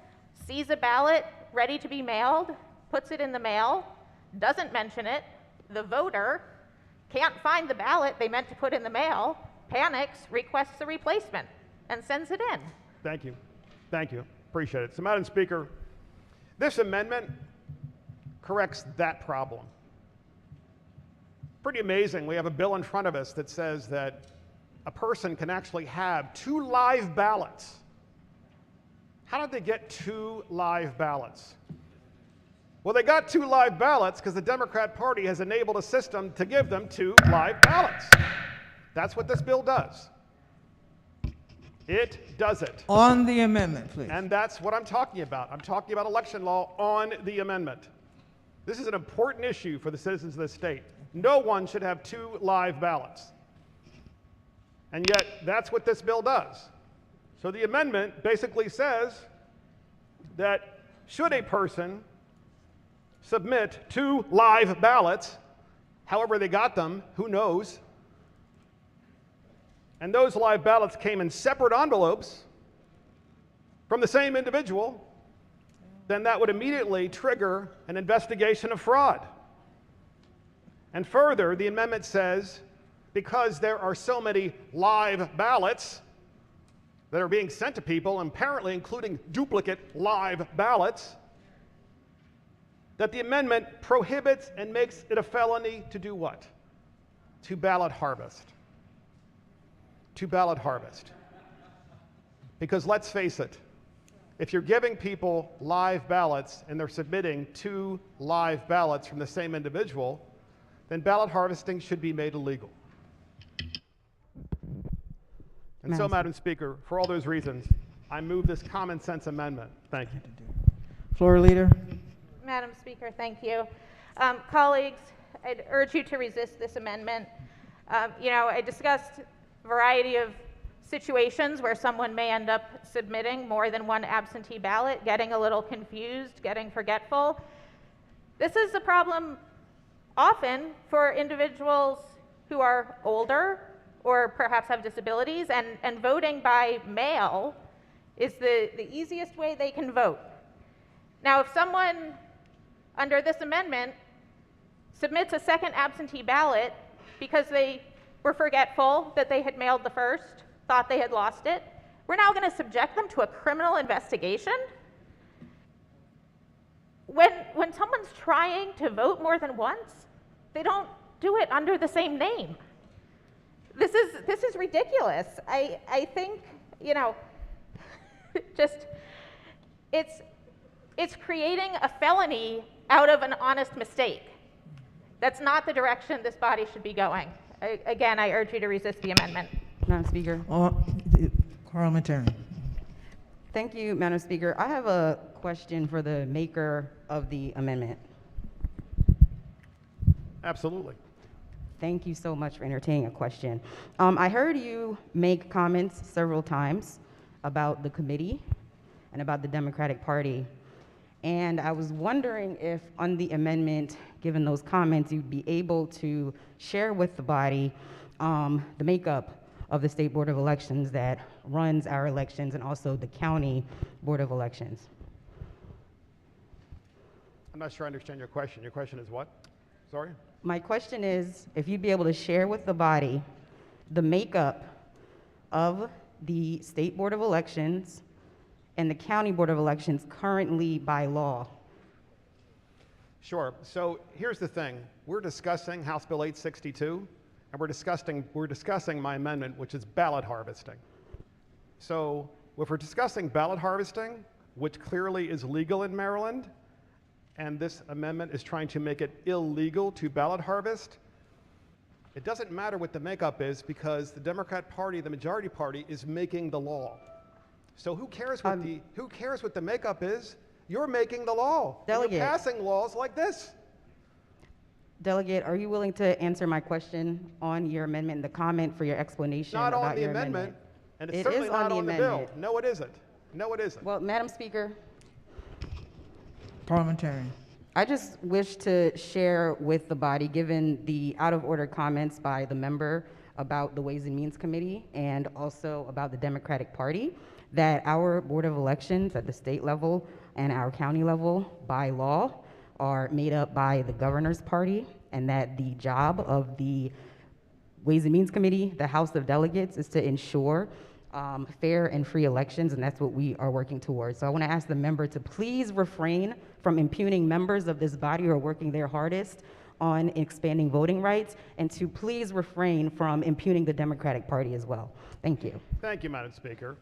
sees a ballot ready to be mailed, puts it in the mail, doesn't mention it. The voter can't find the ballot they meant to put in the mail, panics, requests a replacement, and sends it in. Thank you. Thank you. Appreciate it. So, Madam Speaker, this amendment corrects that problem. Pretty amazing. We have a bill in front of us that says that a person can actually have two live ballots. How did they get two live ballots? Well, they got 2 live ballots because the Democrat Party has enabled a system to give them 2 live ballots. That's what this bill does. It does it. On the amendment, please. And that's what I'm talking about. I'm talking about election law on the amendment. This is an important issue for the citizens of this state. No one should have 2 live ballots. And yet, that's what this bill does. So the amendment basically says that should a person submit 2 live ballots, however they got them, who knows, and those live ballots came in separate envelopes from the same individual, then that would immediately trigger an investigation of fraud. And further, the amendment says, because there are so many live ballots that are being sent to people, apparently including duplicate live ballots, that the amendment prohibits and makes it a felony to do what? To ballot harvest. To ballot harvest. Because let's face it, if you're giving people live ballots and they're submitting 2 live ballots from the same individual, then ballot harvesting should be made illegal. And so, Madam Speaker, for all those reasons, I move this common sense amendment. Thank you. Floor Leader. Madam Speaker, thank you. Colleagues, I'd urge you to resist this amendment. I discussed a variety of situations where someone may end up submitting more than 1 absentee ballot, getting a little confused, getting forgetful. This is a problem often for individuals who are older or perhaps have disabilities, and voting by mail is the easiest way they can vote. Now, if someone under this amendment submits a second absentee ballot because they were forgetful that they had mailed the first, thought they had lost it, we're now going to subject them to a criminal investigation? When someone's trying to vote more than once, they don't do it under the same name. This is ridiculous. I think, just it's creating a felony out of an honest mistake. That's not the direction this body should be going. Again, I urge you to resist the amendment. Madam Speaker. Parliamentarian. Thank you, Madam Speaker. I have a question for the maker of the amendment. Absolutely. Thank you so much for entertaining a question. I heard you make comments several times about the committee and about the Democratic Party. And I was wondering if on the amendment, given those comments, you'd be able to share with the body the makeup of the State Board of Elections that runs our elections and also the County Board of Elections. I'm not sure I understand your question. Your question is what? Sorry? My question is if you'd be able to share with the body the makeup of the State Board of Elections and the County Board of Elections currently by law. Sure. So here's the thing. We're discussing House Bill 862, and we're discussing my amendment, which is ballot harvesting. So if we're discussing ballot harvesting, which clearly is legal in Maryland, and this amendment is trying to make it illegal to ballot harvest, it doesn't matter what the makeup is because the Democrat Party, the majority party, is making the law. So who cares what the makeup is? You're making the law. Delegate. You're passing laws like this. Delegate, are you willing to answer my question on your amendment, the comment for your explanation Not about on the your amendment, and it's It certainly is not on on the the bill. amendment. No, it isn't. No, it isn't. Well, Madam Speaker, Parliamentarian. I just wish to share with the body, given the out-of-order comments by the member about the Ways and Means Committee and also about the Democratic Party, that our Board of Elections at the state level and our county level by law are made up by the governor's party, and that the job of the Ways and Means Committee, the House of Delegates, is to ensure fair and free elections, and that's what we are working towards. So I want to ask the member to please refrain from impugning members of this body who are working their hardest on expanding voting rights, and to please refrain from impugning the Democratic Party as well. Thank you. Thank you, Madam Speaker.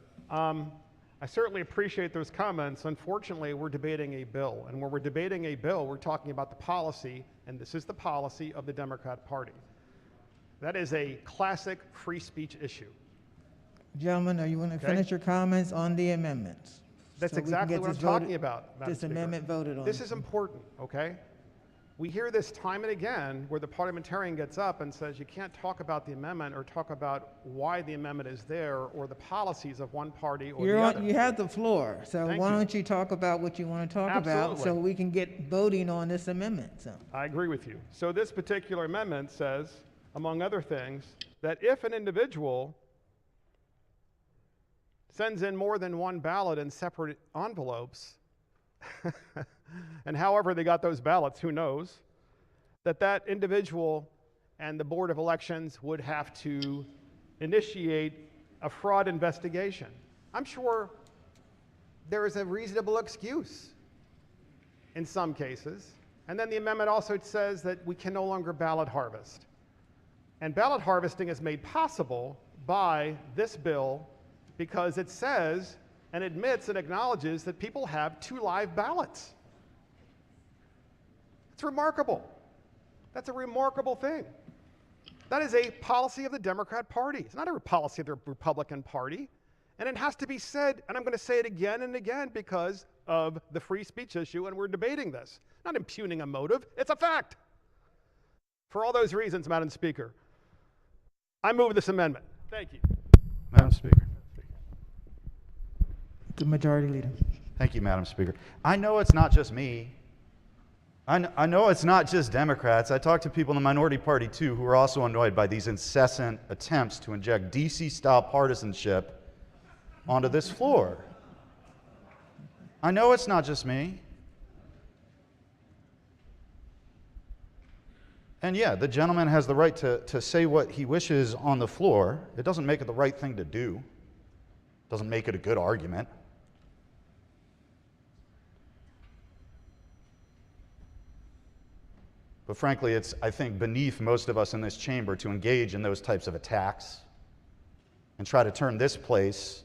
I certainly appreciate those comments. Unfortunately, we're debating a bill, and when we're debating a bill, we're talking about the policy, and this is the policy of the Democrat Party. That is a classic free speech issue. Gentlemen, are you going to finish your comments on the amendments? That's So we can exactly get what I'm this talking about, Madam This Speaker. amendment voted on. This is important, okay? We hear this time and again where the parliamentarian gets up and says you can't talk about the amendment or talk about why the amendment is there or the policies of one party or the other. You have the floor, so Thank why you. don't you talk about what you want to talk about so Absolutely. we can get voting on this amendment? So. I agree with you. So this particular amendment says, among other things, that if an individual sends in more than one ballot in separate envelopes, and however they got those ballots, who knows, that individual and the Board of Elections would have to initiate a fraud investigation. I'm sure there is a reasonable excuse in some cases. And then the amendment also says that we can no longer ballot harvest. And ballot harvesting is made possible by this bill because it says and admits and acknowledges that people have 2 live ballots. It's remarkable. That's a remarkable thing. That is a policy of the Democrat Party. It's not a policy of the Republican Party. And it has to be said, and I'm going to say it again and again because of the free speech issue, and we're debating this. Not impugning a motive, it's a fact. For all those reasons, Madam Speaker, I move this amendment. Thank you. Madam Speaker. The Majority Leader. Thank you, Madam Speaker. I know it's not just me. I know it's not just Democrats. I talk to people in the minority party, too, who are also annoyed by these incessant attempts to inject D.C.-style partisanship onto this floor. I know it's not just me. And yeah, the gentleman has the right to say what he wishes on the floor. It doesn't make it the right thing to do. It doesn't make it a good argument. But frankly, it's, I think, beneath most of us in this chamber to engage in those types of attacks and try to turn this place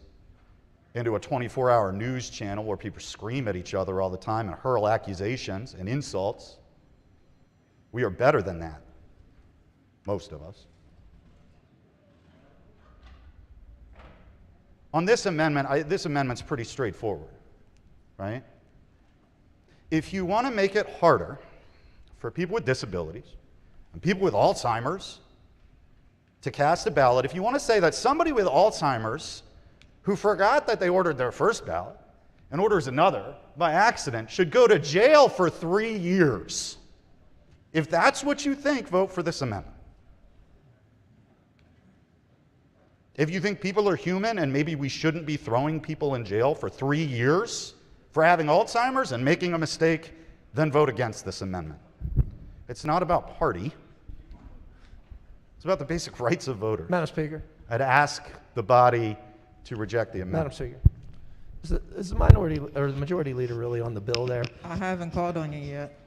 into a 24-hour news channel where people scream at each other all the time and hurl accusations and insults. We are better than that, most of us. On this amendment, this amendment's pretty straightforward, right? If you want to make it harder for people with disabilities and people with Alzheimer's to cast a ballot, if you want to say that somebody with Alzheimer's who forgot that they ordered their first ballot and orders another by accident should go to jail for 3 years, if that's what you think, vote for this amendment. If you think people are human and maybe we shouldn't be throwing people in jail for 3 years for having Alzheimer's and making a mistake, then vote against this amendment. It's not about party. It's about the basic rights of voters. Madam Speaker. I'd ask the body to reject the amendment. Madam Speaker. Is the minority or the majority leader really on the bill there? I haven't called on you yet.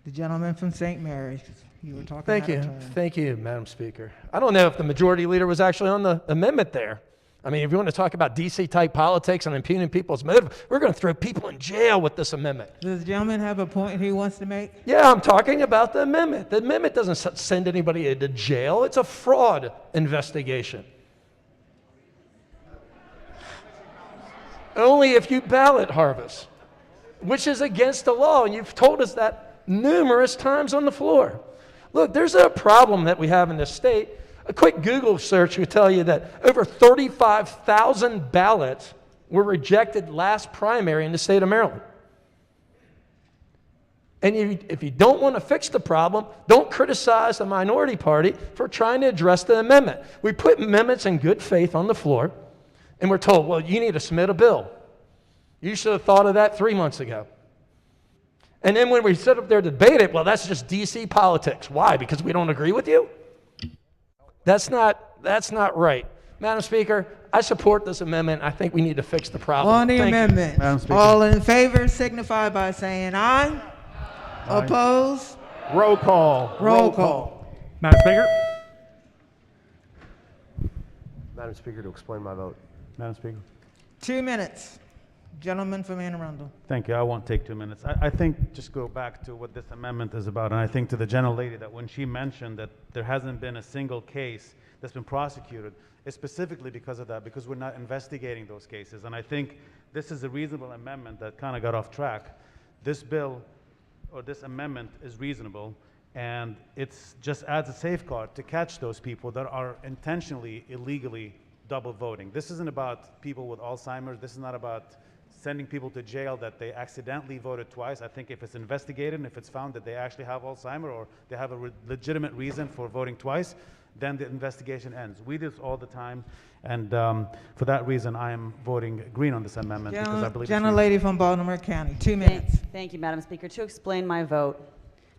The gentleman from St. Mary's, you were talking Thank out of you. turn. Thank you, Madam Speaker. I don't know if the majority leader was actually on the amendment there. I mean, if you want to talk about DC-type politics and impugning people's motive, we're going to throw people in jail with this amendment. Does the gentleman have a point he wants to make? Yeah, I'm talking about the amendment. The amendment doesn't send anybody to jail. It's a fraud investigation. Only if you ballot harvest, which is against the law, and you've told us that numerous times on the floor. Look, there's a problem that we have in this state. A quick Google search will tell you that over 35,000 ballots were rejected last primary in the state of Maryland. And if you don't want to fix the problem, don't criticize the minority party for trying to address the amendment. We put amendments in good faith on the floor, and we're told, well, you need to submit a bill. You should have thought of that 3 months ago. And then when we sit up there to debate it, well, that's just DC politics. Why? Because we don't agree with you? That's not right. Madam Speaker, I support this amendment. I think we need to fix the problem. On the Thank you. amendment, all in favor signify by saying aye. Oppose? Roll call. Roll call. Madam Speaker. Madam Speaker, to explain my vote. Madam Speaker. 2 minutes. Gentleman from Anne Arundel. Thank you. I won't take 2 minutes. I think just go back to what this amendment is about, and I think to the gentlelady that when she mentioned that there hasn't been a single case that's been prosecuted, it's specifically because of that, because we're not investigating those cases. And I think this is a reasonable amendment that kind of got off track. This bill or this amendment is reasonable, and it's just adds a safeguard to catch those people that are intentionally, illegally double voting. This isn't about people with Alzheimer's. This is not about sending people to jail that they accidentally voted twice. I think if it's investigated and if it's found that they actually have Alzheimer's or they have a legitimate reason for voting twice, then the investigation ends. We do this all the time, and for that reason, I am voting green on this amendment because I believe it's Gentlelady from Baltimore County, 2 minutes. Thank you, Madam Speaker. To explain my vote,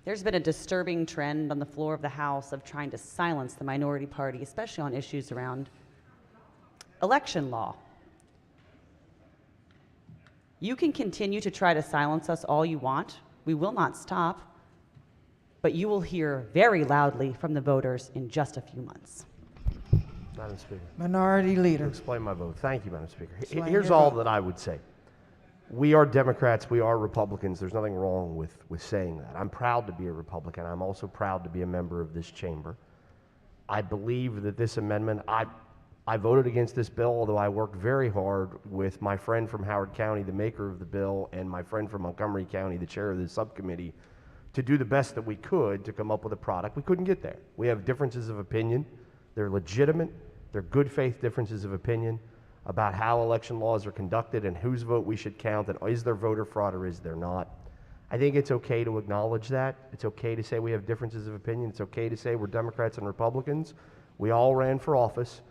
there's been a disturbing trend on the floor of the House of trying to silence the minority party, especially on issues around election law. You can continue to try to silence us all you want. We will not stop, but you will hear very loudly from the voters in just a few months. Madam Speaker. Minority Leader. To explain my vote. Thank you, Madam Speaker. Explain Here's your all vote. that I would say. We are Democrats, we are Republicans. There's nothing wrong with saying that. I'm proud to be a Republican. I'm also proud to be a member of this chamber. I believe that this amendment, I voted against this bill, although I worked very hard with my friend from Howard County, the maker of the bill, and my friend from Montgomery County, the chair of the subcommittee, to do the best that we could to come up with a product. We couldn't get there. We have differences of opinion. They're legitimate. They're good faith differences of opinion about how election laws are conducted and whose vote we should count, and is there voter fraud or is there not. I think it's okay to acknowledge that. It's okay to say we have differences of opinion. It's okay to say we're Democrats and Republicans. We all ran for office.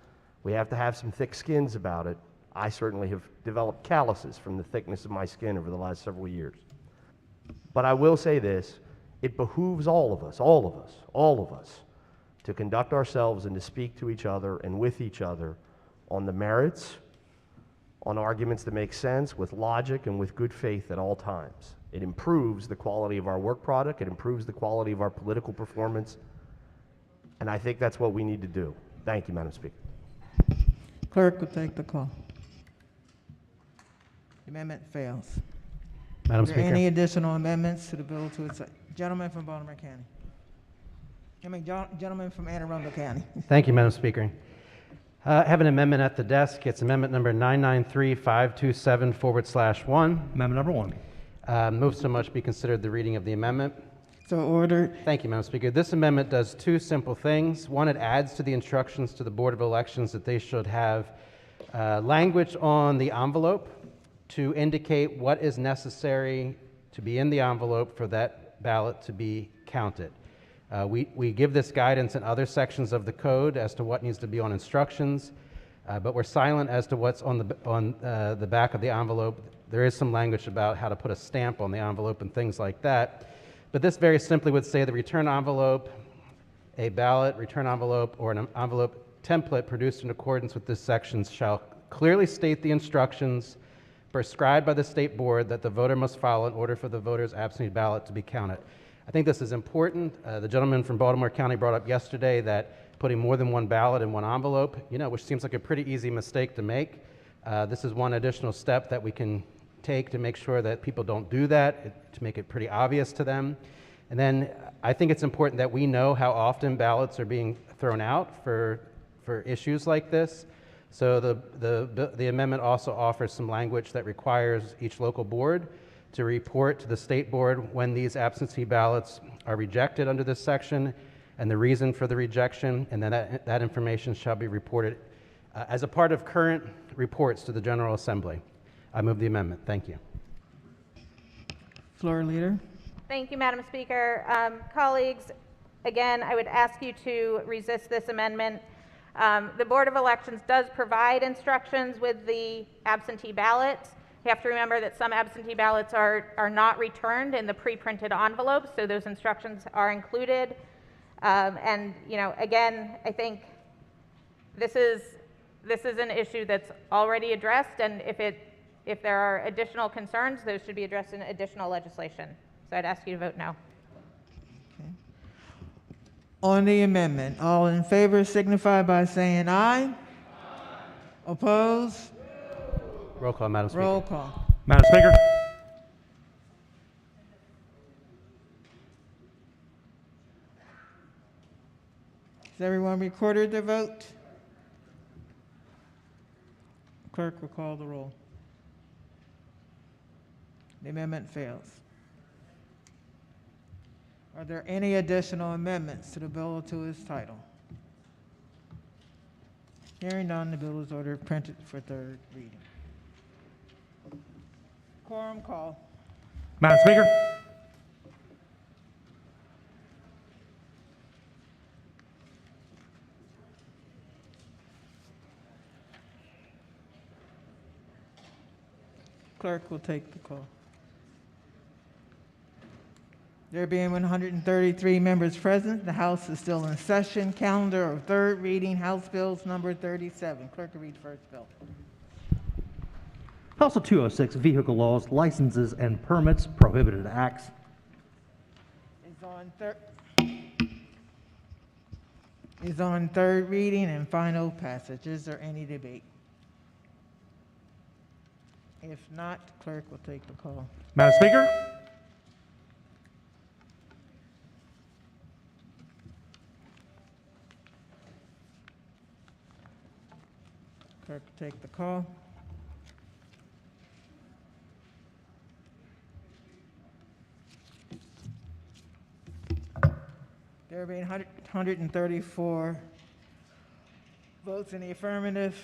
We have to have some thick skins about it. I certainly have developed calluses from the thickness of my skin over the last several years. But I will say this, it behooves all of us, to conduct ourselves and to speak to each other and with each other on the merits, on arguments that make sense, with logic and with good faith at all times. It improves the quality of our work product, it improves the quality of our political performance, and I think that's what we need to do. Thank you, Madam Speaker. Clerk will take the call. The amendment fails. Madam Are there Speaker. any additional amendments to the bill to its gentleman from Baltimore County? Gentleman from Anne Arundel County. Thank you, Madam Speaker. I have an amendment at the desk. It's amendment number 993-527/1. Amendment number 1. Move so much be considered the reading of the amendment. So ordered. Thank you, Madam Speaker. This amendment does two simple things. One, it adds to the instructions to the Board of Elections that they should have language on the envelope to indicate what is necessary to be in the envelope for that ballot to be counted. We give this guidance in other sections of the code as to what needs to be on instructions, but we're silent as to what's on the back of the envelope. There is some language about how to put a stamp on the envelope and things like that. But this very simply would say the return envelope, a ballot, return envelope, or an envelope template produced in accordance with this section shall clearly state the instructions prescribed by the state board that the voter must follow in order for the voter's absentee ballot to be counted. I think this is important. The gentleman from Baltimore County brought up yesterday that putting more than one ballot in one envelope, which seems like a pretty easy mistake to make. This is one additional step that we can take to make sure that people don't do that, to make it pretty obvious to them. And then I think it's important that we know how often ballots are being thrown out for issues like this. So the amendment also offers some language that requires each local board to report to the state board when these absentee ballots are rejected under this section and the reason for the rejection, and then that information shall be reported as a part of current reports to the General Assembly. I move the amendment. Thank you. Floor Leader. Thank you, Madam Speaker. Colleagues, again, I would ask you to resist this amendment. The Board of Elections does provide instructions with the absentee ballots. You have to remember that some absentee ballots are not returned in the pre-printed envelopes, so those instructions are included. And again, I think this is an issue that's already addressed, and if there are additional concerns, those should be addressed in additional legislation. So I'd ask you to vote no. Okay. On the amendment, all in favor signify by saying aye. Aye. Oppose? Roll call, Madam Speaker. Roll call. Madam Speaker. Has everyone recorded their vote? Clerk will call the roll. The amendment fails. Are there any additional amendments to the bill or to its title? Hearing none, the bill is ordered printed for third reading. Quorum call. Madam Speaker. Clerk will take the call. There being 133 members present, the House is still in session. Calendar of third reading, House Bills number 37. Clerk will read the first bill. House Bill 206, Vehicle Laws, Licenses and Permits, Prohibited Acts. Is on third reading and final passage. Is there any debate? If not, clerk will take the call. Madam Speaker. Clerk will take the call. There being 134 votes in the affirmative,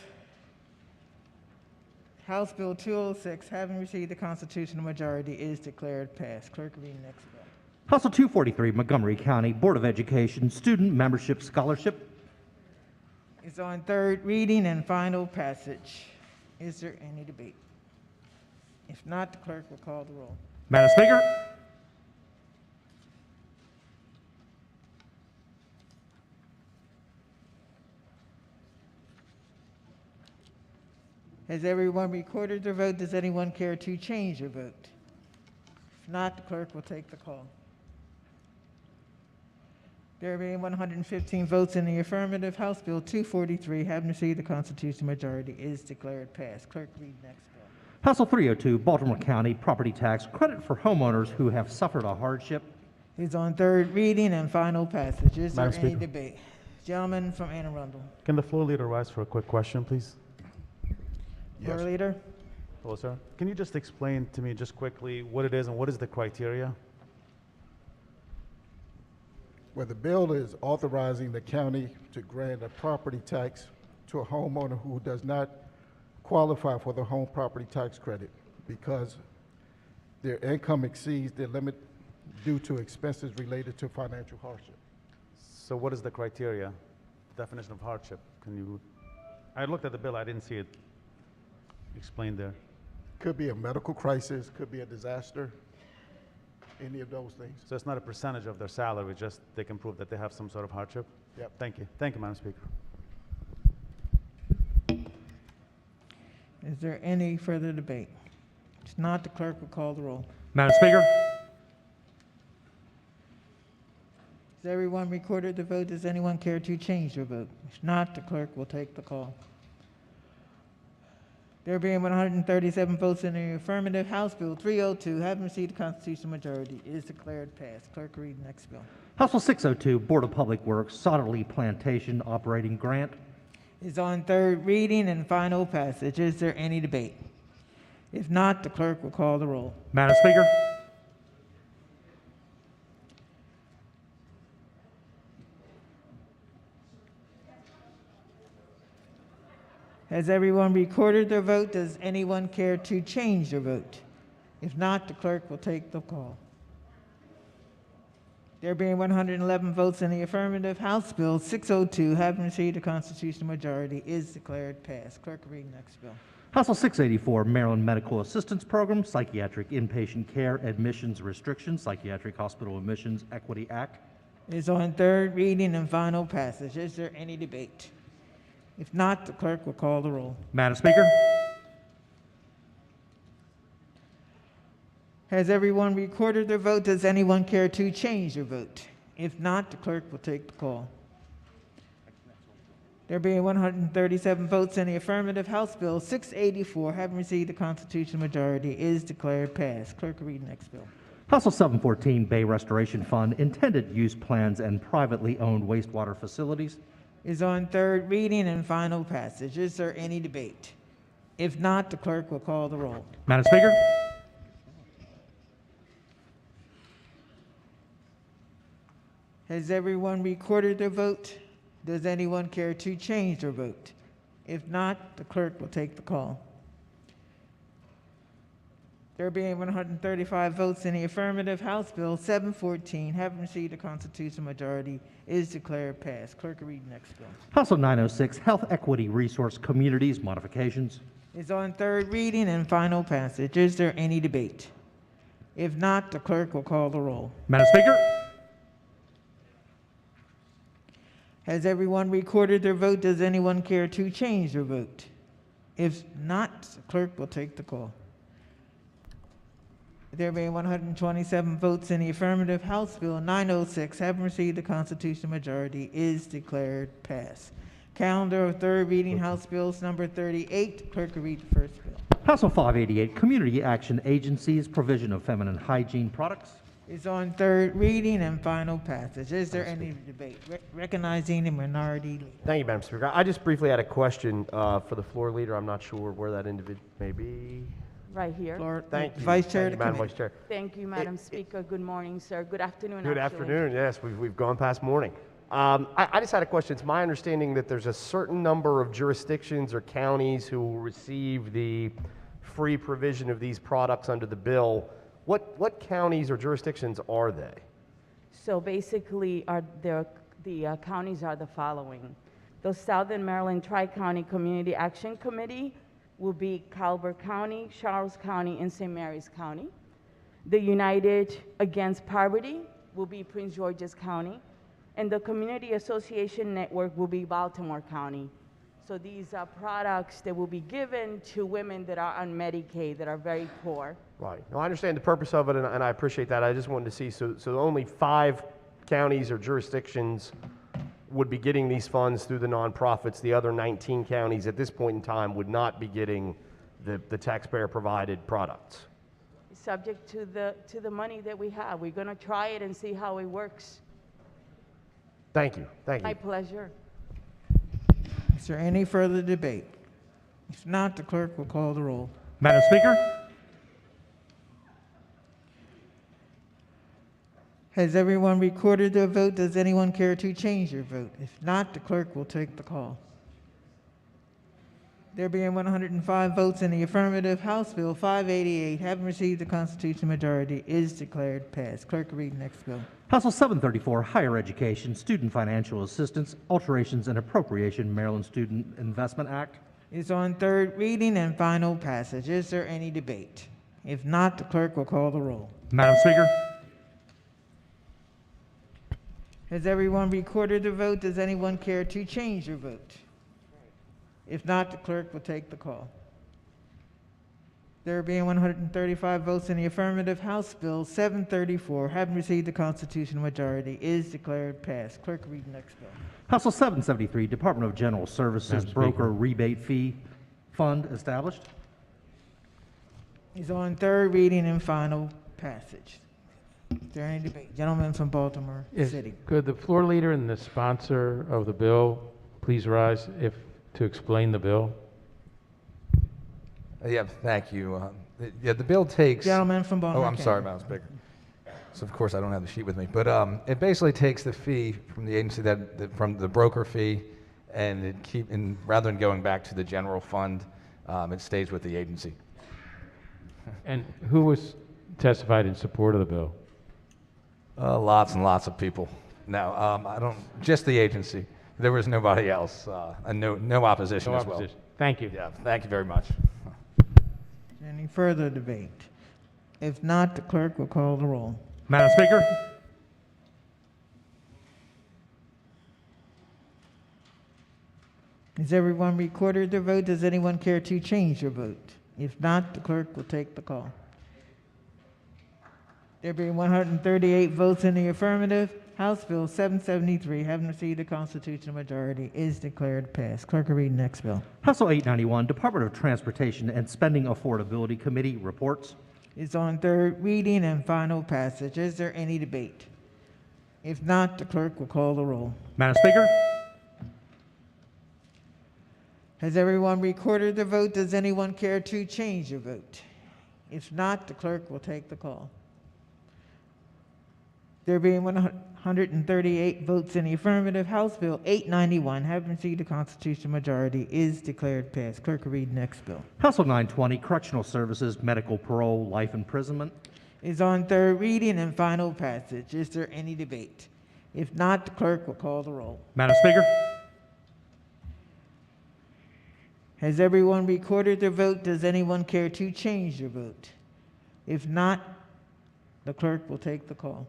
House Bill 206, having received the constitutional majority, is declared passed. Clerk will read the next bill. House Bill 243, Montgomery County Board of Education Student Membership Scholarship. Is on third reading and final passage. Is there any debate? If not, the clerk will call the roll. Madam Speaker. Has everyone recorded their vote? Does anyone care to change their vote? If not, the clerk will take the call. There being 115 votes in the affirmative, House Bill 243, having received the constitutional majority, is declared passed. Clerk, read next bill. House Bill 302, Baltimore County Property Tax Credit for Homeowners Who Have Suffered a Hardship. Is on third reading and final passage. Is there Madam any Speaker. debate? Gentleman from Anne Arundel. Can the floor leader rise for a quick question, please? Floor leader. Hello, sir. Can you just explain to me just quickly what it is and what is the criteria? Well, the bill is authorizing the county to grant a property tax to a homeowner who does not qualify for the home property tax credit because their income exceeds the limit due to expenses related to financial hardship. So what is the criteria, definition of hardship? Can you, I looked at the bill, I didn't see it explained there. Could be a medical crisis, could be a disaster, any of those things. So it's not a percentage of their salary, just they can prove that they have some sort of hardship? Yep. Thank you. Thank you, Madam Speaker. Is there any further debate? If not, the clerk will call the roll. Madam Speaker. Has everyone recorded the vote? Does anyone care to change their vote? If not, the clerk will take the call. There being 137 votes in the affirmative, House Bill 302, having received the constitutional majority, is declared passed. Clerk, read the next bill. House Bill 602, Board of Public Works Solderly Plantation Operating Grant. Is on third reading and final passage. Is there any debate? If not, the clerk will call the roll. Madam Speaker. Has everyone recorded their vote? Does anyone care to change their vote? If not, the clerk will take the call. There being 111 votes in the affirmative, House Bill 602, having received a constitutional majority, is declared passed. Clerk, read the next bill. House Bill 684, Maryland Medical Assistance Program, Psychiatric Inpatient Care Admissions Restrictions, Psychiatric Hospital Admissions Equity Act. Is on third reading and final passage. Is there any debate? If not, the clerk will call the roll. Madam Speaker. Has everyone recorded their vote? Does anyone care to change their vote? If not, the clerk will take the call. There being 137 votes in the affirmative, House Bill 684, having received the constitutional majority, is declared passed. Clerk will read the next bill. House Bill 714, Bay Restoration Fund, intended use plans and privately owned wastewater facilities. Is on third reading and final passage. Is there any debate? If not, the clerk will call the roll. Madam Speaker? Has everyone recorded their vote? Does anyone care to change their vote? If not, the clerk will take the call. There being 135 votes in the affirmative, House Bill 714, having received a constitutional majority, is declared passed. Clerk will read the next bill. House Bill 906, Health Equity Resource Communities modifications. Is on third reading and final passage. Is there any debate? If not, the clerk will call the roll. Madam Speaker? Has everyone recorded their vote? Does anyone care to change their vote? If not, the clerk will take the call. There being 127 votes in the affirmative, House Bill 906, having received the constitutional majority, is declared passed. Calendar of third reading, House Bills number 38. Clerk will read the first bill. House Bill 588, Community Action Agencies, provision of feminine hygiene products. Is on third reading and final passage. Is there any debate? Recognizing the minority leader. Thank you, Madam Speaker. I just briefly had a question for the floor leader. I'm not sure where that individual may be. Right here. Thank you. Vice Chair Thank you, of the Madam committee. Vice Chair. Thank you, Madam Speaker. Good morning, sir. Good afternoon, Good actually. afternoon. Yes, we've gone past morning. I just had a question. It's my understanding that there's a certain number of jurisdictions or counties who will receive the free provision of these products under the bill. What counties or jurisdictions are they? So basically, the counties are the following. The Southern Maryland Tri-County Community Action Committee will be Calvert County, Charles County, and St. Mary's County. The United Against Poverty will be Prince George's County. And the Community Association Network will be Baltimore County. So these are products that will be given to women that are on Medicaid, that are very poor. Right. No, I understand the purpose of it, and I appreciate that. I just wanted to see, so only 5 counties or jurisdictions would be getting these funds through the nonprofits. The other 19 counties at this point in time would not be getting the taxpayer-provided products. Subject to the money that we have. We're going to try it and see how it works. Thank you. Thank you. My pleasure. Is there any further debate? If not, the clerk will call the roll. Madam Speaker? Has everyone recorded their vote? Does anyone care to change their vote? If not, the clerk will take the call. There being 105 votes in the affirmative, House Bill 588, having received the constitutional majority, is declared passed. Clerk will read the next bill. House Bill 734, Higher Education, Student Financial Assistance, Alterations and Appropriation, Maryland Student Investment Act. Is on third reading and final passage. Is there any debate? If not, the clerk will call the roll. Madam Speaker? Has everyone recorded their vote? Does anyone care to change their vote? If not, the clerk will take the call. There being 135 votes in the affirmative, House Bill 734, having received the constitutional majority, is declared passed. Clerk will read the next bill. House Bill 773, Department of General Services Madam Speaker. Broker Rebate Fee Fund established. Is on third reading and final passage. Is there any debate? Gentleman from Baltimore City. Could the floor leader and the sponsor of the bill please rise to explain the bill? Yeah, thank you. The bill takes... Gentleman from Baltimore Oh, I'm sorry, Madam Speaker. So, of course, I don't have the sheet with me. But it basically takes the fee from the agency, from the broker fee, and rather than going back to the general fund, it stays with the agency. And who was testified in support of the bill? Lots and lots of people. No, I don't... Just the agency. There was nobody else, and no opposition No as well. opposition. Thank you. Yeah, thank you very much. Any further debate? If not, the clerk will call the roll. Madam Speaker? Has everyone recorded their vote? Does anyone care to change their vote? If not, the clerk will take the call. There being 138 votes in the affirmative, House Bill 773, having received a constitutional majority, is declared passed. Clerk will read the next bill. House Bill 891, Department of Transportation and Spending Affordability Committee reports. It's on third reading and final passage. Is there any debate? If not, the clerk will call the roll. Madam Speaker? Has everyone recorded their vote? Does anyone care to change your vote? If not, the clerk will take the call. There being 138 votes in the affirmative, House Bill 891, having received a constitutional majority, is declared passed. Clerk will read the next bill. House Bill 920, Correctional Services, Medical Parole, Life Imprisonment. Is on third reading and final passage. Is there any debate? If not, the clerk will call the roll. Madam Speaker? Has everyone recorded their vote? Does anyone care to change their vote? If not, the clerk will take the call.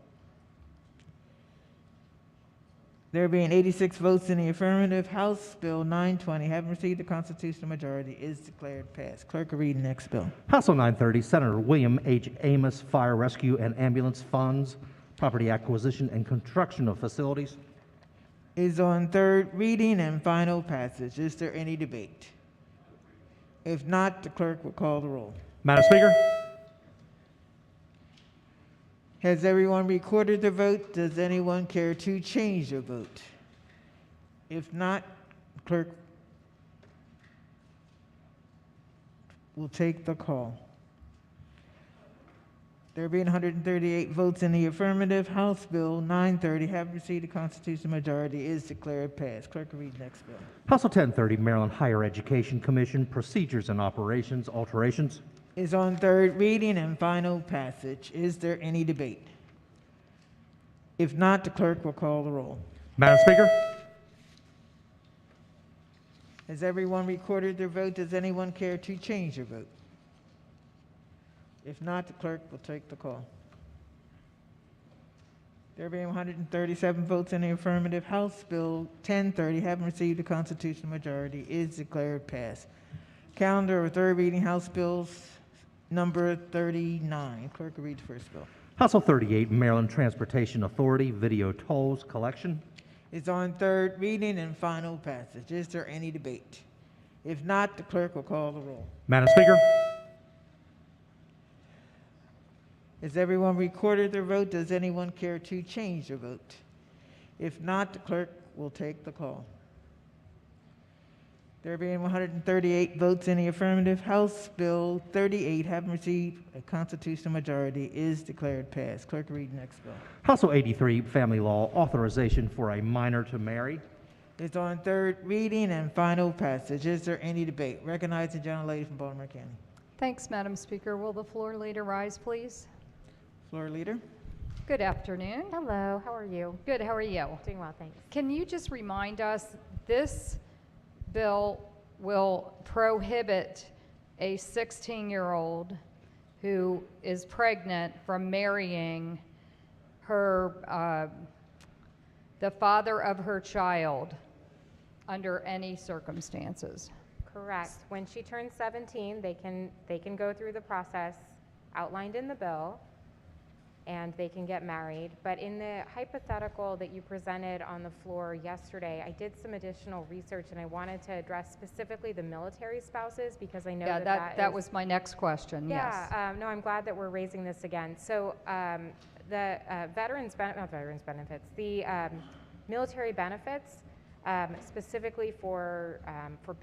There being 86 votes in the affirmative, House Bill 920, having received the constitutional majority, is declared passed. Clerk will read the next bill. House Bill 930, Senator William H. Amos, Fire Rescue and Ambulance Funds, Property Acquisition and Construction of Facilities. Is on third reading and final passage. Is there any debate? If not, the clerk will call the roll. Madam Speaker? Has everyone recorded their vote? Does anyone care to change their vote? If not, clerk will take the call. There being 138 votes in the affirmative, House Bill 930, having received a constitutional majority, is declared passed. Clerk will read the next bill. House Bill 1030, Maryland Higher Education Commission, Procedures and Operations, Alterations. Is on third reading and final passage. Is there any debate? If not, the clerk will call the roll. Madam Speaker? Has everyone recorded their vote? Does anyone care to change their vote? If not, the clerk will take the call. There being 137 votes in the affirmative, House Bill 1030, having received a constitutional majority, is declared passed. Calendar of third reading House Bills number 39. Clerk will read the first bill. House Bill 38, Maryland Transportation Authority, Video Tolls Collection. It's on third reading and final passage. Is there any debate? If not, the clerk will call the roll. Madam Speaker? Has everyone recorded their vote? Does anyone care to change their vote? If not, the clerk will take the call. There being 138 votes in the affirmative, House Bill 38, having received a constitutional majority, is declared passed. Clerk, read the next bill. House Bill 83, Family Law, Authorization for a Minor to Marry. It's on third reading and final passage. Is there any debate? Recognize the gentlelady from Baltimore County. Thanks, Madam Speaker. Will the floor leader rise, please? Floor leader. Good afternoon. Hello, how are you? Good, how are you? Doing well, thanks. Can you just remind us, this bill will prohibit a 16-year-old who is pregnant from marrying her, the father of her child under any circumstances. Correct. When she turns 17, they can go through the process outlined in the bill, and they can get married. But in the hypothetical that you presented on the floor yesterday, I did some additional research, and I wanted to address specifically the military spouses, because I know that was my next question. Yes. Yeah. No, I'm glad that we're raising this again. So the military benefits. Specifically for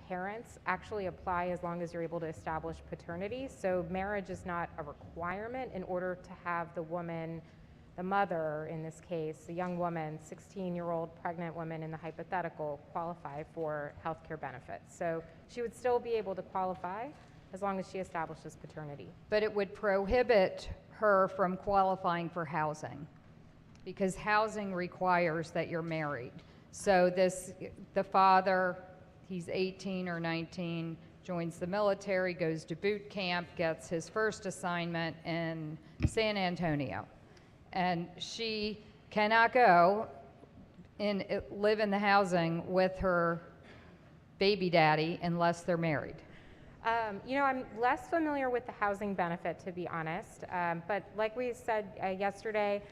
parents actually apply as long as you're able to establish paternity. So marriage is not a requirement in order to have the woman, the mother in this case, a young woman, 16-year-old pregnant woman in the hypothetical, qualify for health care benefits. So she would still be able to qualify as long as she establishes paternity. But it would prohibit her from qualifying for housing, because housing requires that you're married. So the father, he's 18 or 19, joins the military, goes to boot camp, gets his first assignment in San Antonio. And she cannot go live in the housing with her baby daddy unless they're married. You know, I'm less familiar with the housing benefit, to be honest. But like we said yesterday,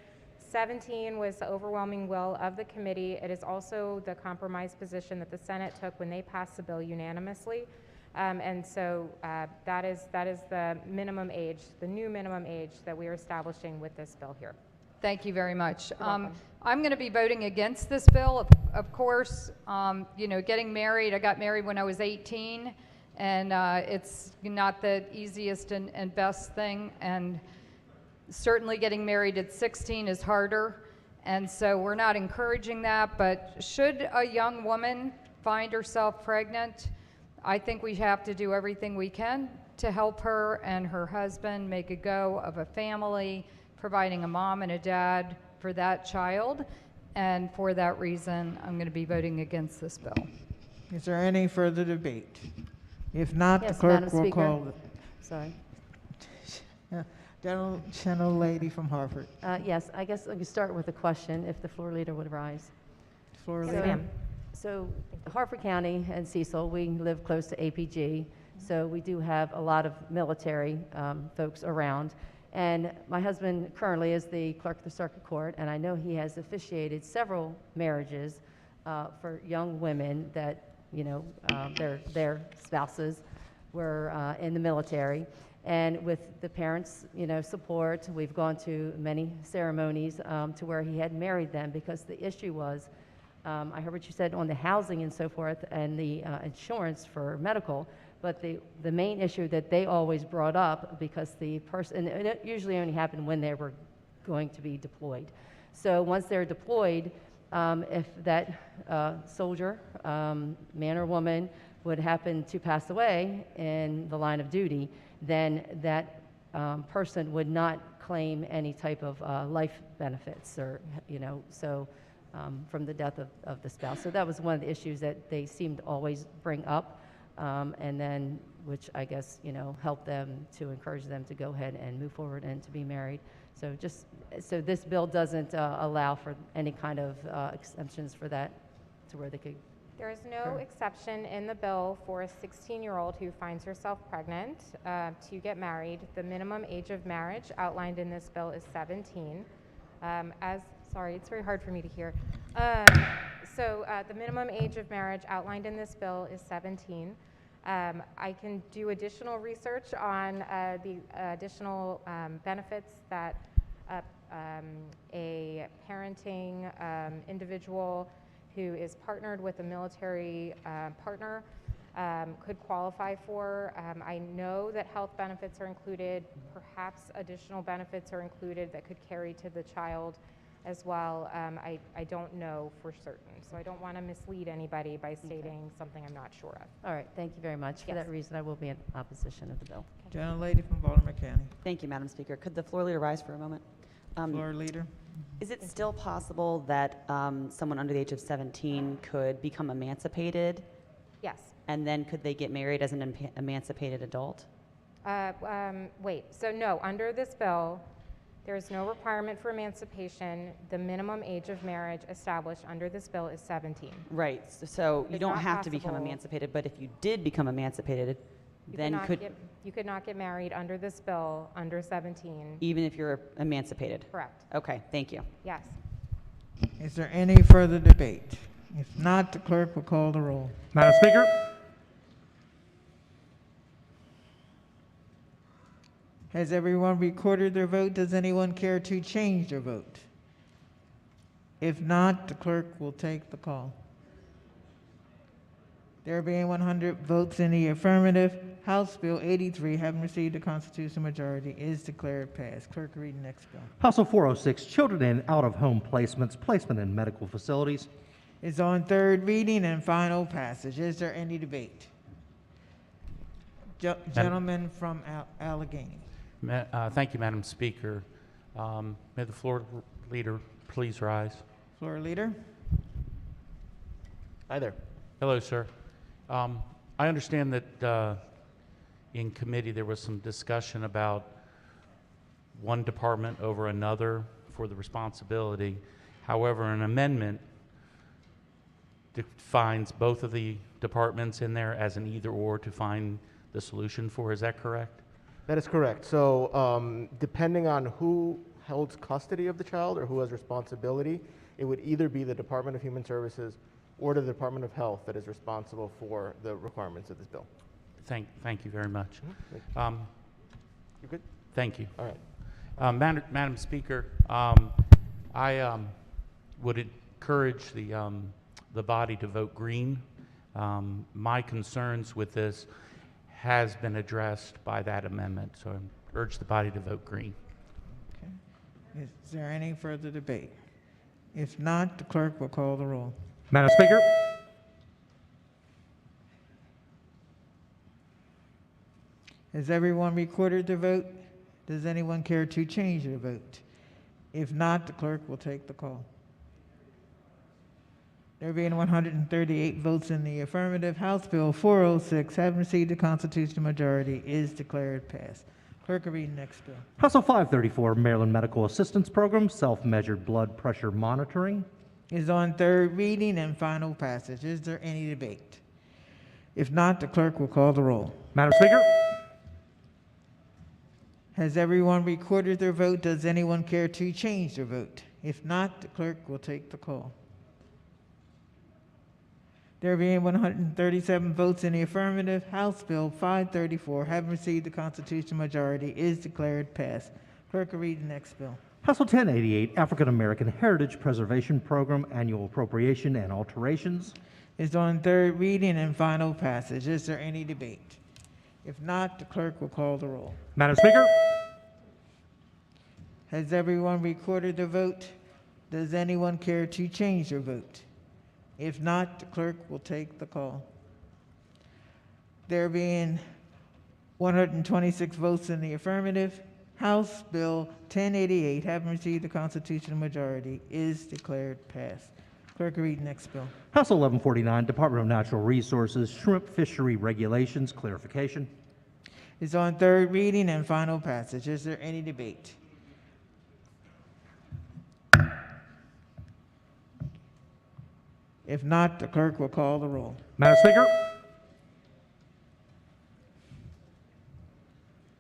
17 was the overwhelming will of the committee. It is also the compromise position that the Senate took when they passed the bill unanimously. And so that is the minimum age, the new minimum age that we are establishing with this bill here. Thank you very much. You're welcome. I'm going to be voting against this bill. Of course, you know, getting married, I got married when I was 18, and it's not the easiest and best thing, and certainly getting married at 16 is harder, and so we're not encouraging that, but should a young woman find herself pregnant, I think we have to do everything we can to help her and her husband make a go of a family, providing a mom and a dad for that child. And for that reason, I'm going to be voting against this bill. Is there any further debate? If not, Yes, the clerk Madam will Speaker. call the Sorry. gentle lady from Harvard. Yes, I guess I could start with a question, if the floor leader would rise. Floor So- leader. So Harford County and Cecil, we live close to APG, so we do have a lot of military folks around. And my husband currently is the clerk of the circuit court, and I know he has officiated several marriages for young women that, you know, their spouses were in the military. And with the parents', you know, support, we've gone to many ceremonies to where he had married them, because the issue was, I heard what you said on the housing and so forth and the insurance for medical, but the main issue that they always brought up, because the person, and it usually only happened when they were going to be deployed. So once they're deployed, if that soldier, man or woman, would happen to pass away in the line of duty, then that person would not claim any type of life benefits, or, you know, so from the death of the spouse. So that was one of the issues that they seemed to always bring up, and then, which I guess, you know, helped them to encourage them to go ahead and move forward and to be married. So just, so this bill doesn't allow for any kind of exemptions for that, to where they could. There is no exception in the bill for a 16-year-old who finds herself pregnant to get married. The minimum age of marriage outlined in this bill is 17. Sorry, it's very hard for me to hear. So the minimum age of marriage outlined in this bill is 17. I can do additional research on the additional benefits that a parenting individual who is partnered with a military partner could qualify for. I know that health benefits are included, perhaps additional benefits are included that could carry to the child as well. I don't know for certain, so I don't want to mislead anybody by stating something I'm not sure of. All right, thank you very much. For Yes. that reason, I will be in opposition of the bill. Gentlelady from Baltimore County. Thank you, Madam Speaker. Could the floor leader rise for a moment? Floor leader. Is it still possible that someone under the age of 17 could become emancipated? Yes. And then could they get married as an emancipated adult? Wait, so no, under this bill, there is no requirement for emancipation. The minimum age of marriage established under this bill is 17. Right, so you It's don't not have to become possible. emancipated, but if you did become emancipated, then You could not get married under this bill under 17. even if you're emancipated? Correct. Okay, thank you. Yes. Is there any further debate? If not, the clerk will call the roll. Madam Speaker? Has everyone recorded their vote? Does anyone care to change their vote? If not, the clerk will take the call. There being 100 votes in the affirmative, House Bill 83, having received a constitutional majority, is declared passed. Clerk, read the next bill. House Bill 406, Children in Out-of-Home Placements, Placement in Medical Facilities. Is on third reading and final passage. Is there any debate? Gentleman from Allegheny. Thank you, Madam Speaker. May the floor leader please rise. Floor leader. Hi there. Hello, sir. I understand that in committee there was some discussion about one department over another for the responsibility. However, an amendment defines both of the departments in there as an either-or to find the solution for. Is that correct? That is correct. So depending on who holds custody of the child or who has responsibility, it would either be the Department of Human Services or the Department of Health that is responsible for the requirements of this bill. Thank you very much. You good? Thank you. All right. Madam Speaker, I would encourage the body to vote green. My concerns with this has been addressed by that amendment, so I urge the body to vote green. Okay. Is there any further debate? If not, the clerk will call the roll. Madam Speaker? Has everyone recorded their vote? Does anyone care to change their vote? If not, the clerk will take the call. There being 138 votes in the affirmative, House Bill 406, having received the constitutional majority, is declared passed. Clerk will read the next bill. House Bill 534, Maryland Medical Assistance Program, self-measured blood pressure monitoring. Is on third reading and final passage. Is there any debate? If not, the clerk will call the roll. Madam Speaker? Has everyone recorded their vote? Does anyone care to change their vote? If not, the clerk will take the call. There being 137 votes in the affirmative, House Bill 534, having received the constitutional majority, is declared passed. Clerk will read the next bill. House Bill 1088, African American Heritage Preservation Program, annual appropriation and alterations. Is on third reading and final passage. Is there any debate? If not, the clerk will call the roll. Madam Speaker? Has everyone recorded their vote? Does anyone care to change their vote? If not, the clerk will take the call. There being 126 votes in the affirmative, House Bill 1088, having received the constitutional majority, is declared passed. Clerk will read the next bill. House 1149, Department of Natural Resources, Shrimp Fishery Regulations, clarification. Is on third reading and final passage. Is there any debate? If not, the clerk will call the roll. Madam Speaker?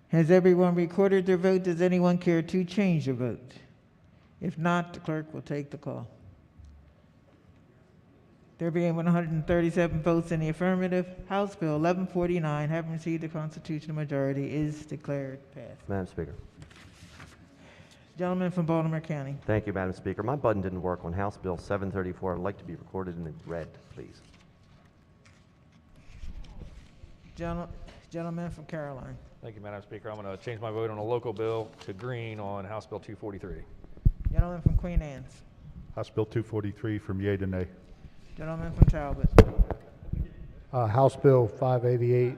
Has everyone recorded their vote? Does anyone care to change their vote? If not, the clerk will take the call. There being 137 votes in the affirmative, House Bill 1149, having received the constitutional majority, is declared passed. Madam Speaker. Gentleman from Baltimore County. Thank you, Madam Speaker. My button didn't work on House Bill 734. I'd like to be recorded in the red, please. Gentleman from Caroline. Thank you, Madam Speaker. I'm going to change my vote on a local bill to green on House Bill 243. Gentleman from Queen Anne's. House Bill 243 from yea to nay. Gentleman from Talbot. House Bill 588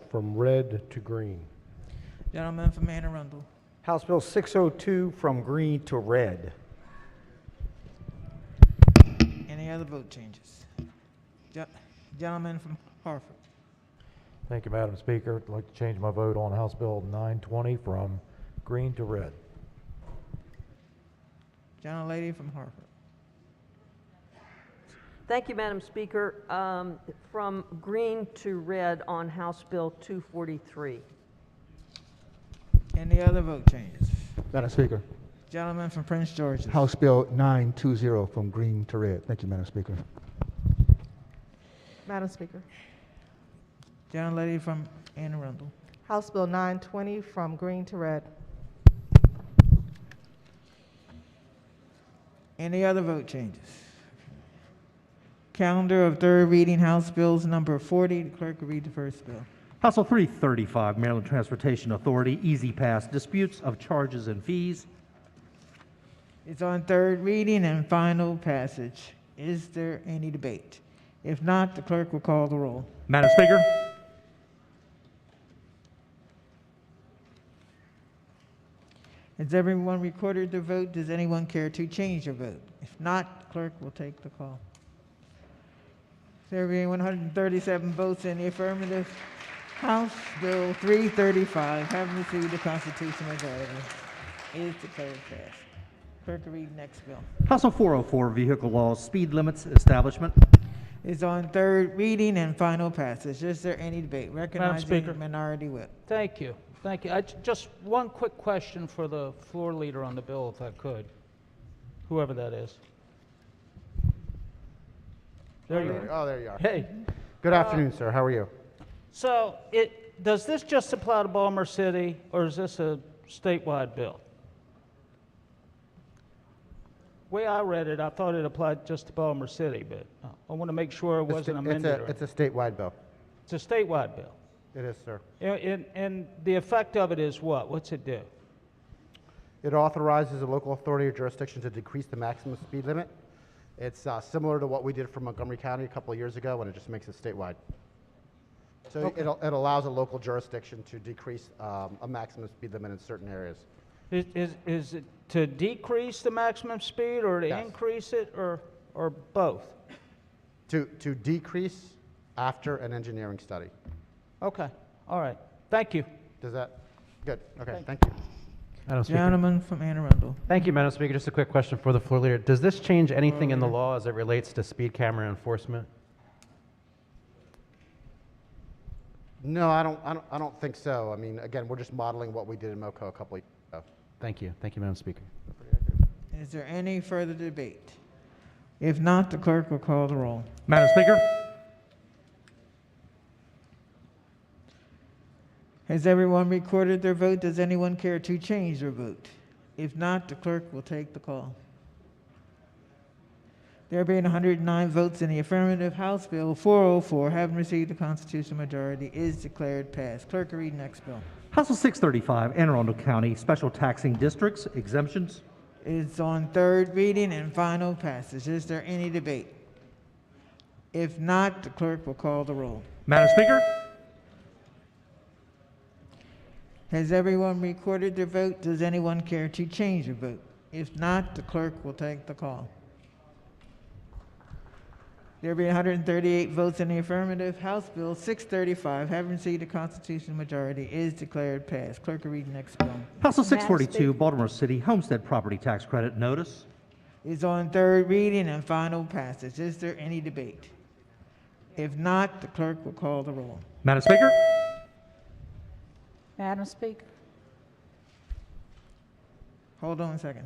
from red to green. Gentleman from Anne Arundel. House Bill 602 from green to red. Any other vote changes? Gentleman from Hartford. Thank you, Madam Speaker. I'd like to change my vote on House Bill 920 from green to red. Gentlelady from Hartford. Thank you, Madam Speaker. From green to red on House Bill 243. Any other vote changes? Madam Speaker. Gentleman from Prince George's. House Bill 920 from green to red. Thank you, Madam Speaker. Madam Speaker. Gentlelady from Anne Arundel. House Bill 920 from green to red. Any other vote changes? Calendar of third reading House Bills number 40. The clerk will read the first bill. House Bill 335, Maryland Transportation Authority, Easy Pass Disputes of Charges and Fees. It's on third reading and final passage. Is there any debate? If not, the clerk will call the roll. Madam Speaker? Has everyone recorded their vote? Does anyone care to change their vote? If not, the clerk will take the call. There being 137 votes in the affirmative, House Bill 335, having received the constitutional majority, is declared passed. Clerk will read the next bill. House Bill 404, Vehicle Laws, Speed Limits Establishment. Is on third reading and final passage. Is there any debate? Recognizing Speaker. Minority Whip. Thank you. Thank you. Just one quick question for the floor leader on the bill, if I could, whoever that is. There you are. Oh, there you are. Hey. Good afternoon, sir. How are you? So does this just apply to Baltimore City, or is this a statewide bill? The way I read it, I thought it applied just to Baltimore City, but I want to make sure it wasn't amended. It's a statewide bill. It's a statewide bill. It is, sir. And the effect of it is what? What's it do? It authorizes a local authority or jurisdiction to decrease the maximum speed limit. It's similar to what we did for Montgomery County a couple of years ago, and it just makes it statewide. So Okay. it allows a local jurisdiction to decrease a maximum speed limit in certain areas. Is it to decrease the maximum speed or to Yes. increase it or both? To decrease after an engineering study. Okay, all right. Thank you. Does that, good, okay, Thank thank you. Madam Speaker. Gentleman from Anne Arundel. Thank you, Madam Speaker. Just a quick question for the floor leader. Does this change anything in the law as it relates to speed camera enforcement? No, I don't think so. I mean, again, we're just modeling what we did in MoCo a couple of years ago. Thank you. Thank you, Madam Speaker. Is there any further debate? If not, the clerk will call the roll. Madam Speaker. Has everyone recorded their vote? Does anyone care to change their vote? If not, the clerk will take the call. There being 109 votes in the affirmative, House Bill 404, having received the constitutional majority, is declared passed. Clerk will read next bill. House Bill 635, Anne Arundel County Special Taxing Districts, Exemptions. It's on third reading and final passage. Is there any debate? If not, the clerk will call the roll. Madam Speaker. Has everyone recorded their vote? Does anyone care to change their vote? If not, the clerk will take the call. There being 138 votes in the affirmative, House Bill 635, having received a constitutional majority, is declared passed. Clerk will read the next bill. House Bill 642, Baltimore City Homestead Property Tax Credit Notice. Is on third reading and final passage. Is there any debate? If not, the clerk will call the roll. Madam Speaker. Madam Speaker. Hold on a second.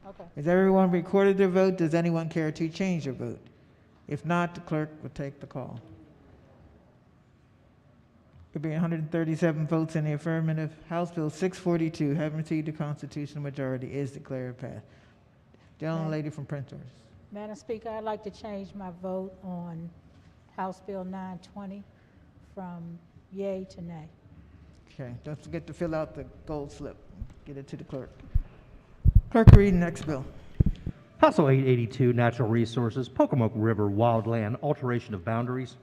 Okay. Has everyone recorded their vote? Does anyone care to change their vote? If not, the clerk will take the call. There being 137 votes in the affirmative, House Bill 642, having received a constitutional majority, is declared passed. Gentleman lady from Prince George's. Madam Speaker, I'd like to change my vote on House Bill 920 from yay to nay. Okay, don't forget to fill out the gold slip. Get it to the clerk. Clerk, read the next bill. House Bill 882, Natural Resources, Pocomoke River Wildland Alteration of Boundaries.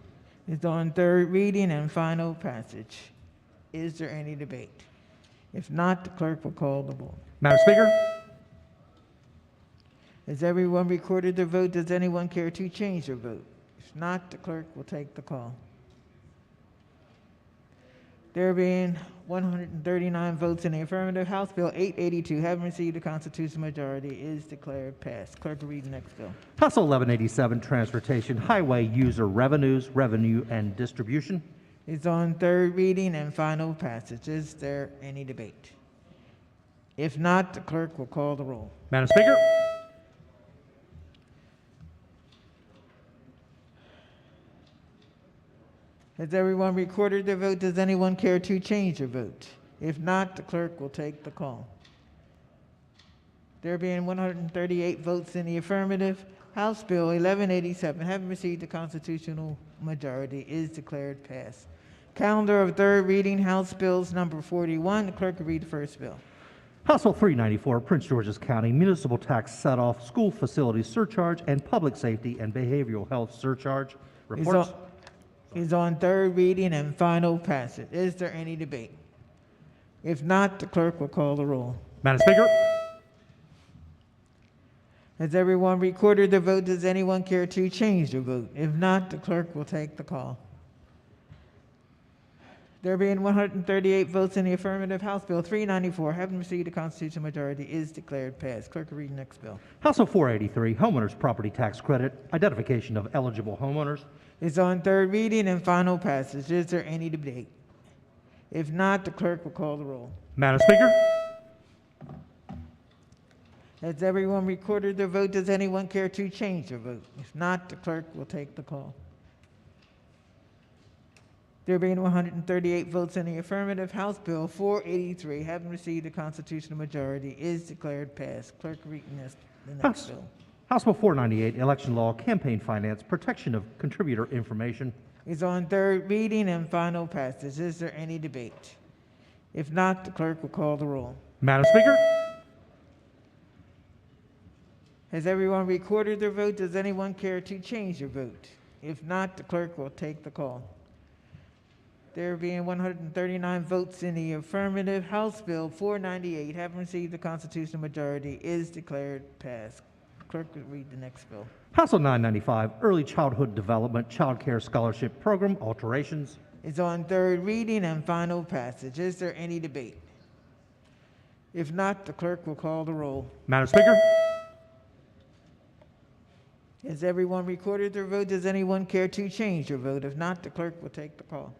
It's on third reading and final passage. Is there any debate? If not, the clerk will call the roll. Madam Speaker. Has everyone recorded their vote? Does anyone care to change their vote? If not, the clerk will take the call. There being 139 votes in the affirmative, House Bill 882, having received a constitutional majority, is declared passed. Clerk will read the next bill. House Bill 1187, Transportation Highway User Revenues, Revenue and Distribution. It's on third reading and final passage. Is there any debate? If not, the clerk will call the roll. Madam Speaker. Has everyone recorded their vote? Does anyone care to change their vote? If not, the clerk will take the call. There being 138 votes in the affirmative, House Bill 1187, having received the constitutional majority, is declared passed. Calendar of third reading, House Bills number 41. The clerk will read the first bill. House Bill 394, Prince George's County Municipal Tax Set-Off, School Facilities Surcharge, and Public Safety and Behavioral Health Surcharge. Reports. Is on third reading and final passage. Is there any debate? If not, the clerk will call the roll. Madam Speaker. Has everyone recorded their vote? Does anyone care to change their vote? If not, the clerk will take the call. There being 138 votes in the affirmative, House Bill 394, having received a constitutional majority, is declared passed. Clerk will read the next bill. House Bill 483, Homeowners Property Tax Credit, Identification of Eligible Homeowners. It's on third reading and final passage. Is there any debate? If not, the clerk will call the roll. Madam Speaker, Has everyone recorded their vote? Does anyone care to change their vote? If not, the clerk will take the call. There being 138 votes in the affirmative, House Bill 483, having received a constitutional majority, is declared passed. Clerk, read the next bill. House Bill 498, Election Law, Campaign Finance, Protection of Contributor Information. Is on third reading and final passage. Is there any debate? If not, the clerk will call the roll. Madam Speaker, Has everyone recorded their vote? Does anyone care to change their vote? If not, the clerk will take the call. There being 139 votes in the affirmative, House Bill 498, having received the constitutional majority, is declared passed. Clerk will read the next bill. House Bill 995, Early Childhood Development Child Care Scholarship Program alterations. Is on third reading and final passage. Is there any debate? If not, the clerk will call the roll. Madam Speaker, Has everyone recorded their vote? Does anyone care to change their vote? If not, the clerk will take the call.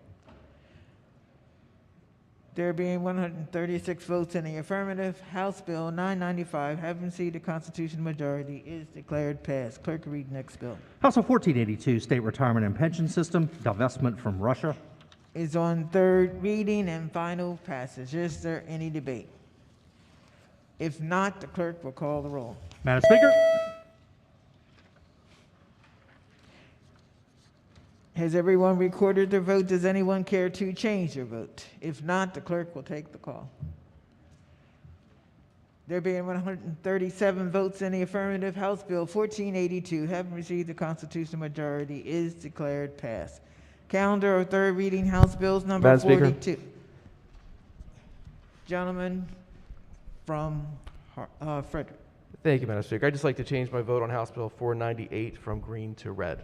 There being 136 votes in the affirmative, House Bill 995, having received a constitutional majority, is declared passed. Clerk will read the next bill. House Bill 1482, State Retirement and Pension System, Divestment from Russia. Is on third reading and final passage. Is there any debate? If not, the clerk will call the roll. Madam Speaker, Has everyone recorded their vote? Does anyone care to change their vote? If not, the clerk will take the call. There being 137 votes in the affirmative, House Bill 1482, having received the constitutional majority, is declared passed. Calendar of third reading House Bills number Madam Speaker. 42. Gentleman from Frederick. Thank you, Madam Speaker. I'd just like to change my vote on House Bill 498 from green to red.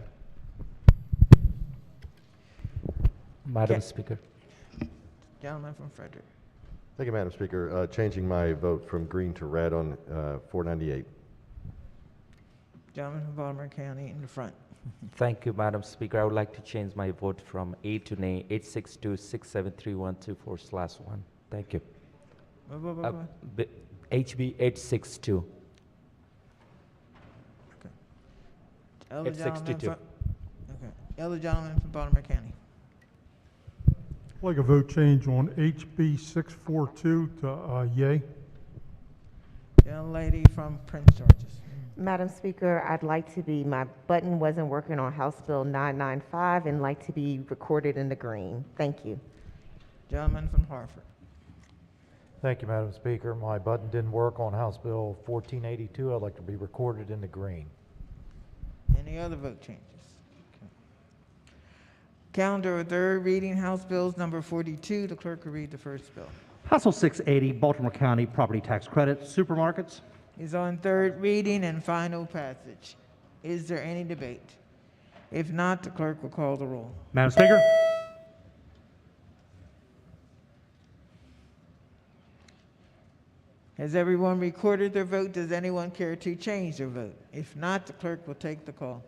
Madam Speaker. Gentleman from Frederick. Thank you, Madam Speaker. Changing my vote from green to red on 498. Gentleman from Baltimore County in the front. Thank you, Madam Speaker. I would like to change my vote from A to nay 862-673-124/1. Thank you. HB 862. Elder gentleman 862. Okay. Elder gentleman from Baltimore County. I'd like a vote change on HB 642 to yay. Young lady from Prince George's. Madam Speaker, I'd like to be, my button wasn't working on House Bill 995 and like to be recorded in the green. Thank you. Gentleman from Hartford. Thank you, Madam Speaker. My button didn't work on House Bill 1482. I'd like to be recorded in the green. Any other vote changes? Okay. Calendar of third reading House Bills number 42. The clerk will read the first bill. House Bill 680, Baltimore County Property Tax Credit, Supermarkets. Is on third reading and final passage. Is there any debate? If not, the clerk will call the roll. Madam Speaker, Has everyone recorded their vote? Does anyone care to change their vote? If not, the clerk will take the call.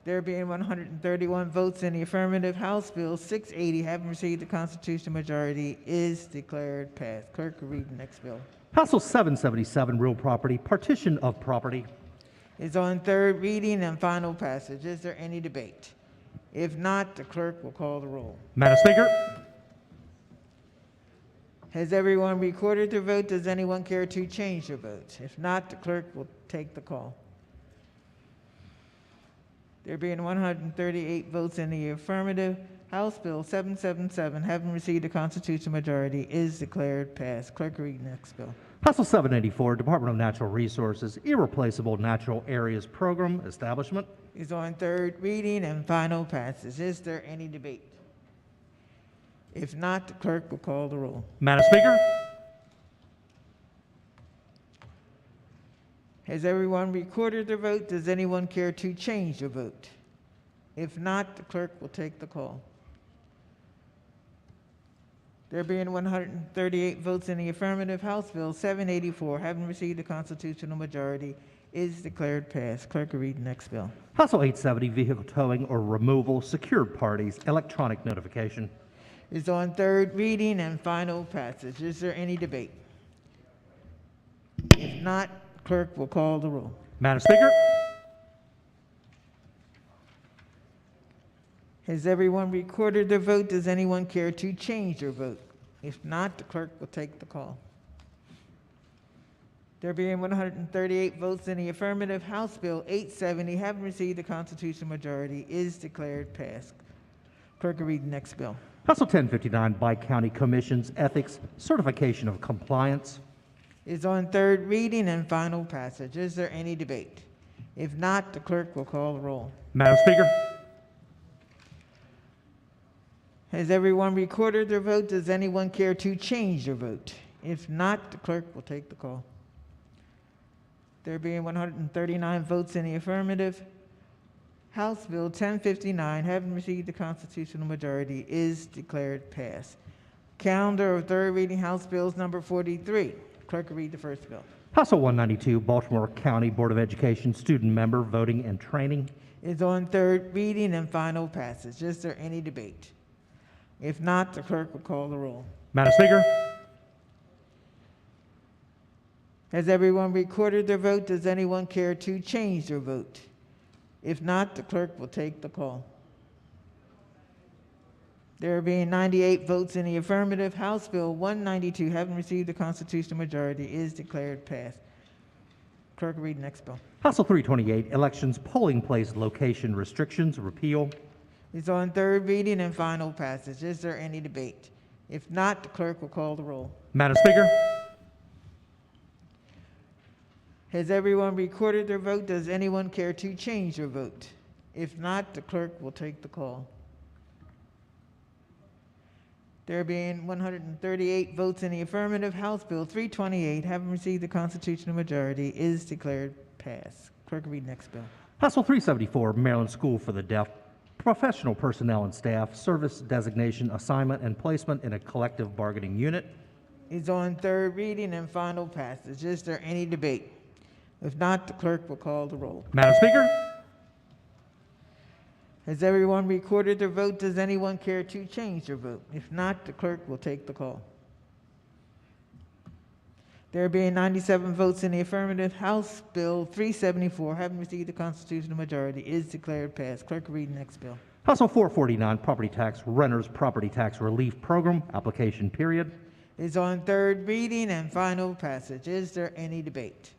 There being 131 votes in the affirmative, House Bill 680, having received the constitutional majority, is declared passed. Clerk will read the next bill. House Bill 777, Real Property, Partition of Property. Is on third reading and final passage. Is there any debate? If not, the clerk will call the roll. Madam Speaker, Has everyone recorded their vote? Does anyone care to change their vote? If not, the clerk will take the call. There being 138 votes in the affirmative, House Bill 777, having received a constitutional majority, is declared passed. Clerk will read the next bill. House Bill 784, Department of Natural Resources, Irreplaceable Natural Areas Program Establishment. Is on third reading and final passage. Is there any debate? If not, the clerk will call the roll. Madam Speaker, Has everyone recorded their vote? Does anyone care to change their vote? If not, the clerk will take the call. There being 138 votes in the affirmative, House Bill 784, having received a constitutional majority, is declared passed. Clerk will read the next bill. House Bill 870, Vehicle Towing or Removal, Secured Parties, Electronic Notification. is on third reading and final passage. Is there any debate? If not, clerk will call the roll. Madam Speaker, Has everyone recorded their vote? Does anyone care to change their vote? If not, the clerk will take the call. There being 138 votes in the affirmative, House Bill 870, having received the constitutional majority, is declared passed. Clerk will read the next bill. House Bill 1059 by County Commissions, Ethics, Certification of Compliance. Is on third reading and final passage. Is there any debate? If not, the clerk will call the roll. Madam Speaker, Has everyone recorded their vote? Does anyone care to change their vote? If not, the clerk will take the call. There being 139 votes in the affirmative, House Bill 1059, having received the constitutional majority, is declared passed. Calendar of third reading House Bills number 43. Clerk will read the first bill. House Bill 192, Baltimore County Board of Education Student Member Voting and Training. Is on third reading and final passage. Is there any debate? If not, the clerk will call the roll. Madam Speaker, Has everyone recorded their vote? Does anyone care to change their vote? If not, the clerk will take the call. There being 98 votes in the affirmative, House Bill 192, having received the constitutional majority, is declared passed. Clerk will read the next bill. House Bill 328, Elections Polling Place Location Restrictions, Repeal. It's on third reading and final passage. Is there any debate? If not, the clerk will call the roll. Madam Speaker, Has everyone recorded their vote? Does anyone care to change their vote? If not, the clerk will take the call. There being 138 votes in the affirmative, House Bill 328, having received the constitutional majority, is declared passed. Clerk will read the next bill. House Bill 374, Maryland School for the Deaf, Professional Personnel and Staff, Service Designation, Assignment, and Placement in a Collective Bargaining Unit. Is on third reading and final passage. Is there any debate? If not, the clerk will call the roll. Madam Speaker, Has everyone recorded their vote? Does anyone care to change their vote? If not, the clerk will take the call. There being 97 votes in the affirmative, House Bill 374, having received the constitutional majority, is declared passed. Clerk will read the next bill. House Bill 449, Property Tax Renters Property Tax Relief Program, Application Period. Is on third reading and final passage. Is there any debate?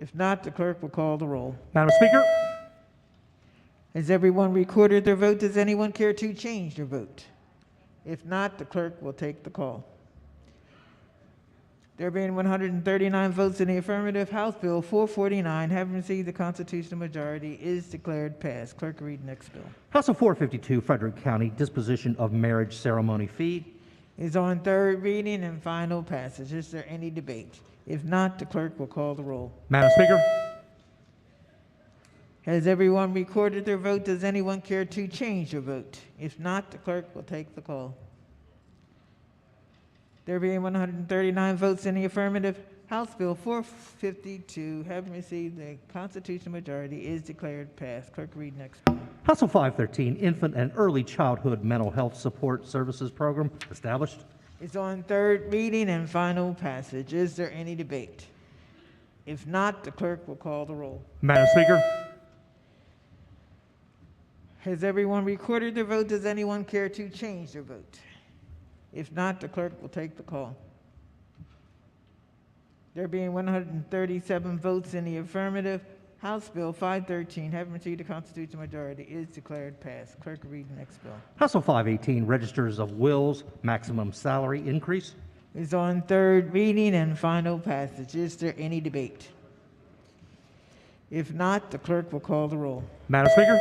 If not, the clerk will call the roll. Madam Speaker, Has everyone recorded their vote? Does anyone care to change their vote? If not, the clerk will take the call. There being 139 votes in the affirmative, House Bill 449, having received the constitutional majority, is declared passed. Clerk will read the next bill. House Bill 452, Frederick County Disposition of Marriage Ceremony Fee. Is on third reading and final passage. Is there any debate? If not, the clerk will call the roll. Madam Speaker, Has everyone recorded their vote? Does anyone care to change their vote? If not, the clerk will take the call. There being 139 votes in the affirmative, House Bill 452, having received the constitutional majority, is declared passed. Clerk, read next. House Bill 513, Infant and Early Childhood Mental Health Support Services Program, established. It's on third reading and final passage. Is there any debate? If not, the clerk will call the roll. Madam Speaker, has everyone recorded their vote? Does anyone care to change their vote? If not, the clerk will take the call. There being 137 votes in the affirmative, House Bill 513, having received the constitutional majority, is declared passed. Clerk, read the next bill. House Bill 518, Registers of Wills, Maximum Salary Increase. Is on third reading and final passage. Is there any debate? If not, the clerk will call the roll. Madam Speaker,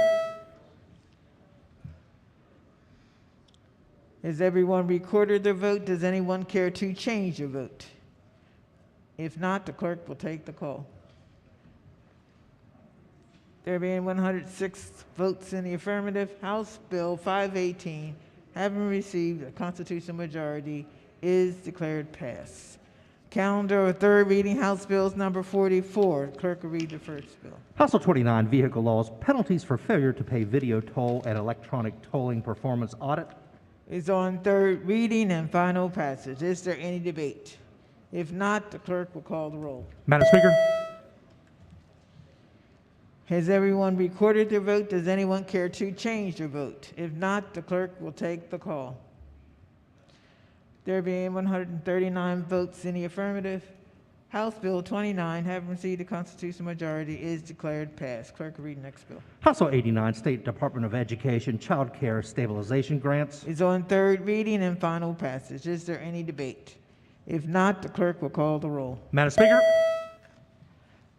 has everyone recorded their vote? Does anyone care to change their vote? If not, the clerk will take the call. There being 106 votes in the affirmative, House Bill 518, having received a constitutional majority, is declared passed. Calendar of third reading, House Bills number 44. Clerk will read the first bill. House Bill 29, Vehicle Laws, Penalties for Failure to Pay Video Toll and Electronic Tolling Performance Audit. Is on third reading and final passage. Is there any debate? If not, the clerk will call the roll. Madam Speaker, Has everyone recorded their vote? Does anyone care to change their vote? If not, the clerk will take the call. There being 139 votes in the affirmative, House Bill 29, having received a constitutional majority, is declared passed. Clerk will read the next bill. House Bill 89, State Department of Education Child Care Stabilization Grants. Is on third reading and final passage. Is there any debate? If not, the clerk will call the roll. Madam Speaker,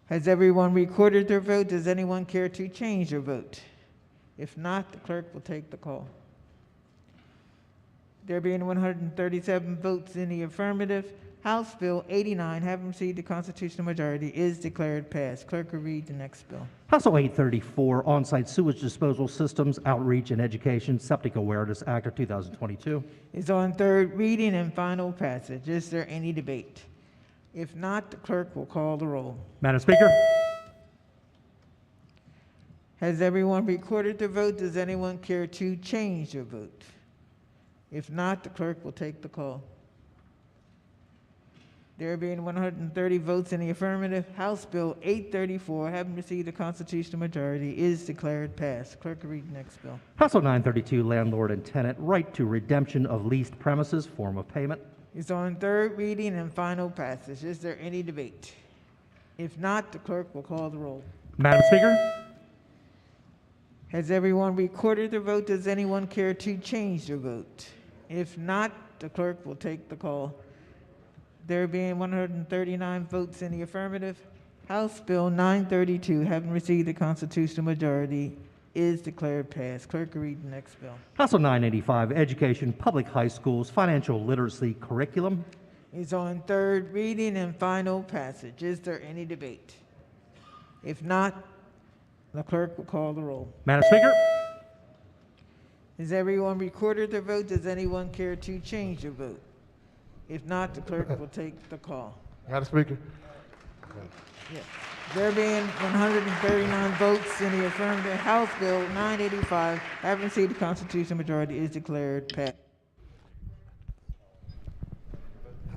Has everyone recorded their vote? Does anyone care to change their vote? If not, the clerk will take the call. There being 137 votes in the affirmative, House Bill 89, having received the constitutional majority, is declared passed. Clerk will read the next bill. House Bill 834, On-Site Sewage Disposal Systems Outreach and Education Septic Awareness Act of 2022. Is on third reading and final passage. Is there any debate? If not, the clerk will call the roll. Madam Speaker, Has everyone recorded their vote? Does anyone care to change their vote? If not, the clerk will take the call. There being 130 votes in the affirmative, House Bill 834, having received a constitutional majority, is declared passed. Clerk will read the next bill. House Bill 932, Landlord and Tenant Right to Redemption of Leased Premises, Form of Payment. Is on third reading and final passage. Is there any debate? If not, the clerk will call the roll. Madam Speaker, Has everyone recorded their vote? Does anyone care to change their vote? If not, the clerk will take the call. There being 139 votes in the affirmative, House Bill 932, having received a constitutional majority, is declared passed. Clerk will read the next bill. House Bill 985, Education, Public High Schools, Financial Literacy Curriculum. Is on third reading and final passage. Is there any debate? If not, the clerk will call the roll. Madam Speaker, Has everyone recorded their vote? Does anyone care to change their vote? If not, the clerk will take the call. Madam Speaker. Yes. There being 139 votes in the affirmative, House Bill 985, having received the constitutional majority, is declared passed.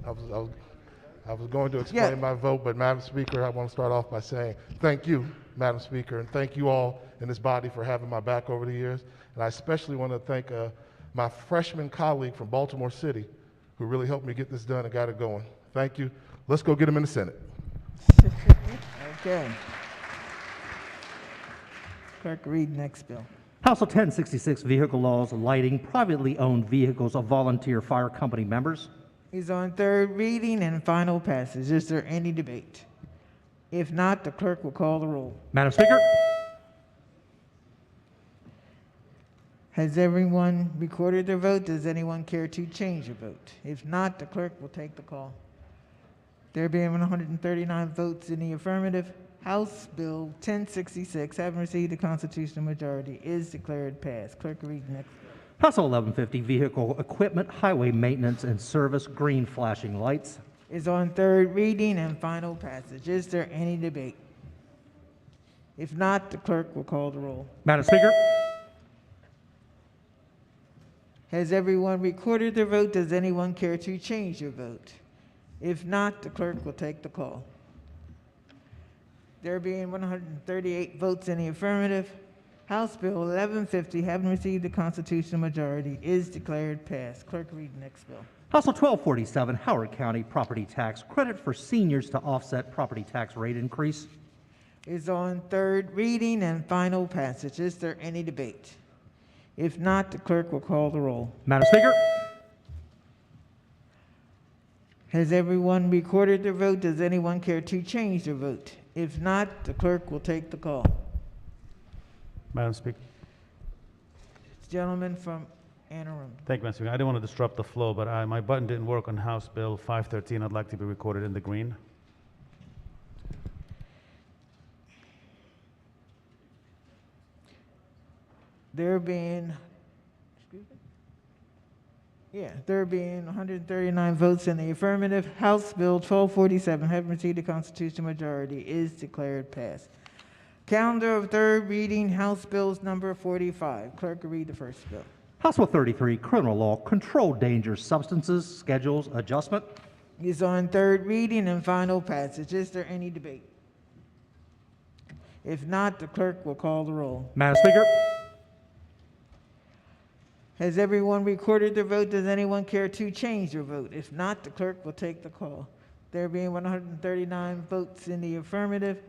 I was going to explain my vote, but Madam Speaker, I want to start off by saying thank you, Madam Speaker, and thank you all in this body for having my back over the years. And I especially want to thank my freshman colleague from Baltimore City, who really helped me get this done and got it going. Thank you. Let's go get him in the Senate. Okay. Clerk, read next bill. House Bill 1066, Vehicle Laws, Lighting, Privately Owned Vehicles of Volunteer Fire Company Members. Is on third reading and final passage. Is there any debate? If not, the clerk will call the roll. Madam Speaker, Has everyone recorded their vote? Does anyone care to change their vote? If not, the clerk will take the call. There being 139 votes in the affirmative, House Bill 1066, having received a constitutional majority, is declared passed. Clerk will read the next bill. House Bill 1150, Vehicle Equipment, Highway Maintenance and Service, Green Flashing Lights. Is on third reading and final passage. Is there any debate? If not, the clerk will call the roll. Madam Speaker, Has everyone recorded their vote? Does anyone care to change their vote? If not, the clerk will take the call. There being 138 votes in the affirmative, House Bill 1150, having received the constitutional majority, is declared passed. Clerk, read the next bill. House Bill 1247, Howard County Property Tax Credit for Seniors to Offset Property Tax Rate Increase. Is on third reading and final passage. Is there any debate? If not, the clerk will call the roll. Madam Speaker, Has everyone recorded their vote? Does anyone care to change their vote? If not, the clerk will take the call. Madam Speaker. Gentleman from Anne Arundel. Thank you, Madam Speaker. I didn't want to disrupt the flow, but my button didn't work on House Bill 513. I'd like to be recorded in the green. There being, There being 139 votes in the affirmative, House Bill 1247, having received a constitutional majority, is declared passed. Calendar of third reading, House Bills number 45. Clerk will read the first bill. House Bill 33, Criminal Law, Controlled Dangerous Substances, Schedules Adjustment. Is on third reading and final passage. Is there any debate? If not, the clerk will call the roll. Madam Speaker. Has everyone recorded their vote? Does anyone care to change their vote? If not, the clerk will take the call. There being 139 votes in the affirmative,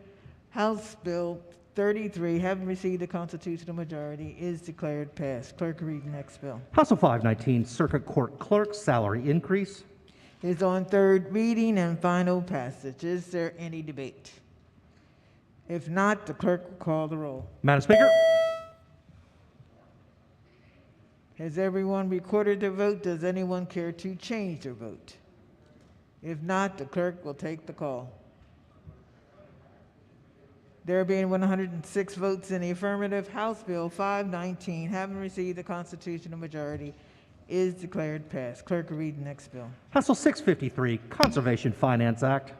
House Bill 33, having received a constitutional majority, is declared passed. Clerk will read the next bill. House Bill 519, Circuit Court Clerk Salary Increase. Is on third reading and final passage. Is there any debate? If not, the clerk will call the roll. Madam Speaker. Has everyone recorded their vote? Does anyone care to change their vote? If not, the clerk will take the call. There being 106 votes in the affirmative, House Bill 519, having received the constitutional majority, is declared passed. Clerk will read the next bill. House Bill 653, Conservation Finance Act.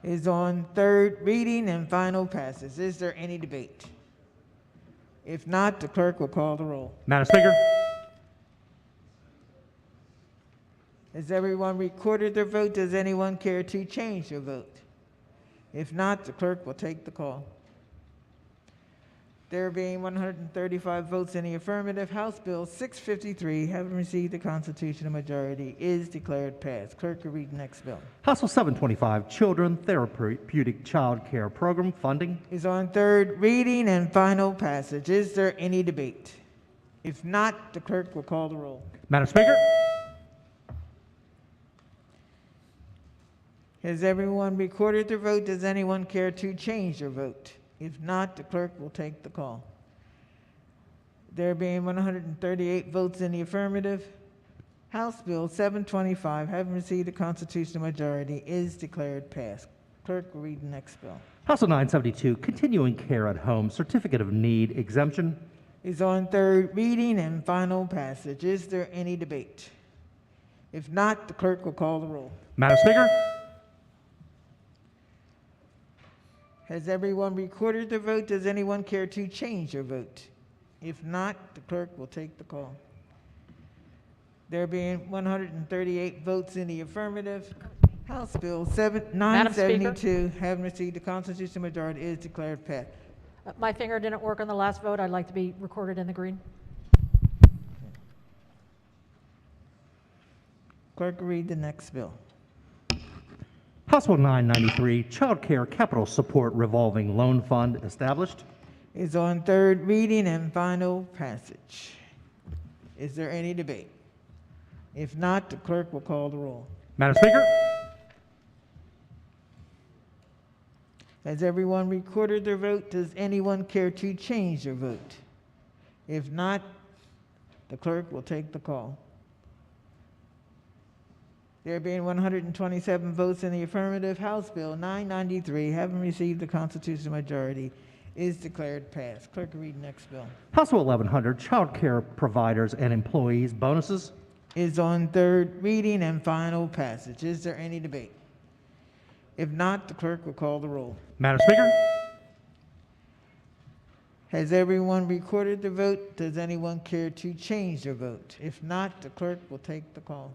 Is on third reading and final passage. Is there any debate? If not, the clerk will call the roll. Madam Speaker. Has everyone recorded their vote? Does anyone care to change their vote? If not, the clerk will take the call. There being 135 votes in the affirmative, House Bill 653, having received the constitutional majority, is declared passed. Clerk will read the next bill. House Bill 725, Children Therapeutic Child Care Program Funding. Is on third reading and final passage. Is there any debate? If not, the clerk will call the roll. Madam Speaker. Has everyone recorded their vote? Does anyone care to change their vote? If not, the clerk will take the call. There being 138 votes in the affirmative, House Bill 725, having received a constitutional majority, is declared passed. Clerk will read the next bill. House Bill 972, Continuing Care at Home Certificate of Need Exemption. Is on third reading and final passage. Is there any debate? If not, the clerk will call the roll. Madam Speaker. Has everyone recorded their vote? Does anyone care to change their vote? If not, the clerk will take the call. There being 138 votes in the affirmative, House Bill 972, having received the constitutional majority, is declared passed. My finger didn't work on the last vote. I'd like to be recorded in the green. Clerk will read the next bill. House Bill 993, Child Care Capital Support Revolving Loan Fund established. Is on third reading and final passage. Is there any debate? If not, the clerk will call the roll. Madam Speaker. Has everyone recorded their vote? Does anyone care to change their vote? If not, the clerk will take the call. There being 127 votes in the affirmative, House Bill 993, having received the constitutional majority, is declared passed. Clerk will read the next bill. House Bill 1100, Child Care Providers and Employees Bonuses. Is on third reading and final passage. Is there any debate? If not, the clerk will call the roll. Madam Speaker. Has everyone recorded their vote? Does anyone care to change their vote? If not, the clerk will take the call.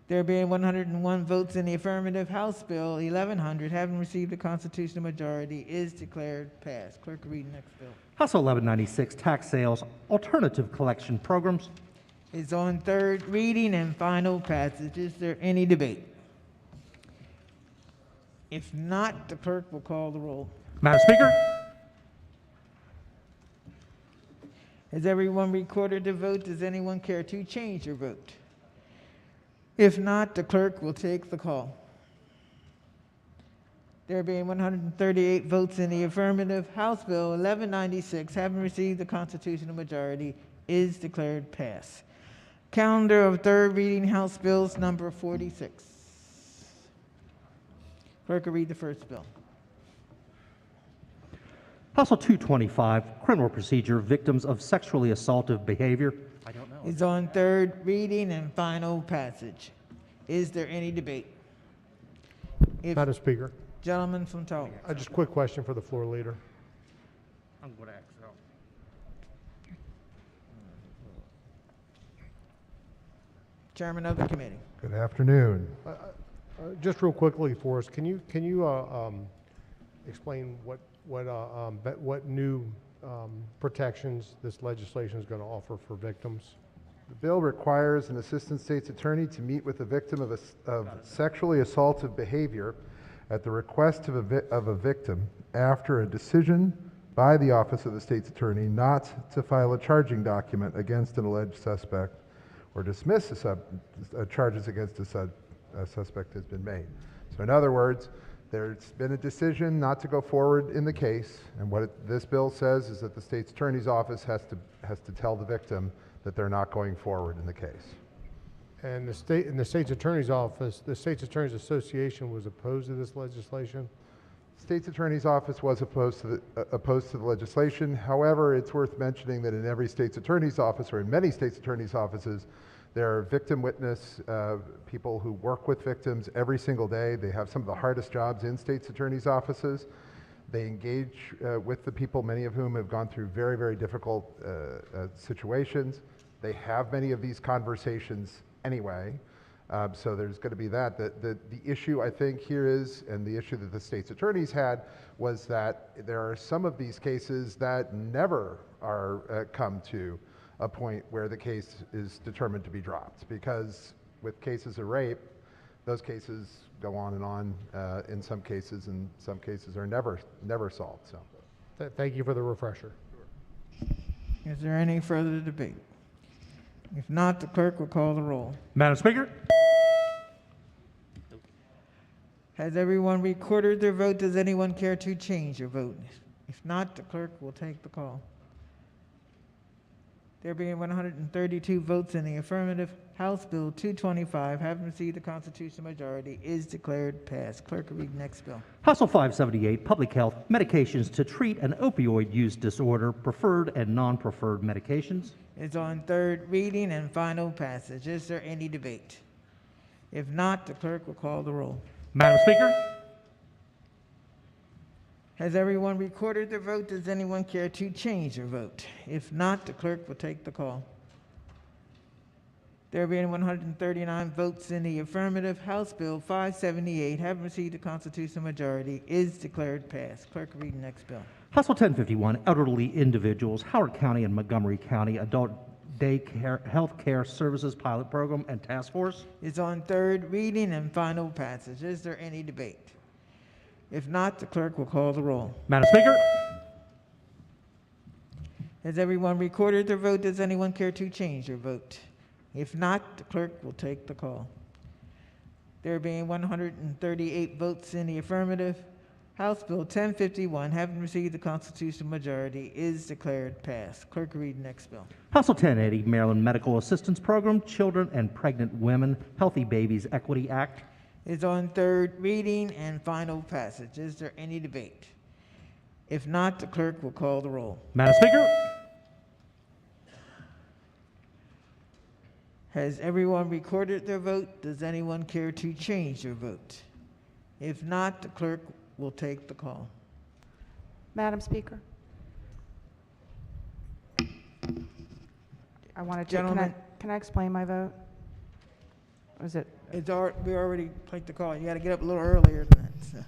There being 101 votes in the affirmative, House Bill 1100, having received a constitutional majority, is declared passed. Clerk will read the next bill. House Bill 1196, Tax Sales Alternative Collection Programs. Is on third reading and final passage. Is there any debate? If not, the clerk will call the roll. Madam Speaker. Has everyone recorded their vote? Does anyone care to change their vote? If not, the clerk will take the call. There being 138 votes in the affirmative, House Bill 1196, having received the constitutional majority, is declared passed. Calendar of third reading, House Bills number 46. Clerk will read the first bill. House Bill 225, Criminal Procedure Victims of Sexually Assaultive Behavior. I don't know. is on third reading and final passage. Is there any debate? If- Madam Speaker, Gentleman from Tulsa. just a quick question for the floor leader. I'm going to excel. Chairman of the committee. Good afternoon. Just real quickly for us, can you explain what new protections this legislation is going to offer for victims? The bill requires an assistant state's attorney to meet with a victim of sexually assaultive behavior at the request of a victim after a decision by the office of the state's attorney not to file a charging document against an alleged suspect or dismiss charges against a suspect has been made. So in other words, there's been a decision not to go forward in the case, and what this bill says is that the state's attorney's office has to tell the victim that they're not going forward in the case. And the state's attorney's office, the state's attorneys association was opposed to this legislation? State's attorney's office was opposed to the legislation. However, it's worth mentioning that in every state's attorney's office, or in many state's attorney's offices, there are victim witness people who work with victims every single day. They have some of the hardest jobs in state's attorney's offices. They engage with the people, many of whom have gone through very, very difficult situations. They have many of these conversations anyway. So there's going to be that. The issue I think here is, and the issue that the state's attorneys had, was that there are some of these cases that never are come to a point where the case is determined to be dropped, because with cases of rape, those cases go on and on in some cases, and some cases are never solved. So, Thank you for the refresher. Is there any further debate? If not, the clerk will call the roll. Madam Speaker? Has everyone recorded their vote? Does anyone care to change their vote? If not, the clerk will take the call. There being 132 votes in the affirmative, House Bill 225, having received the constitutional majority, is declared passed. Clerk will read the next bill. House Bill 578, Public Health, Medications to Treat an Opioid Use Disorder, Preferred and Non-Preferred Medications. It's on third reading and final passage. Is there any debate? If not, the clerk will call the roll. Madam Speaker? Has everyone recorded their vote? Does anyone care to change their vote? If not, the clerk will take the call. There being 139 votes in the affirmative, House Bill 578, having received the constitutional majority, is declared passed. Clerk will read the next bill. House Bill 1051, Elderly Individuals, Howard County and Montgomery County Adult Day Health Care Services Pilot Program and Task Force. It's on third reading and final passage. Is there any debate? If not, the clerk will call the roll. Madam Speaker? Has everyone recorded their vote? Does anyone care to change their vote? If not, the clerk will take the call. There being 138 votes in the affirmative, House Bill 1051, having received the constitutional majority, is declared passed. Clerk will read the next bill. House Bill 1080, Maryland Medical Assistance Program, Children and Pregnant Women, Healthy Babies Equity Act. Is on third reading and final passage. Is there any debate? If not, the clerk will call the roll. Madam Speaker? Has everyone recorded their vote? Does anyone care to change their vote? If not, the clerk will take the call. Madam Speaker? I wanted to, Gentlemen. can I explain my vote? Or is it? We already played the call. You got to get up a little earlier than that. So.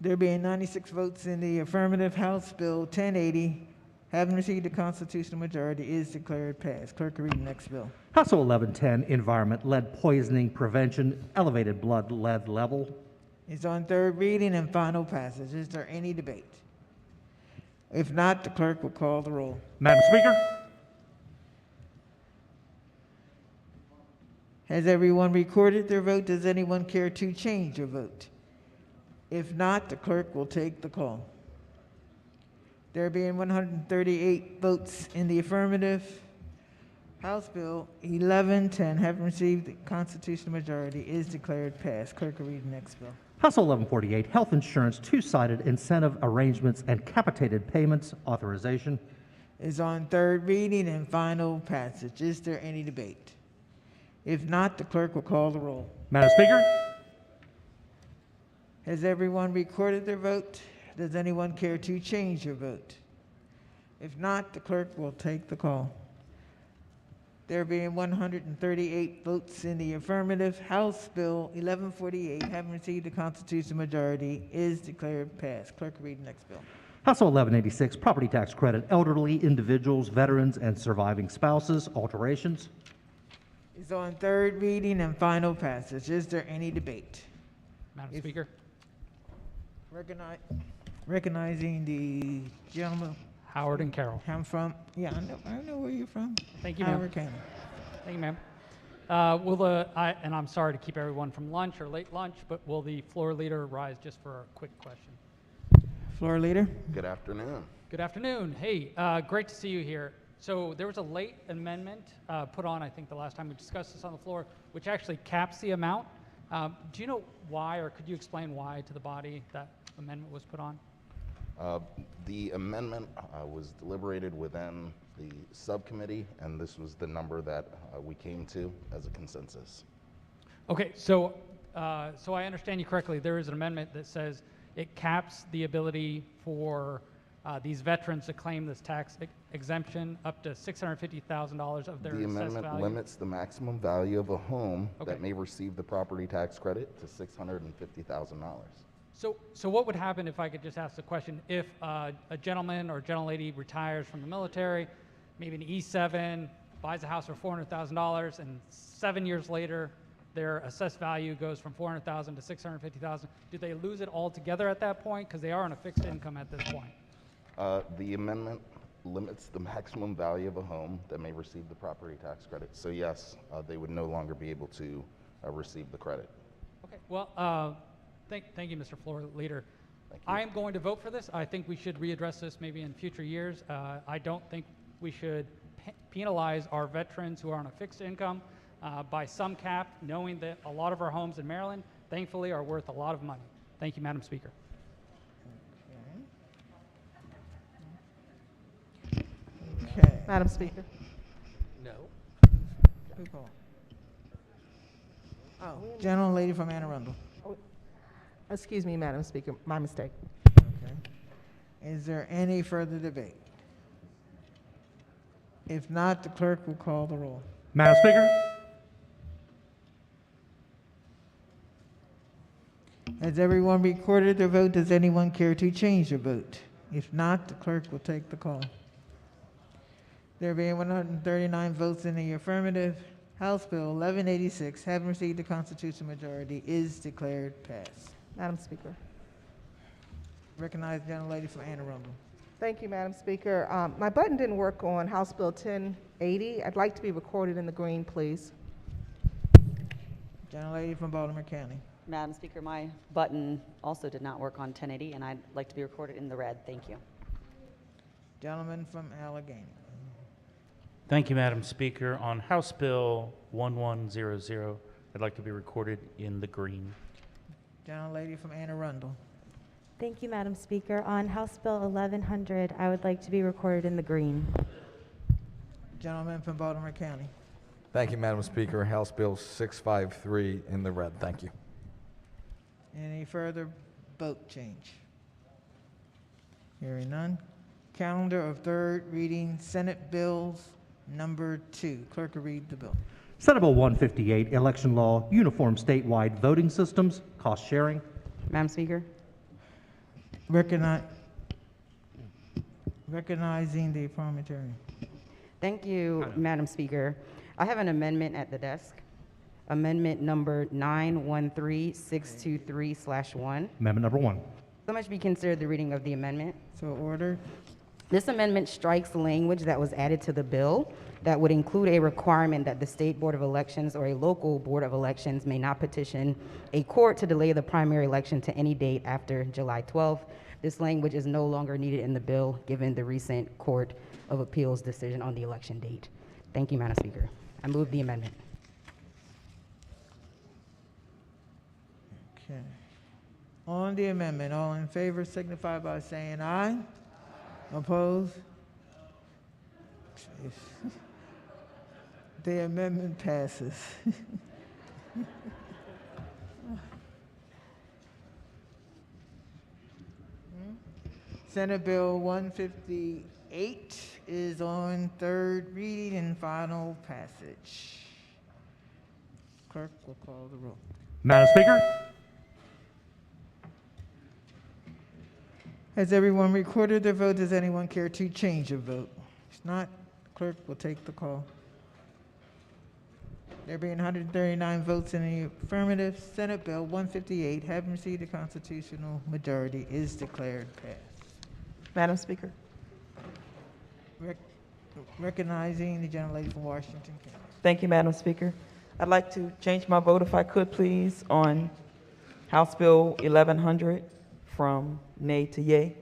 There being 96 votes in the affirmative, House Bill 1080, having received the constitutional majority, is declared passed. Clerk will read the next bill. House Bill 1110, Environment, Lead Poisoning Prevention, Elevated Blood Lead Level. It's on third reading and final passage. Is there any debate? If not, the clerk will call the roll. Madam Speaker? Has everyone recorded their vote? Does anyone care to change their vote? If not, the clerk will take the call. There being 138 votes in the affirmative, House Bill 1110, having received the constitutional majority, is declared passed. Clerk will read the next bill. House Bill 1148, Health Insurance Two-Sided Incentive Arrangements and Capitated Payments Authorization. is on third reading and final passage. Is there any debate? If not, the clerk will call the roll. Madam Speaker? Has everyone recorded their vote? Does anyone care to change your vote? If not, the clerk will take the call. There being 138 votes in the affirmative, House Bill 1148, having received a constitutional majority, is declared passed. Clerk, read the next bill. House Bill 1186, property tax credit, elderly individuals, veterans, and surviving spouses, alterations. Is on third reading and final passage. Is there any debate? Madam Speaker? Recognizing the gentleman. Howard and Carroll. I'm from, yeah, I know where you're from. Thank you, ma'am. Howard County. Thank you, ma'am. And I'm sorry to keep everyone from lunch or late lunch, but will the floor leader rise just for a quick question? Floor leader. Good afternoon. Good afternoon. Hey, great to see you here. So there was a late amendment put on, I think the last time we discussed this on the floor, which actually caps the amount. Do you know why, or could you explain why to the body that amendment was put on? The amendment was deliberated within the subcommittee, and this was the number that we came to as a consensus. Okay, so I understand you correctly. There is an amendment that says it caps the ability for these veterans to claim this tax exemption up to $650,000 of their The assessed amendment value. limits the maximum value of a home Okay. that may receive the property tax credit to $650,000. So what would happen, if I could just ask the question, if a gentleman or gentlelady retires from the military, maybe an E7, buys a house for $400,000, and 7 years later, their assessed value goes from $400,000 to $650,000, do they lose it altogether at that point? Because they are on a fixed income at this point. The amendment limits the maximum value of a home that may receive the property tax credit. So yes, they would no longer be able to receive the credit. Okay, well, thank you, Mr. Floor Leader. I am going to vote for this. I think we should readdress this maybe in future years. I don't think we should penalize our veterans who are on a fixed income by some cap, knowing that a lot of our homes in Maryland, thankfully, are worth a lot of money. Thank you, Madam Speaker. Okay. Madam Speaker. No. Who called? Oh, gentlelady from Anne Arundel. Excuse me, Madam Speaker, my mistake. Okay. Is there any further debate? If not, the clerk will call the roll. Madam Speaker? Has everyone recorded their vote? Does anyone care to change their vote? If not, the clerk will take the call. There being 139 votes in the affirmative, House Bill 1186, having received the constitutional majority, is declared passed. Madam Speaker. Recognize the gentlelady from Anne Arundel. Thank you, Madam Speaker. My button didn't work on House Bill 1080. I'd like to be recorded in the green, please. Gentlelady from Baltimore County. Madam Speaker, my button also did not work on 1080, and I'd like to be recorded in the red. Thank you. Gentleman from Allegheny. Thank you, Madam Speaker. On House Bill 1100, I'd like to be recorded in the green. Gentlelady from Anne Arundel. Thank you, Madam Speaker. On House Bill 1100, I would like to be recorded in the green. Gentleman from Baltimore County. Thank you, Madam Speaker. House Bill 653 in the red. Thank you. Any further vote change? Hearing none. Calendar of third reading, Senate Bills number 2. Clerk will read the bill. Senate Bill 158, Election Law, Uniform Statewide Voting Systems, Cost Sharing. Madam Speaker. Recognizing the parliamentarian. Thank you, Madam Speaker. I have an amendment at the desk. Amendment number 913623/1. Amendment number 1. So much be considered the reading of the amendment. So ordered. This amendment strikes language that was added to the bill that would include a requirement that the State Board of Elections or a local Board of Elections may not petition a court to delay the primary election to any date after July 12th. This language is no longer needed in the bill given the recent Court of Appeals decision on the election date. Thank you, Madam Speaker. I move the amendment. Okay. On the amendment, all in favor signify by saying aye. Opposed? The amendment passes. Senate Bill 158 is on third reading and final passage. Clerk will call the roll. Madam Speaker? Has everyone recorded their vote? Does anyone care to change a vote? If not, clerk will take the call. There being 139 votes in the affirmative, Senate Bill 158, having received a constitutional majority, is declared passed. Madam Speaker. Recognizing the gentlelady from Washington County. Thank you, Madam Speaker. I'd like to change my vote, if I could, please, on House Bill 1100 from nay to yay.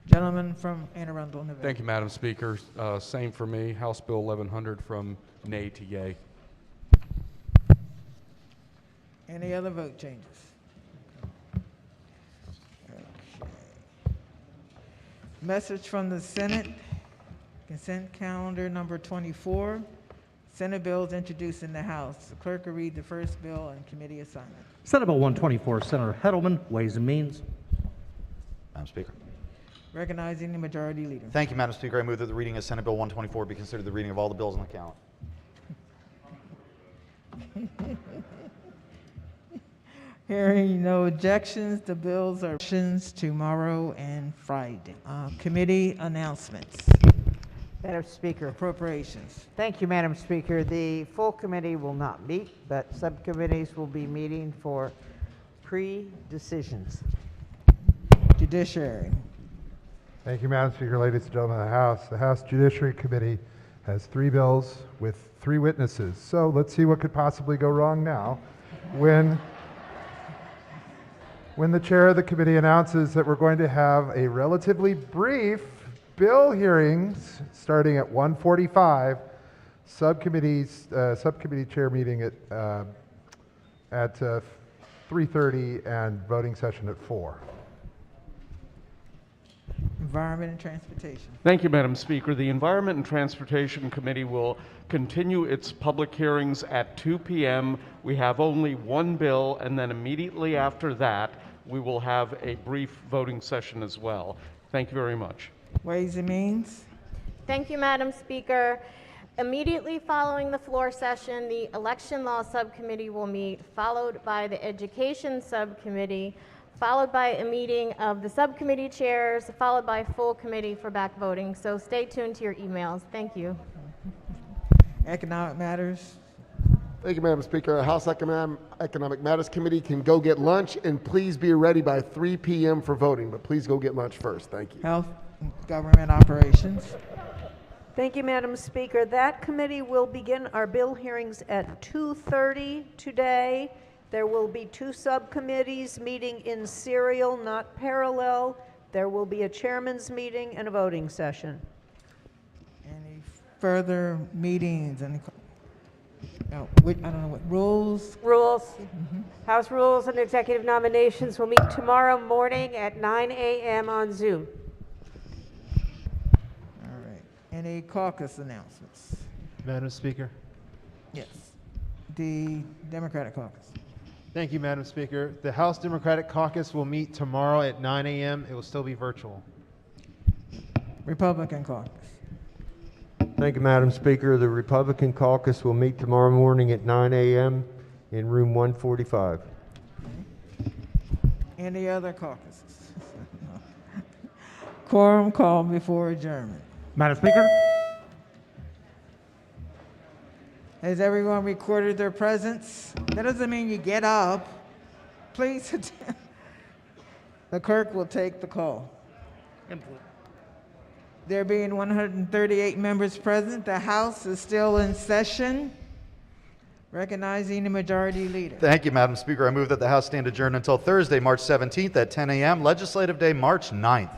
Gentleman from Anne Arundel, Nevada. Thank you, Madam Speaker. Same for me. House Bill 1100 from nay to yay. Any other vote changes? Okay. Message from the Senate. Consent calendar number 24. Senate bills introduced in the House. The clerk will read the first bill and committee assignment. Senate Bill 124, Senator Heddleman, Ways and Means. Madam Speaker. Recognizing the majority leader. Thank you, Madam Speaker. I move that the reading of Senate Bill 124 be considered the reading of all the bills on the calendar. Hearing no objections, the bills are tomorrow and Friday. Committee announcements. Madam Speaker. Appropriations. Thank you, Madam Speaker. The full committee will not meet, but subcommittees will be meeting for pre-decisions. Judiciary. Thank you, Madam Speaker. Ladies and gentlemen of the House. The House Judiciary Committee has 3 bills with 3 witnesses. So let's see what could possibly go wrong now. When the chair of the committee announces that we're going to have a relatively brief bill hearings starting at 1:45, subcommittee chair meeting at 3:30 and voting session at 4. Environment and Transportation. Thank you, Madam Speaker. The Environment and Transportation Committee will continue its public hearings at 2 p.m. We have only one bill, and then immediately after that, we will have a brief voting session as well. Thank you very much. Ways and Means. Thank you, Madam Speaker. Immediately following the floor session, the Election Law Subcommittee will meet, followed by the Education Subcommittee, followed by a meeting of the subcommittee chairs, followed by full committee for back voting. So stay tuned to your emails. Thank you. Economic Matters. Thank you, Madam Speaker. House Economic Matters Committee can go get lunch, and please be ready by 3 p.m. for voting, but please go get lunch first. Thank you. Health and Government Operations. Thank you, Madam Speaker. That committee will begin our bill hearings at 2:30 today. There will be 2 subcommittees meeting in serial, not parallel. There will be a chairman's meeting and a voting session. Any further meetings? I don't know what rules. Rules. House Rules and Executive Nominations will meet tomorrow morning at 9 a.m. on Zoom. All right. Any caucus announcements? Madam Speaker. Yes. The Democratic Caucus. Thank you, Madam Speaker. The House Democratic Caucus will meet tomorrow at 9 a.m. It will still be virtual. Republican Caucus. Thank you, Madam Speaker. The Republican Caucus will meet tomorrow morning at 9 a.m. in room 145. Any other caucuses? Quorum called before adjournment. Madam Speaker. Has everyone recorded their presence? That doesn't mean you get up. Please attend. The clerk will take the call. There being 138 members present, the House is still in session. Recognizing the majority leader. Thank you, Madam Speaker. I move that the House stand adjourned until Thursday, March 17th at 10 a.m., Legislative Day, March 9th.